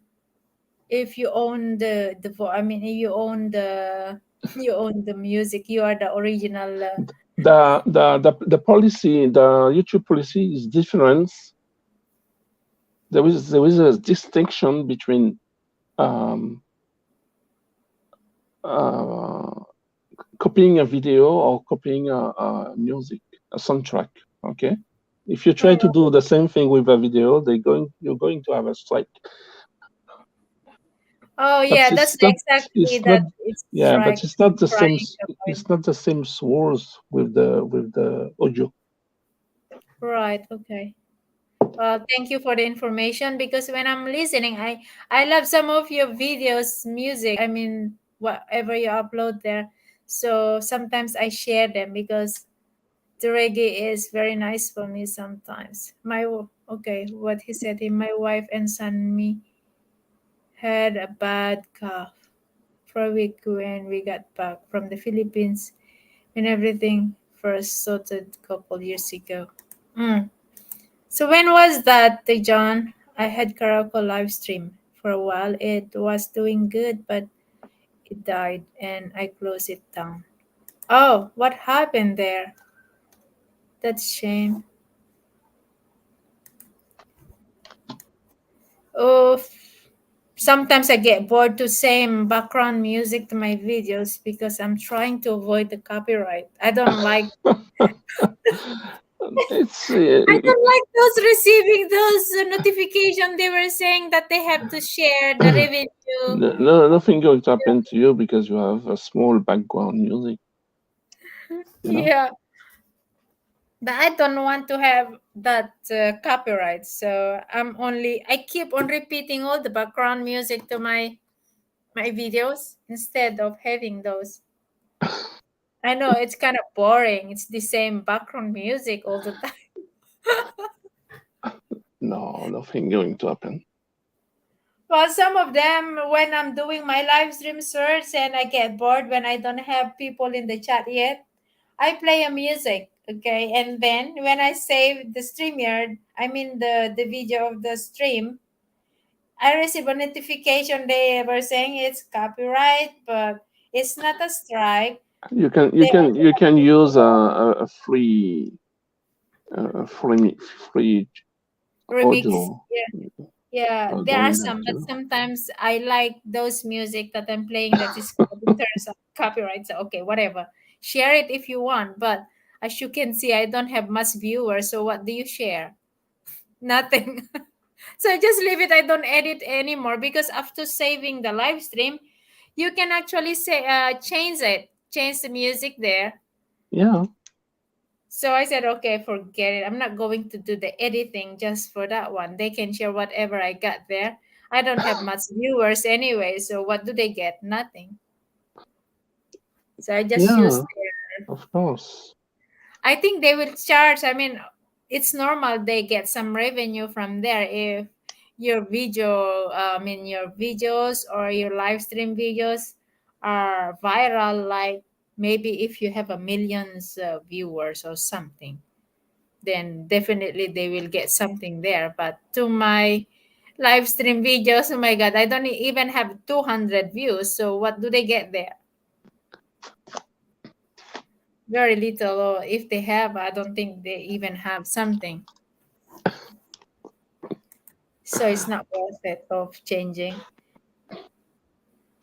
own I mean, if you own the you own the music, you are the original. The policy, the YouTube policy is different. There is a distinction between um, uh, copying a video or copying a music, a soundtrack. Okay, if you try to Oh, do the same thing with a video, you're going to have a strike. oh But yeah, that's exactly it's not that. It's yeah, but right. it's not the same. Trying to avoid. It's not the same source with the audio. Right. Okay. Well, thank you for the information because when I'm listening, I love some of your videos, music. I mean, whatever you upload there. So sometimes I share them because the reggae is very nice for me sometimes. Okay, what he said, my wife and son me had a bad cough for a week when we got back from the Philippines when everything first started a couple years ago. Mm. So when was that, John? I had karaoke live stream for a while. It was doing good, but it died and I closed it down. Oh, what happened there? That's shame. Oh, sometimes I get bored to same background music to my videos because I'm trying to avoid the copyright. It's I don't like those receiving those notification. They were saying that they have to share the revenue. nothing going to happen to you because you have a small background music. You know. Yeah, but I don't want to have that copyright. So I keep on repeating all the background music to my videos instead of having those. I know it's kind of boring. It's the same background music all the time. No, nothing going to happen. Well, some of them, when I'm doing my live stream search and I get bored when I don't have people in the chat yet, I play a music. Okay, and then when I save the StreamYard, I mean the video of the stream, I received a notification. They were saying it's copyright, but it's not a strike. You can use a free Remix. audio. Yeah, there Don't are need that some, but too. sometimes I like those music that I'm playing that is in terms of copyright. So okay, whatever. Share it if you want, but as you can see, I don't have much viewers. So what do you share? Nothing. So I just leave it. I don't edit anymore because after saving the live stream, you can actually say change the music there. Yeah. So I said, okay, forget it. I'm not going to do the editing just for that one. They can share whatever I got there. I don't have much viewers anyway. So what do they get? Nothing. So I just use Yeah. their. Of course. I think they will charge. I mean, it's normal they get some revenue from there if your your videos or your live stream videos are viral. Like maybe if you have a millions viewers or something, then definitely they will get something there. But to my live stream videos, oh my God, I don't even have 200 views. So what do they get there? Very little. Or if they have, I don't think they even have something. So it's not worth it of changing.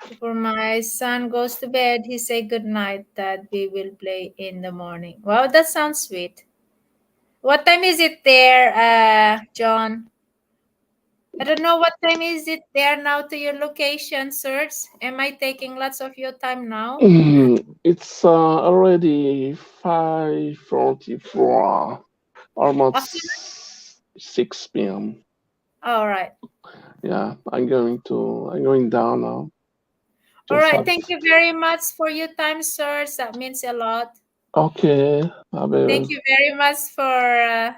Before my son goes to bed, he say good night that we will play in the morning. Wow, that sounds sweet. What time is it there, John? I don't know what time is it there now to your location, sirs. Am I taking lots of your time now? It's already 5:44, Afternoon? almost 6 p.m. All right. Yeah, I'm going down now. All Just right. have. Thank you very much for your time, sirs. That means a lot. Okay, I Thank will. you very much for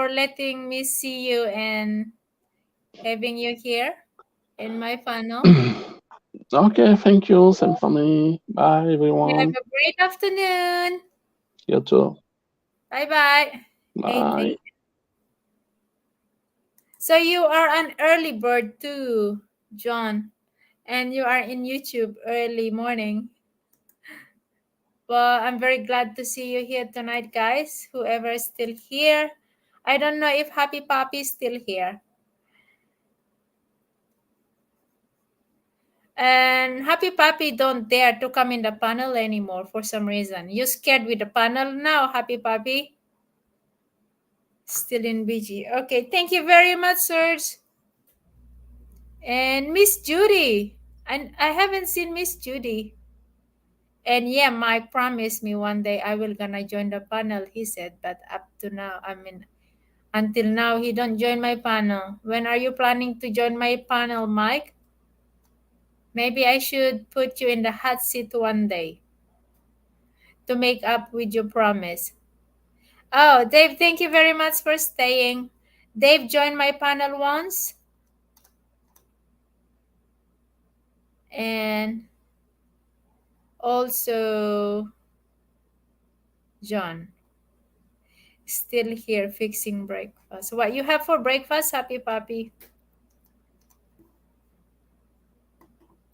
letting me see you and having you here in my panel. Okay, thank you, same for me. Bye, You have everyone. a great afternoon. You too. Bye bye. Bye. 8 a.m. So you are an early bird too, John, and you are in YouTube early morning. Well, I'm very glad to see you here tonight, guys. Whoever is still here. I don't know if Happy Poppy is still here. And Happy Puppy don't dare to come in the panel anymore for some reason. You scared with the panel now, Happy Puppy? Still in BG. Okay, thank you very much, sirs. And Miss Judy. And I haven't seen Miss Judy. And yeah, Mike promised me one day I will gonna join the panel, he said. But up to now, I mean, until now, he don't join my panel. When are you planning to join my panel, Mike? Maybe I should put you in the hot seat one day to make up with your promise. Oh, Dave, thank you very much for staying. Dave joined my panel once, and also John still here fixing breakfast. What you have for breakfast, Happy Puppy?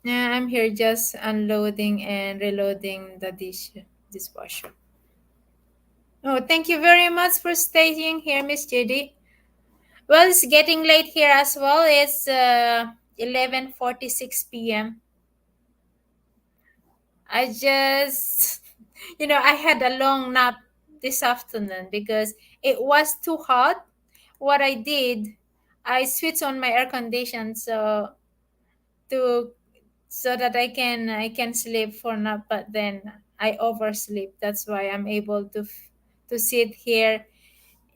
Yeah, I'm here just unloading and reloading the dishwasher. Oh, thank you very much for staying here, Miss Judy. Well, it's getting late here as well. It's 11:46 p.m. I just, I had a long nap this afternoon because it was too hot. What I did, I switched on my air condition to so that I can sleep for nap, but then I oversleep. That's why I'm able to sit here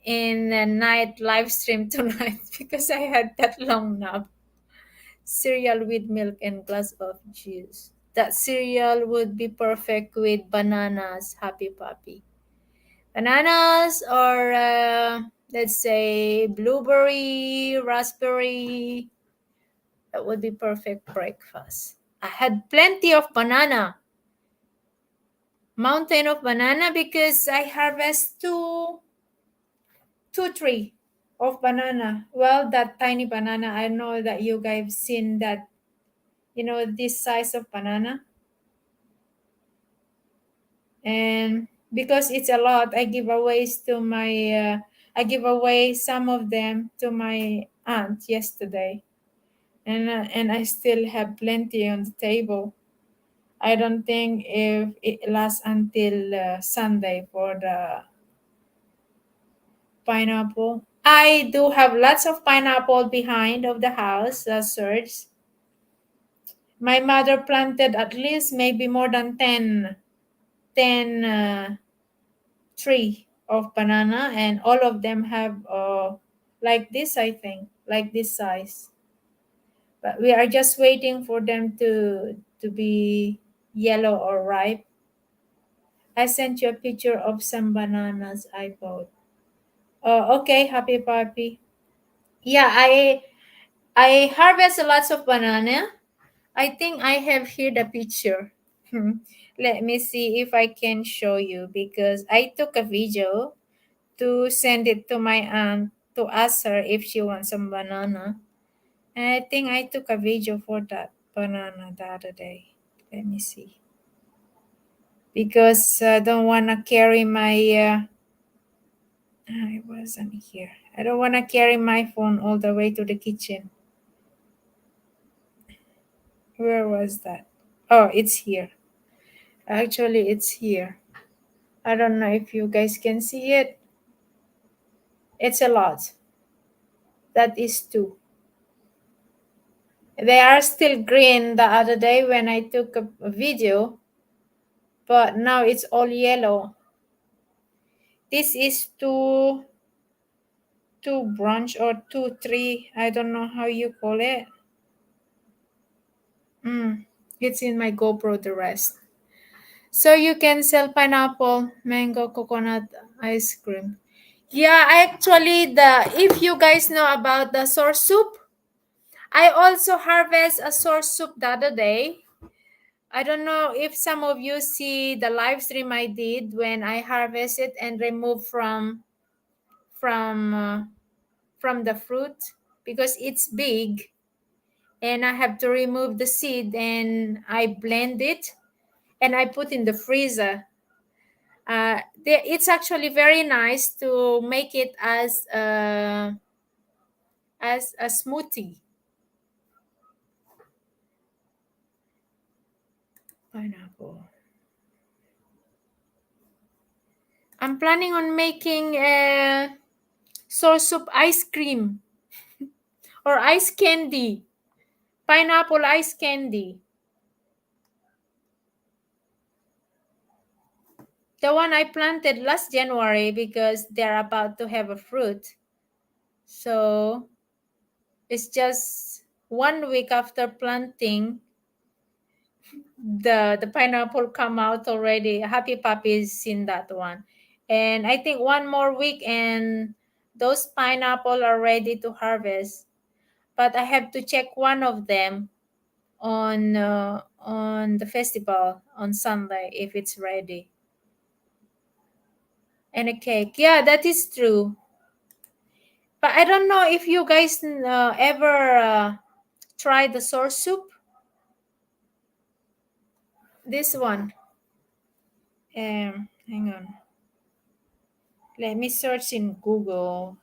in a night live stream tonight because I had that long nap. Cereal with milk and glass of juice. That cereal would be perfect with bananas, Happy Puppy. Bananas or let's say blueberry, raspberry. That would be perfect breakfast. I had plenty of banana. mountain of banana because I harvest two tree of banana. Well, that tiny banana, I know that you guys seen that, this size of banana. And because it's a lot, I give away some of them to my aunt yesterday, and I still have plenty on the table. I don't think if it lasts until Sunday for the pineapple. I do have lots of pineapple behind of the house, Serge. My mother planted at least maybe more than 10 tree of banana, and all of them have like this, I think, like this size. But we are just waiting for them to be yellow or ripe. I sent you a picture of some bananas I bought. Oh, okay, happy puppy. Yeah, I harvest lots of banana. I think I have here the picture. Let me see if I can show you because I took a video to send it to my aunt to ask her if she wants some banana. And I think I took a video for that banana the other day. Let me see. Because I don't want to carry my. I wasn't here. I don't want to carry my phone all the way to the kitchen. Where was that? Oh, it's here. Actually, it's here. I don't know if you guys can see it. It's a lot. That is two. They are still green the other day when I took a video, but now it's all yellow. This is two branch or two tree. I don't know how you call it. It's in my GoPro, the rest. So you can sell pineapple, mango, coconut ice cream. Yeah, actually, if you guys know about the sour soup, I also harvest a sour soup the other day. I don't know if some of you see the live stream I did when I harvest it and remove from uh, from the fruit because it's big, and I have to remove the seed and I blend it and I put in the freezer. It's actually very nice to make it as a smoothie. Pineapple. I'm planning on making a sour soup ice cream or ice candy. Pineapple ice candy. The one I planted last January because they're about to have a fruit. So it's just 1 week after planting, the pineapple come out already. Happy puppies in that one. And I think 1 more week and those pineapple are ready to harvest. But I have to check one of them on the festival on Sunday if it's ready. And a cake. Yeah, that is true. But I don't know if you guys ever tried the sour soup. This one. Hang on. Let me search in Google.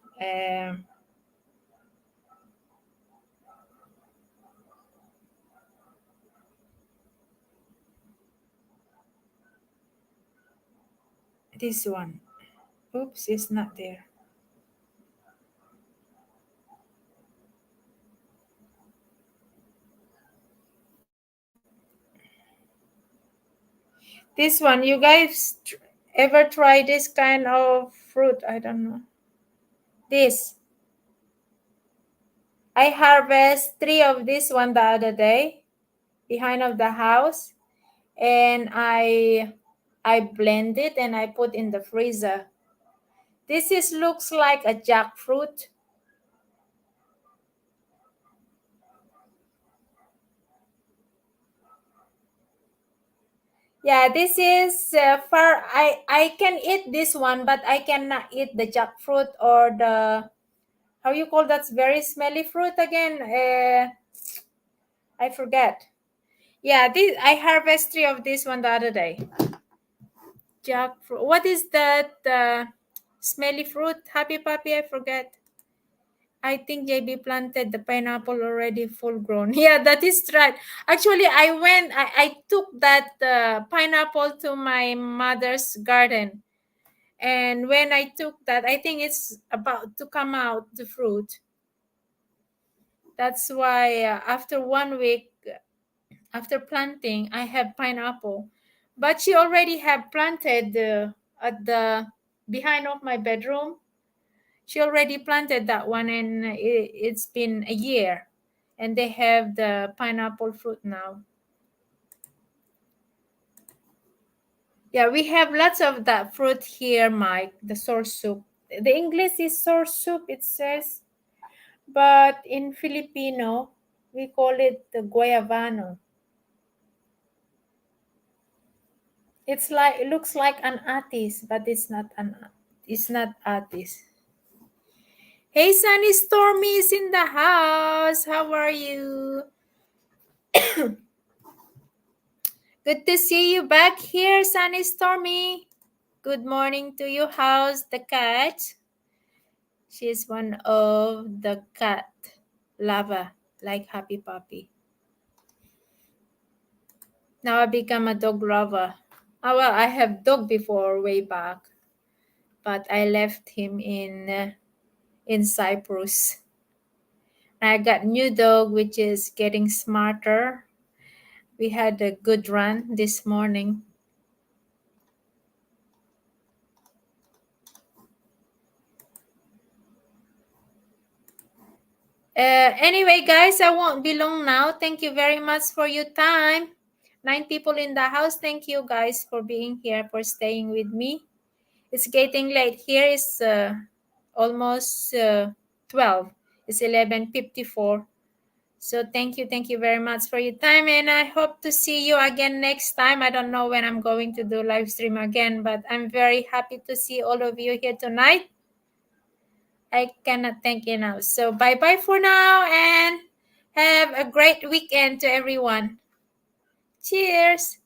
This one. Oops, it's not there. This one, you guys ever try this kind of fruit? I don't know. This. I harvest 3 of this one the other day behind of the house, and I blend it and I put in the freezer. This looks like a jackfruit. Yeah, this is far. I can eat this one, but I cannot eat the jackfruit or the, how you call that's very smelly fruit again. I forget. Yeah, this I harvest 3 of this one the other day. Jackfruit. What is that smelly fruit? Happy Puppy, I forget. I think JB planted the pineapple already full grown. Yeah, that is right. Actually, I took that pineapple to my mother's garden. And when I took that, I think it's about to come out the fruit. That's why after 1 week, after planting, I have pineapple. But she already have planted at the behind of my bedroom. She already planted that one, and it's been a year, and they have the pineapple fruit now. Yeah, we have lots of that fruit here, Mike. The sour soup. The English is sour soup, it says, but in Filipino, we call it the guayabano. It's like, it looks like an atis, but it's not atis. Hey, Sunny Stormy is in the house. How are you? Good to see you back here, Sunny Stormy. Good morning to you. How's the cat? She's one of the cat lover, like Happy Puppy. Now I become a dog lover. Oh, well, I have dog before way back, but I left him in Cyprus. I got new dog, which is getting smarter. We had a good run this morning. Anyway, guys, I won't be long now. Thank you very much for your time. 9 people in the house. Thank you, guys, for being here, for staying with me. It's getting late. Here is almost 12. It's 11:54. So thank you very much for your time, and I hope to see you again next time. I don't know when I'm going to do live stream again, but I'm very happy to see all of you here tonight. I cannot thank you enough. So bye-bye for now, and have a great weekend to everyone. Cheers.